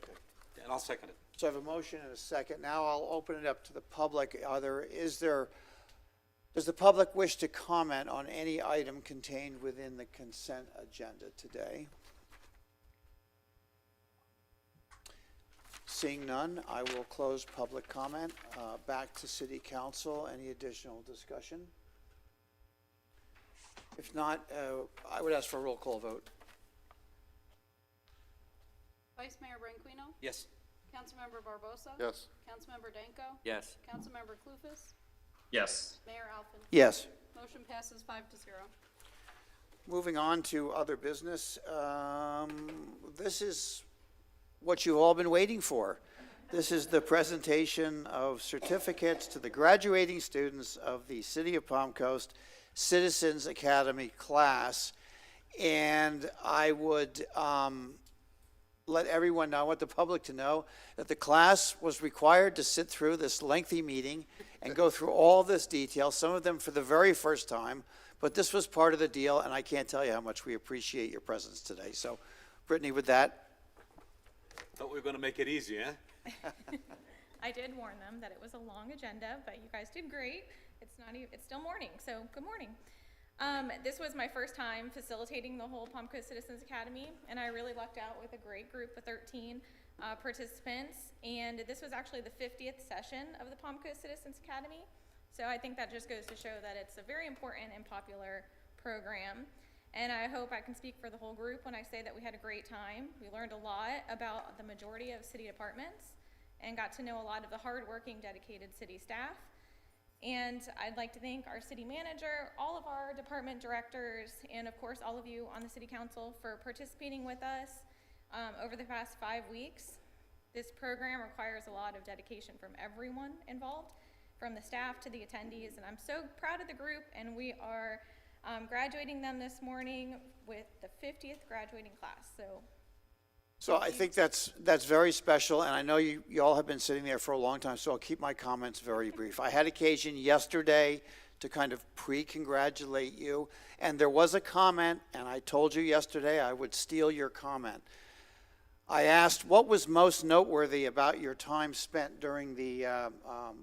And I'll second it. So I have a motion and a second. Now I'll open it up to the public. Does the public wish to comment on any item contained within the consent agenda today? Seeing none, I will close public comment. Back to City Council. Any additional discussion? If not, I would ask for a roll call vote. Vice Mayor Branquinho, Yes. Councilmember Barbosa, Yes. Councilmember Danko, Yes. Councilmember Clufus, Yes. Mayor Alfin. Yes. Motion passes 5-0. Moving on to other business. This is what you've all been waiting for. This is the presentation of certificates to the graduating students of the City of Palm Coast Citizens Academy class. And I would let everyone know, I want the public to know, that the class was required to sit through this lengthy meeting and go through all this detail, some of them for the very first time, but this was part of the deal, and I can't tell you how much we appreciate your presence today. So, Brittany, with that. Thought we were going to make it easy, eh? I did warn them that it was a long agenda, but you guys did great. It's still morning, so good morning. This was my first time facilitating the whole Palm Coast Citizens Academy, and I really lucked out with a great group of 13 participants. And this was actually the 50th session of the Palm Coast Citizens Academy. So I think that just goes to show that it's a very important and popular program. And I hope I can speak for the whole group when I say that we had a great time. We learned a lot about the majority of city departments and got to know a lot of the hardworking, dedicated city staff. And I'd like to thank our city manager, all of our department directors, and of course all of you on the city council for participating with us over the past 5 weeks. This program requires a lot of dedication from everyone involved, from the staff to the attendees, and I'm so proud of the group, and we are graduating them this morning with the 50th graduating class. So I think that's very special, and I know you all have been sitting there for a long time, so I'll keep my comments very brief. I had occasion yesterday to kind of pre-congratulate you, and there was a comment, and I told you yesterday I would steal your comment. I asked what was most noteworthy about your time spent during the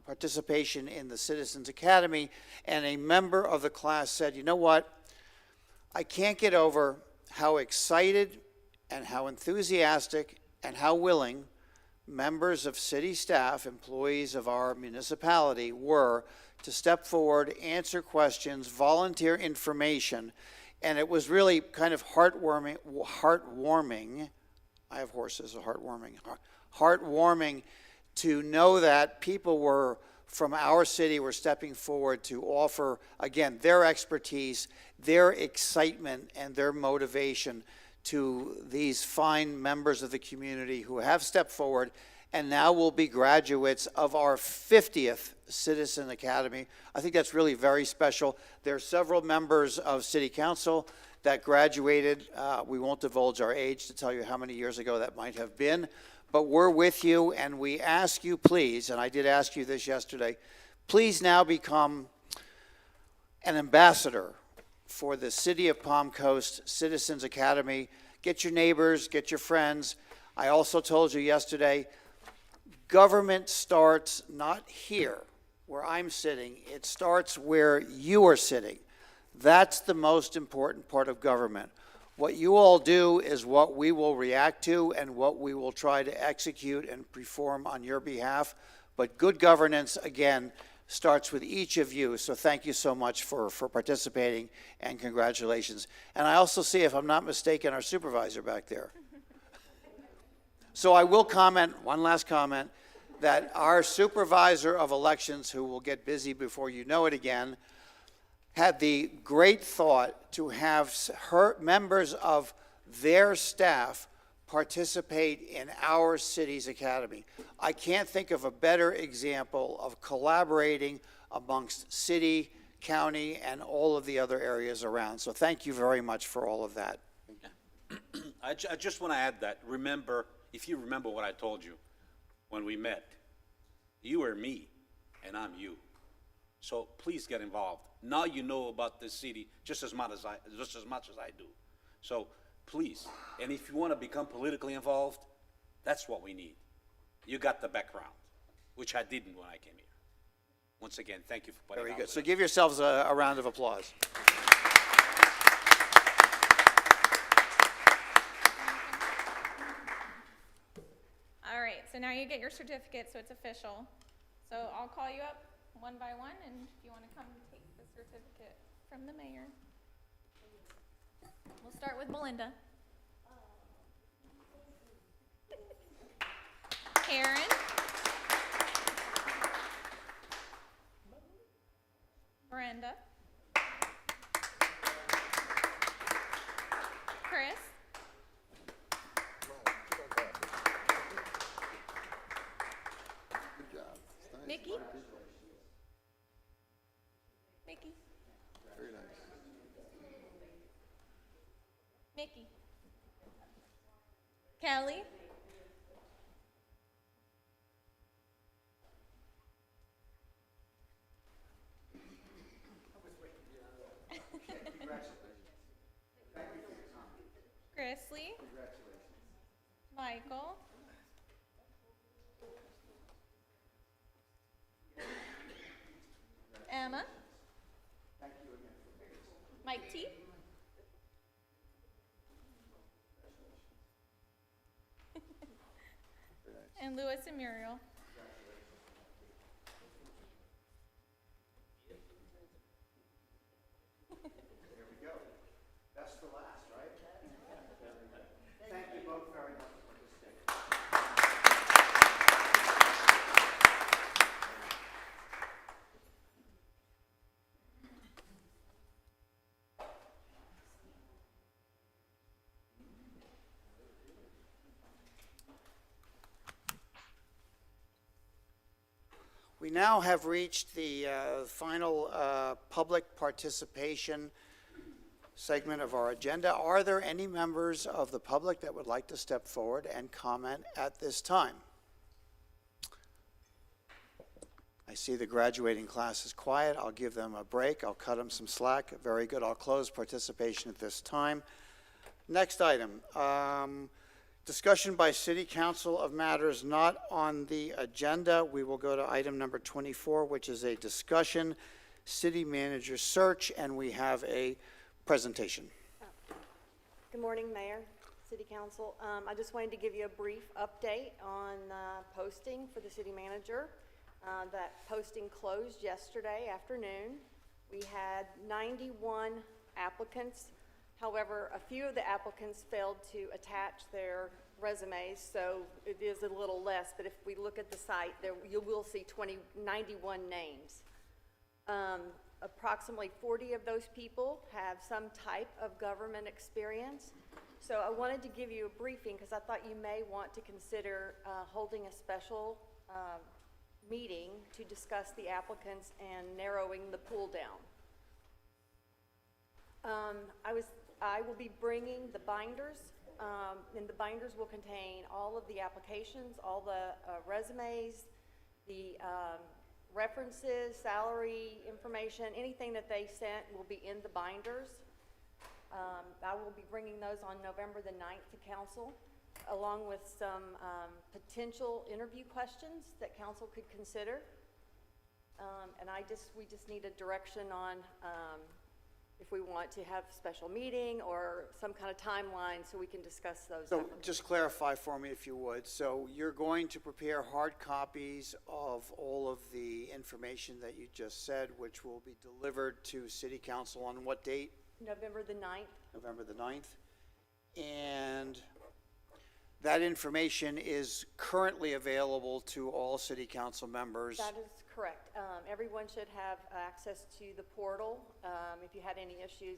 participation in the Citizens Academy, and a member of the class said, you know what, I can't get over how excited and how enthusiastic and how willing members of city staff, employees of our municipality were to step forward, answer questions, volunteer information, and it was really kind of heartwarming. I have horses, heartwarming to know that people from our city were stepping forward to offer, again, their expertise, their excitement, and their motivation to these fine members of the community who have stepped forward and now will be graduates of our 50th Citizen Academy. I think that's really very special. There are several members of City Council that graduated. We won't divulge our age to tell you how many years ago that might have been, but we're with you, and we ask you, please, and I did ask you this yesterday, please now become an ambassador for the City of Palm Coast Citizens Academy. Get your neighbors, get your friends. I also told you yesterday, government starts not here, where I'm sitting. It starts where you are sitting. That's the most important part of government. What you all do is what we will react to and what we will try to execute and perform on your behalf. But good governance, again, starts with each of you. So thank you so much for participating, and congratulations. And I also see, if I'm not mistaken, our supervisor back there. So I will comment, one last comment, that our supervisor of elections, who will get busy before you know it again, had the great thought to have members of their staff participate in our city's academy. I can't think of a better example of collaborating amongst city, county, and all of the other areas around. So thank you very much for all of that. I just want to add that, remember, if you remember what I told you when we met, you are me and I'm you. So please get involved. Now you know about this city just as much as I do. So please, and if you want to become politically involved, that's what we need. You got the background, which I didn't when I came here. Once again, thank you for putting Very out good. with So us. give yourselves a round of applause. All right, so now you get your certificate, so it's official. So I'll call you up one by one, and if you want to come take the certificate from the mayor. We'll start with Belinda. Karen. Brenda. Chris. Good job. It's nice. Mickey. A lot of people. Mickey. Very nice. Mickey. Kelly. Grizzly. Michael. Emma. Mike T. And Lewis and Muriel. There we go. Best for last, right? Thank you both very much for participating. We now have reached the final public participation segment of our agenda. Are there any members of the public that would like to step forward and comment at this time? I see the graduating class is quiet. I'll give them a break. I'll cut them some slack. Very good. I'll close participation at this time. Next item. Discussion by City Council of matters not on the agenda. We will go to item number 24, which is a discussion, city manager search, and we have a presentation. Good morning, Mayor, City Council. I just wanted to give you a brief update on posting for the city manager. That posting closed yesterday afternoon. We had 91 applicants. However, a few of the applicants failed to attach their resumes, so it is a little less, but if we look at the site, there you will see 91 names. Approximately 40 of those people have some type of government experience. So I wanted to give you a briefing because I thought you may want to consider holding a special meeting to discuss the applicants and narrowing the pool down. I will be bringing the binders, and the binders will contain all of the applications, all the resumes, the references, salary information, anything that they sent will be in the binders. I will be bringing those on November the 9th to council. along with some potential interview questions that council could consider. And we just need a direction on if we want to have a special meeting or some kind of timeline so we can discuss those. So just clarify for me if you would. So you're going to prepare hard copies of all of the information that you just said, which will be delivered to City Council on what date? November the 9th. November the 9th. And that information is currently available to all City Council members. That is correct. Everyone should have access to the portal. If you had any issues,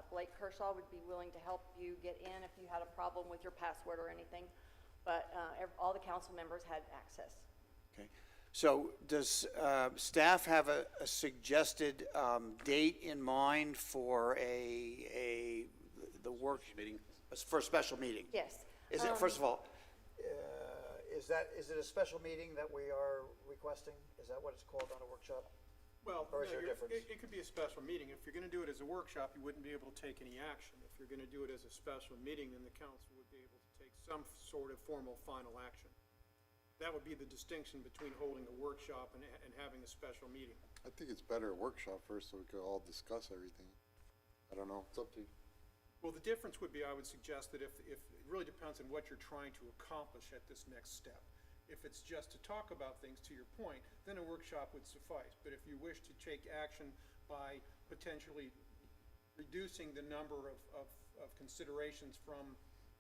Blake Kershaw would be willing to help you get in if you had a problem with your password or anything. But all the council members had access. Okay. So does staff have a suggested date in mind for the work meeting, for a special meeting? Yes. Is it, first of all, is it a special meeting that we are requesting? Is that what it's called on a workshop? Well, Or is there a difference? it could be a special meeting. If you're going to do it as a workshop, you wouldn't be able to take any action. If you're going to do it as a special meeting, then the council would be able to take some sort of formal final action. That would be the distinction between holding a workshop and having a special meeting. I think it's better a workshop first so we could all discuss everything. I don't know, it's up to you. Well, the difference would be, I would suggest that if it really depends on what you're trying to accomplish at this next step. If it's just to talk about things, to your point, then a workshop would suffice. But if you wish to take action by potentially reducing the number of considerations from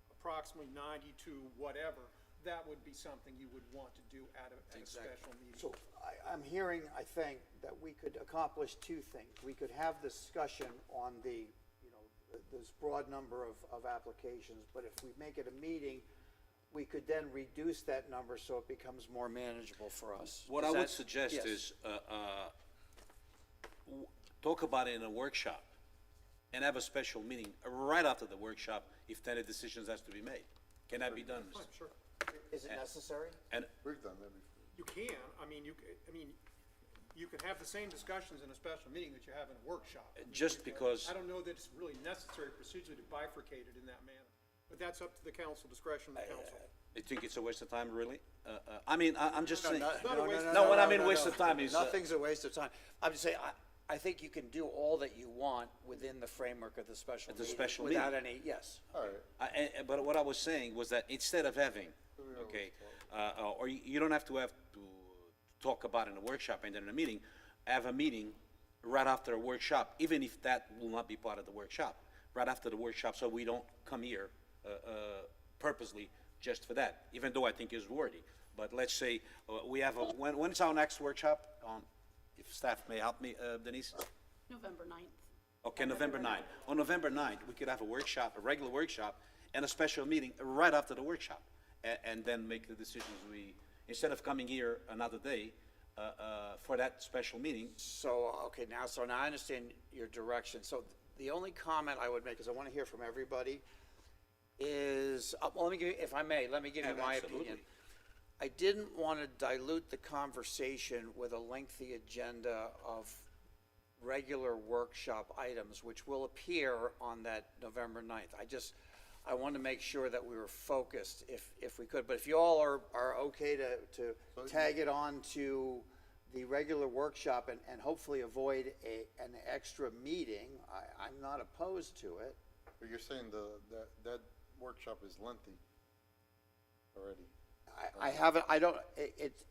approximately 90 to whatever, that would be something you would want to do at a special meeting. So I'm hearing, I think, that we could accomplish two things. We could have discussion on the, this broad number of applications, but if we make it a meeting, we could then reduce that number so it becomes more manageable for us. What I would suggest is, talk about it in a workshop and have a special meeting right after the workshop if any decisions has to be made. Can that be done? Fine, sure. Is it necessary? And We've done that before. You can. You can have the same discussions in a special meeting that you have in a workshop. just because, I don't know that it's really necessary procedure to bifurcate it in that manner. But that's up to the council discretion of the council. I think it's a waste of time, really. I'm just saying. No, what I mean waste of time is. Nothing's a waste of time. I'm just saying, I think you can do all that you want within the framework of the special At the meeting. special Without meeting. any, yes. All right. But what I was saying was that instead of having, okay, or you don't have to talk about it in a workshop and then in a meeting, have a meeting right after a workshop, even if that will not be part of the workshop, right after the workshop, so we don't come here purposely just for that, even though I think it's worthy. But let's say we have when's our next workshop? If staff may help me, Denise? November 9th. Okay, November 9th. On November 9th, we could have a workshop, a regular workshop, and a special meeting right after the workshop, and then make the decisions instead of coming here another day for that special meeting. So, okay, so now I understand your direction. So the only comment I would make, because I want to hear from everybody, is, well, let me give you, if I may, let me give you my opinion. I didn't want to dilute the conversation with a lengthy agenda of regular workshop items, which will appear on that November 9th. I want to make sure that we were focused if we could. But if you all are okay to tag it on to the regular workshop and hopefully avoid an extra meeting, I'm not opposed to it. But you're saying that workshop is lengthy already.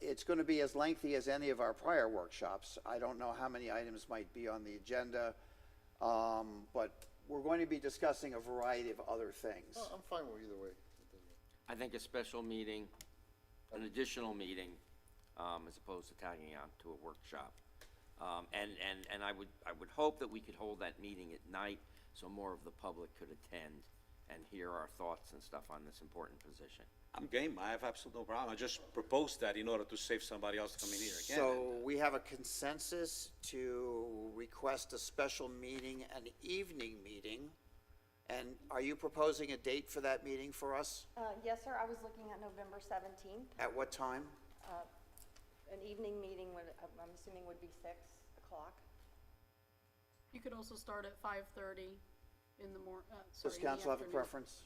It's going to be as lengthy as any of our prior workshops. I don't know how many items might be on the agenda, but we're going to be discussing a variety of other things. Oh, I'm fine with either way. I think a special meeting, an additional meeting, as opposed to tagging on to a workshop. And I would hope that we could hold that meeting at night so more of the public could attend and hear our thoughts and stuff on this important position. I'm game. I have absolutely no problem. I just proposed that in order to save somebody else coming here again. So we have a consensus to request a special meeting, an evening meeting. And are you proposing a date for that meeting for us? Yes, sir. I was looking at November 17th. At what time? An evening meeting I'm assuming would be 6 o'clock. You could also start at 5:30 in the morning. Does council have a preference?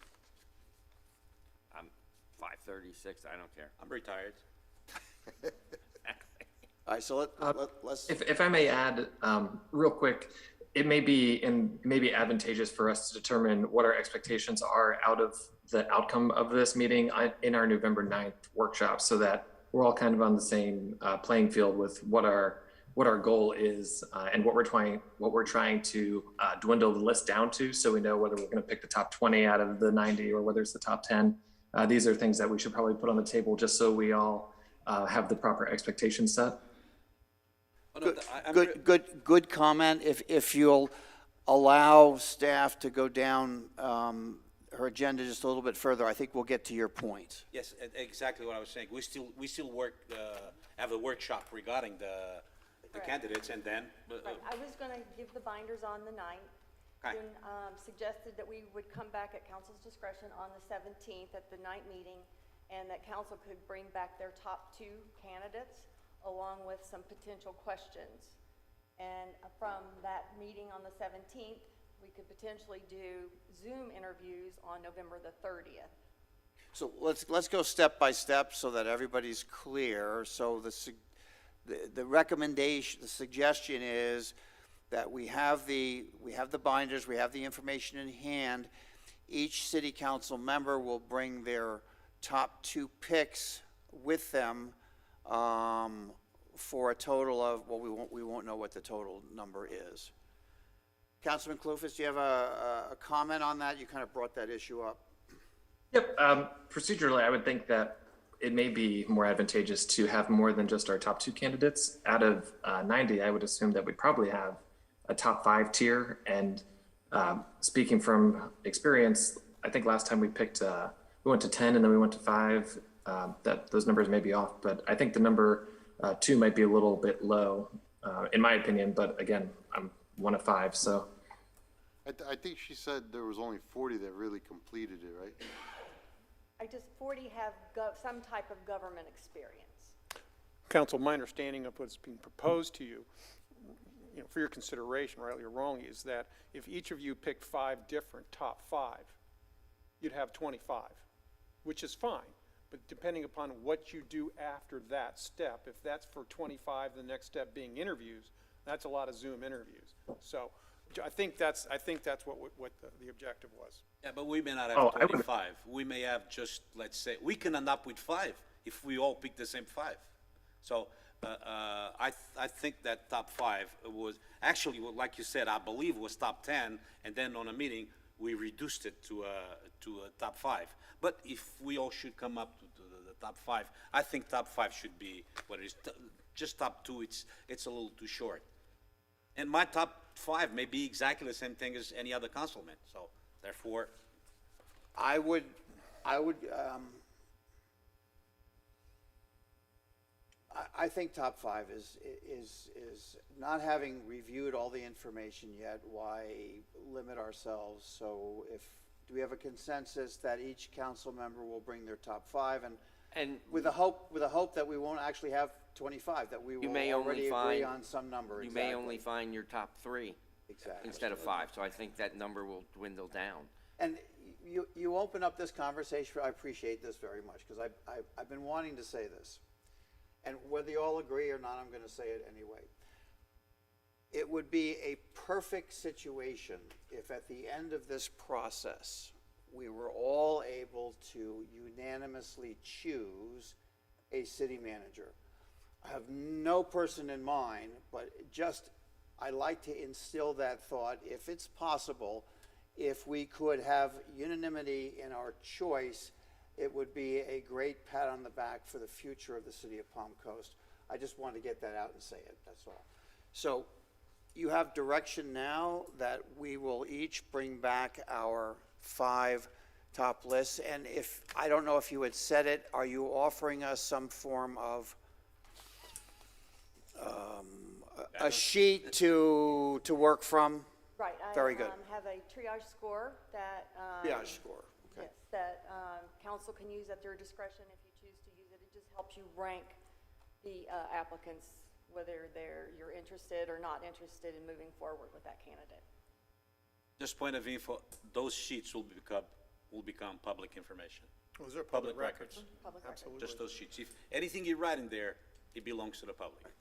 5:36, I don't care. I'm retired. All right, so let's. If I may add, real quick, it may be advantageous for us to determine what our expectations are out of the outcome of this meeting in our November 9th workshop, so that we're all kind of on the same playing field with what our goal is and what we're trying to dwindle the list down to, so we know whether we're going to pick the top 20 out of the 90 or whether it's the top 10. These are things that we should probably put on the table just so we all have the proper expectations set. Good comment. If you'll allow staff to go down her agenda just a little bit further, I think we'll get to your point. Yes, exactly what I was saying. We still have a workshop regarding the candidates, and then. Right, I was gonna give the binders on the 9th. Okay. Then suggested that we would come back at council's discretion on the 17th at the night meeting, and that council could bring back their top 2 candidates along with some potential questions. And from that meeting on the 17th, we could potentially do Zoom interviews on November the 30th. So let's go step by step so that everybody's clear. So the recommendation, the suggestion is that we have the binders, we have the information in hand. Each city council member will bring their top 2 picks with them for a total of, well, we won't know what the total number is. Councilman Kloufis, do you have a comment on that? You kind of brought that issue up. Yep. Procedurally, I would think that it may be more advantageous to have more than just our top 2 candidates. Out of 90, I would assume that we probably have a top 5 tier. And speaking from experience, I think last time we went to 10 and then we went to 5. That those numbers may be off, but I think the number 2 might be a little bit low, in my opinion. But again, I'm 1 of 5, so. I think she said there was only 40 that really completed it, right? 40 have some type of government experience. Council, my understanding of what's being proposed to you, for your consideration, rightly or wrongly, is that if each of you picked 5 different top 5, you'd have 25, which is fine. But depending upon what you do after that step, if that's for 25, the next step being interviews, that's a lot of Zoom interviews. So I think that's what the objective was. Yeah, but we may not have 25. We may have just, let's say, we can end up with 5 if we all pick the same 5. So I think that top 5 was actually, like you said, I believe was top 10, and then on a meeting we reduced it to a top 5. But if we all should come up to the top 5, I think top 5 should be what it is. Just top 2, it's a little too short. And my top 5 may be exactly the same thing as any other councilman. So therefore, I think top 5 is not having reviewed all the information yet. Why limit ourselves? So do we have a consensus that each council member will bring their top 5, and with the hope that we won't actually have 25, that we will already agree on some number. You may only find your top 3 instead of 5. So I think that number will dwindle down. And you open up this conversation. I appreciate this very much because I've been wanting to say this. And whether you all agree or not, I'm going to say it anyway. It would be a perfect situation if at the end of this process, we were all able to unanimously choose a city manager. I have no person in mind, but I like to instill that thought, if it's possible, if we could have unanimity in our choice, it would be a great pat on the back for the future of the city of Palm Coast. I just wanted to get that out and say it, that's all. So you have direction now that we will each bring back our 5 top lists. And I don't know if you had said it, are you offering us some form of a sheet to work from? Right. Very good. I have a triage score that Okay. Yes, that council can use at their discretion if you choose to use it. It just helps you rank the applicants, whether you're interested or not interested in moving forward with that candidate. just point of info, those sheets will become public information. Those are public records. Public records. Absolutely. Just those sheets. If anything you write in there, it belongs to the public.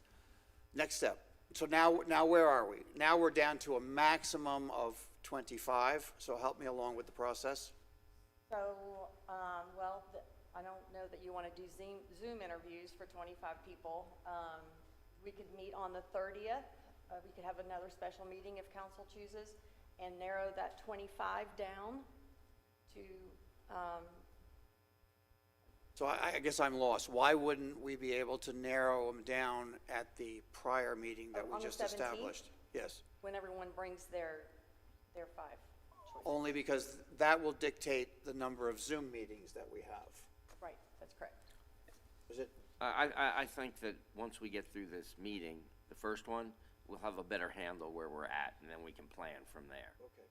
Next step. So now where are we? Now we're down to a maximum of 25, so help me along with the process. So, I don't know that you want to do Zoom interviews for 25 people. We could meet on the 30th. We could have another special meeting if council chooses and narrow that 25 down to, So I guess I'm lost. Why wouldn't we be able to narrow them down at the prior meeting that we On the just 17th? established? Yes. when everyone brings their 5 choices. Only because that will dictate the number of Zoom meetings that we have. Right, that's correct. Is it? I think that once we get through this meeting, the first one, we'll have a better handle where we're at, and then we can plan from there. Okay.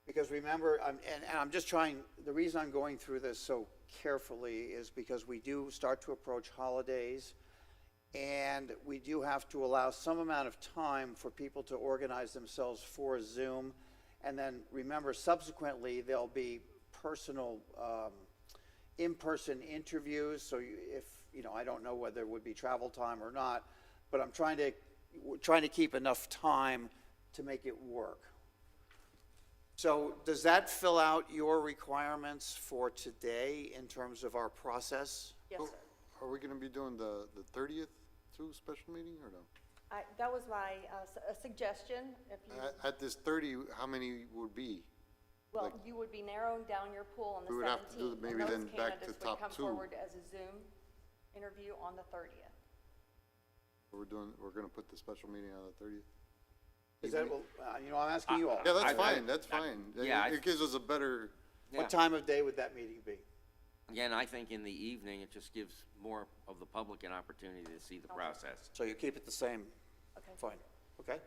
Because remember, and I'm just trying, the reason I'm going through this so carefully is because we do start to approach holidays, and we do have to allow some amount of time for people to organize themselves for Zoom. And then remember, subsequently, there'll be personal, in-person interviews. So I don't know whether it would be travel time or not, but I'm trying to keep enough time to make it work. So does that fill out your requirements for today in terms of our process? Yes, sir. Are we gonna be doing the 30th too, special meeting, or no? That was my suggestion. If you, At this 30, how many would be? well, you would be narrowing down your pool on the 17th. We would have to do maybe and then those back to candidates top would come 2. forward as a Zoom interview on the 30th. We're gonna put the special meeting on the 30th? Is that, I'm asking you all. Yeah, that's fine, that's fine. yeah, It gives us a better, Yeah. What time of day would that meeting be? Again, I think in the evening, it just gives more of the public an opportunity to see the process. So you keep it the same? Okay. Fine, okay?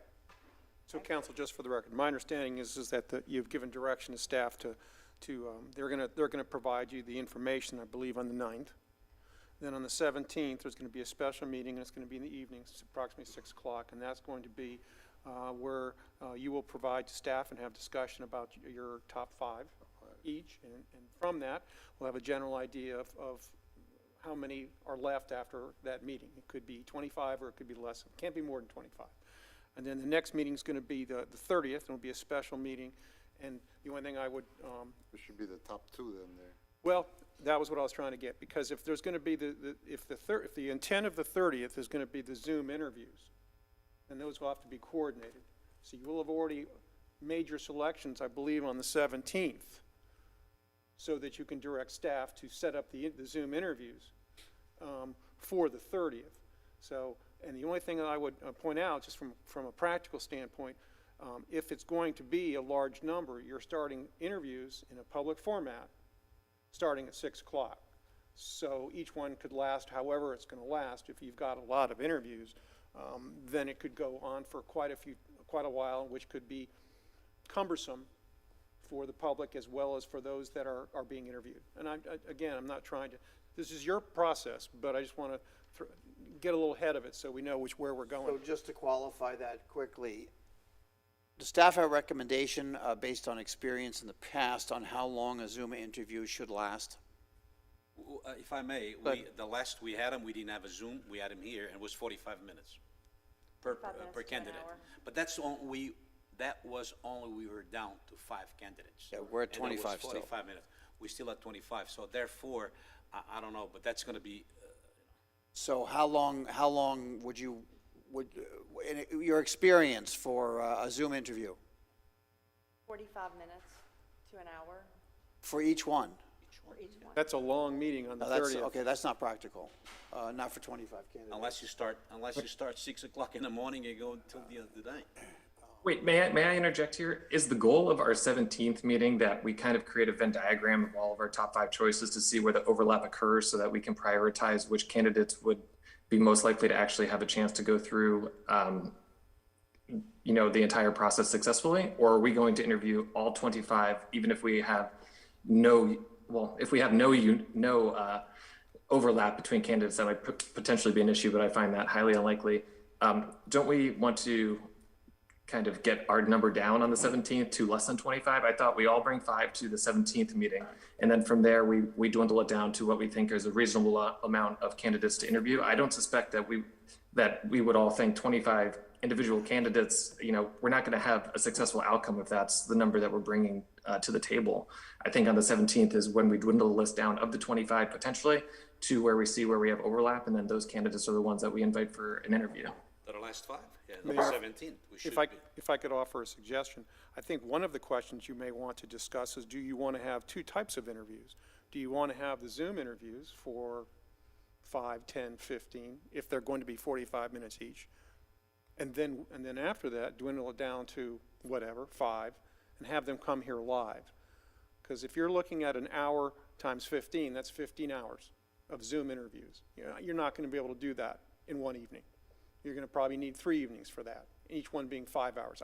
So council, just for the record, my understanding is that you've given direction to staff to they're gonna provide you the information, I believe, on the 9th. Then on the 17th, there's gonna be a special meeting, and it's gonna be in the evening, it's approximately 6 o'clock, and that's going to be where you will provide to staff and have discussion about your top 5 each, and from that, we'll have a general idea of how many are left after that meeting. It could be 25 or it could be less. It can't be more than 25. And then the next meeting is going to be the 30th, and it'll be a special meeting. And the only thing I would, it should be the top 2 then there. well, that was what I was trying to get, because if there's going to be if the intent of the 30th is going to be the Zoom interviews, then those will have to be coordinated. So you will have already made your selections, I believe, on the 17th, so that you can direct staff to set up the Zoom interviews for the 30th. So, and the only thing that I would point out, just from a practical standpoint, if it's going to be a large number, you're starting interviews in a public format, starting at 6 o'clock. So each one could last however it's going to last. If you've got a lot of interviews, then it could go on for quite a while, which could be cumbersome for the public as well as for those that are being interviewed. And again, I'm not trying to, this is your process, but I just want to get a little ahead of it so we know where we're going. So just to qualify that quickly, does staff have a recommendation based on experience in the past on how long a Zoom interview should last? If I may, the last we had him, we didn't have a Zoom, we had him here, and it was 45 minutes per 45 minutes to an candidate. hour. But that was only, we were down to 5 candidates. Yeah, we're at And it was 25 still. 45 minutes. We're still at 25, so therefore, I don't know, but that's gonna be, So how long would in your experience for a Zoom interview? 45 minutes to an hour For each one? for each one. That's a long meeting on the No, that's, 30th. okay, that's not practical, not for 25 candidates. unless you start 6 o'clock in the morning and go until the end of the day. Wait, may I interject here? Is the goal of our 17th meeting that we kind of create a Venn diagram of all of our top 5 choices to see where the overlap occurs so that we can prioritize which candidates would be most likely to actually have a chance to go through, the entire process successfully? Or are we going to interview all 25, even if we have no overlap between candidates? That might potentially be an issue, but I find that highly unlikely. Don't we want to kind of get our number down on the 17th to less than 25. I thought we all bring 5 to the 17th meeting. And then from there, we dwindle it down to what we think is a reasonable amount of candidates to interview. I don't suspect that we would all think 25 individual candidates, we're not going to have a successful outcome if that's the number that we're bringing to the table. I think on the 17th is when we dwindle the list down of the 25 potentially to where we see where we have overlap, and then those candidates are the ones that we invite for an interview. The last 5, yeah, Mayor, number 17, we should be. If I could offer a suggestion, I think one of the questions you may want to discuss is, do you want to have 2 types of interviews? Do you want to have the Zoom interviews for 5, 10, 15, if they're going to be 45 minutes each? And then after that, dwindle it down to whatever, 5, and have them come here live. Because if you're looking at an hour times 15, that's 15 hours of Zoom interviews. You're not going to be able to do that in one evening. You're going to probably need 3 evenings for that, each one being 5 hours.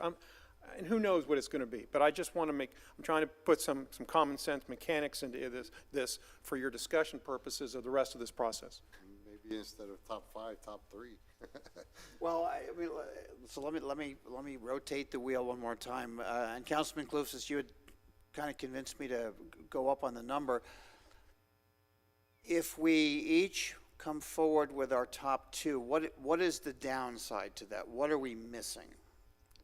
And who knows what it's going to be. But I just want to I'm trying to put some common sense mechanics into this for your discussion purposes of the rest of this process. Maybe instead of top 5, top 3. Well, so let me rotate the wheel one more time. And Councilman Kloofs, you had kind of convinced me to go up on the number. If we each come forward with our top 2, what is the downside to that? What are we missing?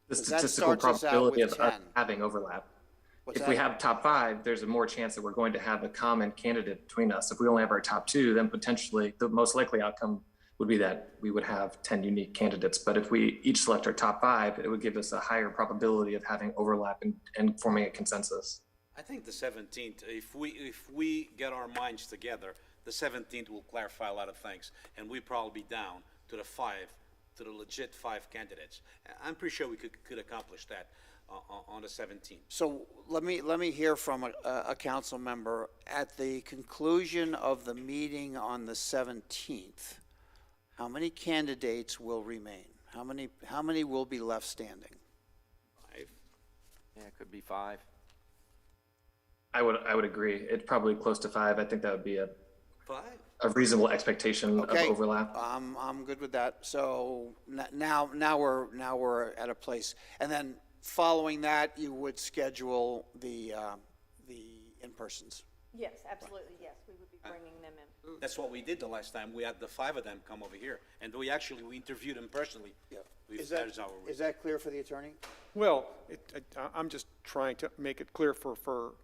The 'Cause that statistical starts us out probability with of us 10. having overlap. What's If we that? have top 5, there's a more chance that we're going to have a common candidate between us. If we only have our top 2, then potentially the most likely outcome would be that we would have 10 unique candidates. But if we each select our top 5, it would give us a higher probability of having overlap and forming a consensus. I think the 17th, if we get our minds together, the 17th will clarify a lot of things, and we probably be down to the legit 5 candidates. I'm pretty sure we could accomplish that on the 17th. So let me hear from a council member. At the conclusion of the meeting on the 17th, how many candidates will remain? How many will be left standing? 5. Yeah, it could be 5. I would agree. It's probably close to 5. I think that would be a 5? reasonable expectation of Okay, overlap. I'm good with that. So now we're at a place, and then following that, you would schedule the in-persons. Yes, absolutely, yes, we would be bringing them in. That's what we did the last time. We had the 5 of them come over here, and we interviewed them personally. Yeah. Is that clear for the attorney? Well, I'm just trying to make it clear for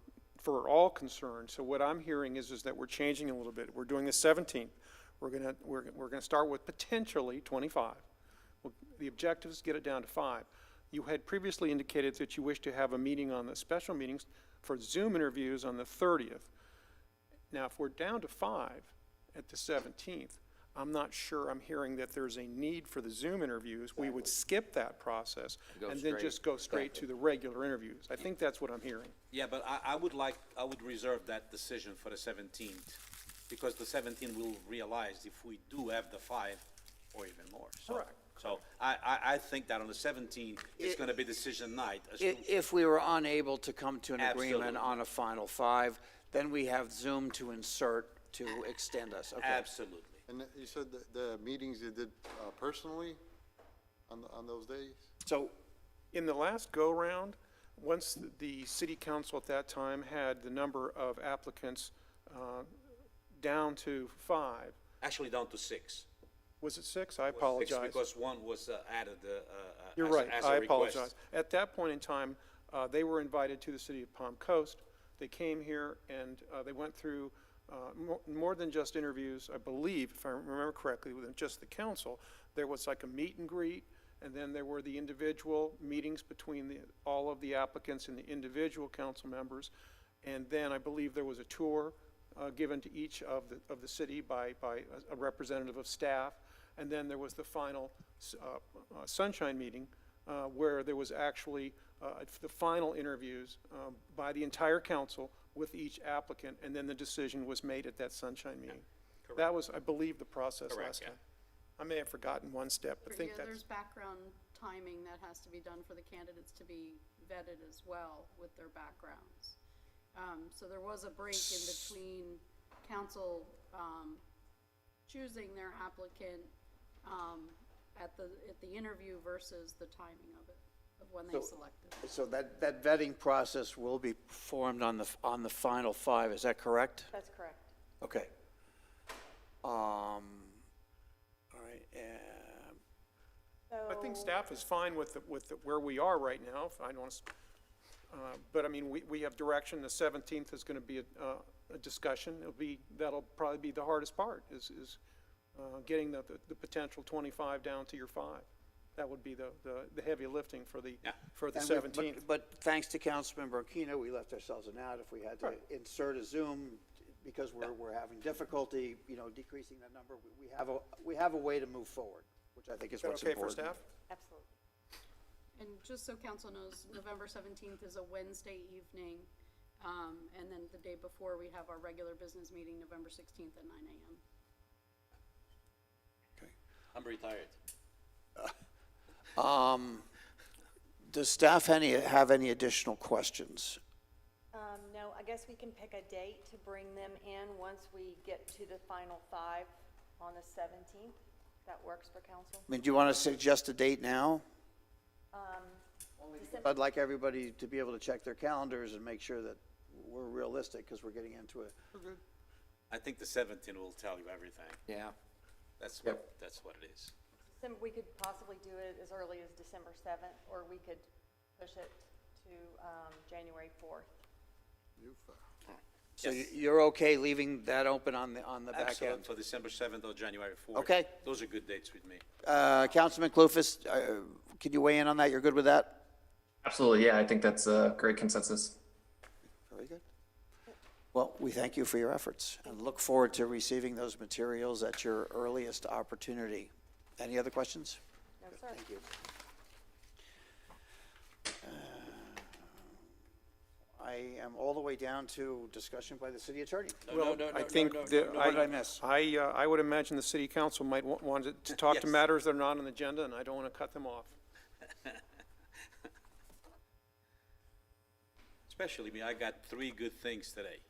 all concerned. So what I'm hearing is that we're changing a little bit. We're doing the 17th. We're gonna start with potentially 25. Well, the objective is to get it down to 5. You had previously indicated that you wish to have a meeting on the special meetings for Zoom interviews on the 30th. Now, if we're down to 5 at the 17th, I'm not sure I'm hearing that there's a need for the Zoom interviews. Exactly. We would skip that process and then just go straight to the regular interviews. I think that's what I'm hearing. Yeah, but I would reserve that decision for the 17th, because the 17th will realize if we do have the 5 or even more. So, correct. So I think that on the 17th, it's going to be decision night. If we were unable to come to an agreement Absolutely. on a final 5, then we have Zoom to insert to extend us. Okay. Absolutely. And you said the meetings you did personally on those days? So in the last go-round, once the city council at that time had the number of applicants down to 5. Actually down to 6. Was it 6? I apologize. 6 because one was added You're as, right. as a I request. apologize. At that point in time, they were invited to the city of Palm Coast. They came here and they went through more than just interviews. I believe, if I remember correctly, with just the council, there was like a meet and greet, and then there were the individual meetings between all of the applicants and the individual council members, and then I believe there was a tour given to each of the city by a representative of staff, and then there was the final sunshine meeting where there was actually the final interviews by the entire council with each applicant, and then the decision was made at that sunshine meeting. Correct. That was, I believe, the process Correct, last yeah. time. I may have forgotten one step, but I think There's that's, background timing that has to be done for the candidates to be vetted as well with their backgrounds. So there was a break in between council choosing their applicant at the interview versus the timing of it, of when they So- selected. So that vetting process will be performed on the final 5, is that correct? That's correct. Okay. All right, I think staff is fine with where we are right now. If I don't want to, but I mean, we have direction. The 17th is going to be a discussion. That'll probably be the hardest part is getting the potential 25 down to your 5. That would be the heavy lifting for the and 17th. but thanks to Councilmember Aquino, we left ourselves an out if we had to insert a Zoom because we're having difficulty, decreasing that number. We have a way to move forward, which I think is what's Okay for important. staff? Absolutely. And just so council knows, November 17th is a Wednesday evening, and then the day before, we have our regular business meeting, November 16th at 9 a.m. I'm retired. Does staff have any additional questions? No, I guess we can pick a date to bring them in once we get to the final 5 on the 17th. That works for council? I mean, do you want to suggest a date now? December- I'd like everybody to be able to check their calendars and make sure that we're realistic because we're getting into it. I think the 17th will tell you everything. Yeah. That's Yep. what it is. We could possibly do it as early as December 7th, or we could push it to January 4th. So Yes. you're okay leaving that open on the back Excellent, end? for December 7th or January 4th. Okay. Those are good dates with me. Councilman Clufus, can you weigh in on that? You're good with that? Absolutely, yeah, I think that's a great consensus. Very good. Well, we thank you for your efforts and look forward to receiving those materials at your earliest opportunity. Any other questions? No, sir. Thank you. I am all the way down to discussion by the city attorney. Well, I think What did I miss? I would imagine the city council might want to talk to Yes. matters that are not on the agenda, and I don't want to cut them off. Especially me, I got 3 good things today.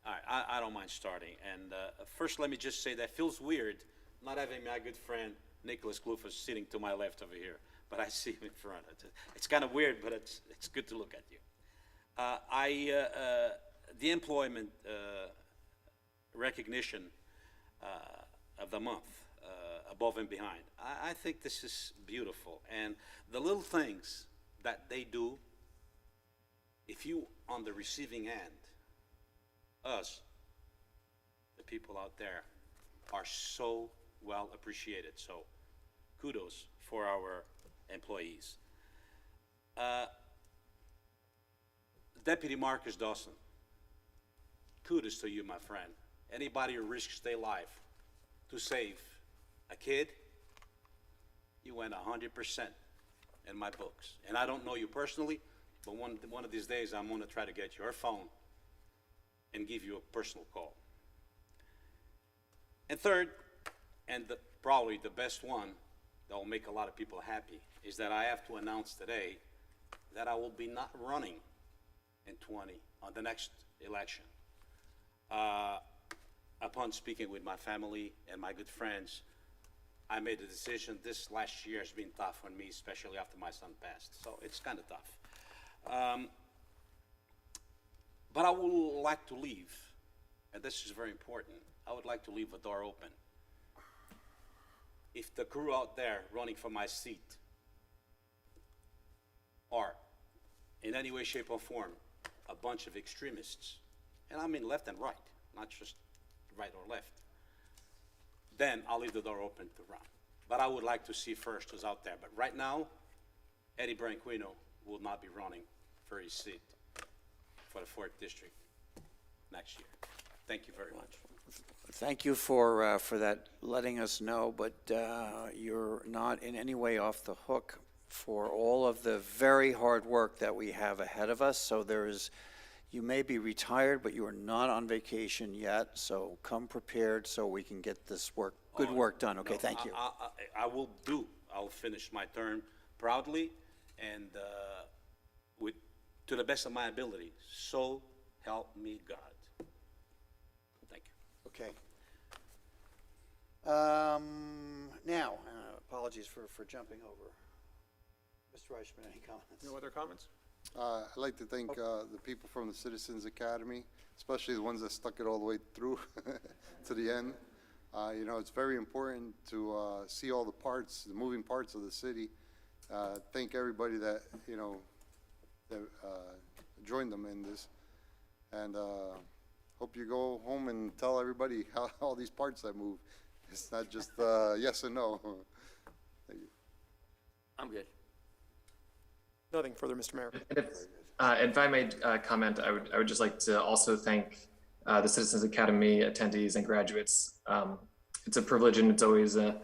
All right, I don't mind starting. And first, let me just say that feels weird not having my good friend Nicholas Clufus sitting to my left over here, but I see him in front. It's kind of weird, but it's good to look at you. The employment recognition of the month, above and behind. I think this is beautiful, and the little things that they do. If you on the receiving end, us, the people out there, are so well appreciated. So kudos for our employees. Deputy Marcus Dawson, kudos to you, my friend. Anybody who risks their life to save a kid, you went 100% in my books. And I don't know you personally, but one of these days I'm gonna try to get your phone and give you a personal call. And third, and probably the best one that will make a lot of people happy, is that I have to announce today that I will be not running in on the next election. Upon speaking with my family and my good friends, I made a decision. This last year has been tough on me, especially after my son passed, so it's kind of tough. But I would like to leave, and this is very important, I would like to leave a door open. If the crew out there running for my seat are in any way, shape, or form a bunch of extremists, and I mean left and right, not just right or left, then I'll leave the door open to run. But I would like to see first who's out there. But right now, Eddie Branquino will not be running for his seat for the 4th District next year. Thank you very much. Thank you for that, letting us know, but you're not in any way off the hook for all of the very hard work that we have ahead of us. So you may be retired, but you are not on vacation yet, so come prepared so we can get this good work done. Okay, No, thank you. I'll finish my term proudly and to the best of my ability. So help me God. Thank you. Okay. Now, apologies for jumping over. Mr. Reichman, any comments? No other comments? I'd like to thank the people from the Citizens Academy, especially the ones that stuck it all the way through to the end. You know, it's very important to see all the parts, the moving parts of the city. Thank everybody that, you know, that joined them in this. And hope you go home and tell everybody how all these parts that move. It's not just yes and no. Thank you. I'm good. Nothing further, Mr. Mayor. If I may comment, I would just like to also thank the Citizens Academy attendees and graduates. It's a privilege, and it's always a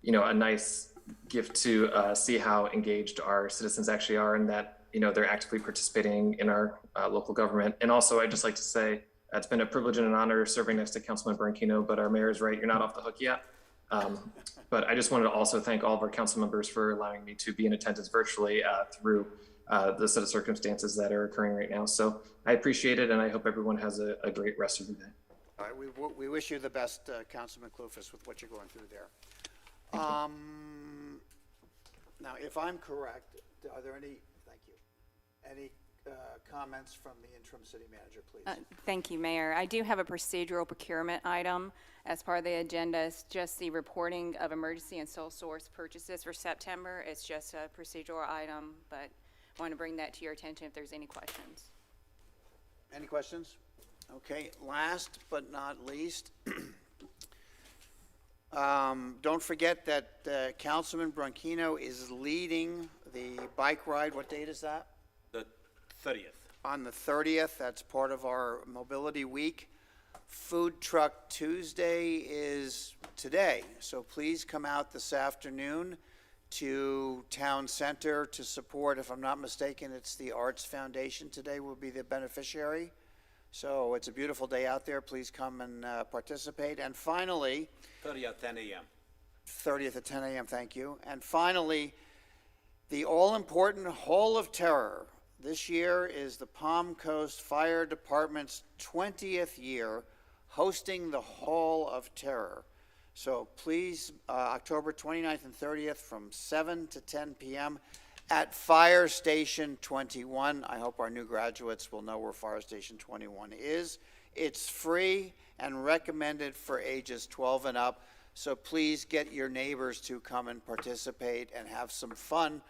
nice gift to see how engaged our citizens actually are, and that they're actively participating in our local government. And also, I'd just like to say it's been a privilege and an honor serving next to Councilman Branquino, but our mayor is right, you're not off the hook yet. But I just wanted to also thank all of our council members for allowing me to be in attendance virtually through the set of circumstances that are occurring right now. So I appreciate it, and I hope everyone has a great rest of the day. All right, we wish you the best, Councilman Clufus, with what you're going through there. Now, if I'm correct, are there any, thank you, any comments from the interim city manager, please? Thank you, Mayor. I do have a procedural procurement item as part of the agenda. It's just the reporting of emergency and sole source purchases for September. It's just a procedural item, but I want to bring that to your attention if there's any questions. Any questions? Okay, last but not least, don't forget that Councilman Branquino is leading the bike ride. What date is that? The 30th. On the 30th. That's part of our Mobility Week. Food Truck Tuesday is today, so please come out this afternoon to Town Center to support. If I'm not mistaken, it's the Arts Foundation today will be the beneficiary. So it's a beautiful day out there. Please come and participate. And finally, 30th at 10 a.m. 30th at 10 a.m., thank you. And finally, the all-important Hall of Terror. This year is the Palm Coast Fire Department's 20th year hosting the Hall of Terror. So please, October 29th and 30th from 7 to 10 p.m. at Fire Station 21. I hope our new graduates will know where Fire Station 21 is. It's free and recommended for ages 12 and up. So please get your neighbors to come and participate and have some fun.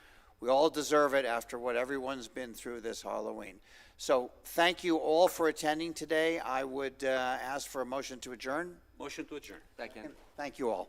We all deserve it after what everyone's been through this Halloween. So thank you all for attending today. I would ask for a motion to adjourn. Motion to adjourn. Second. Thank you all.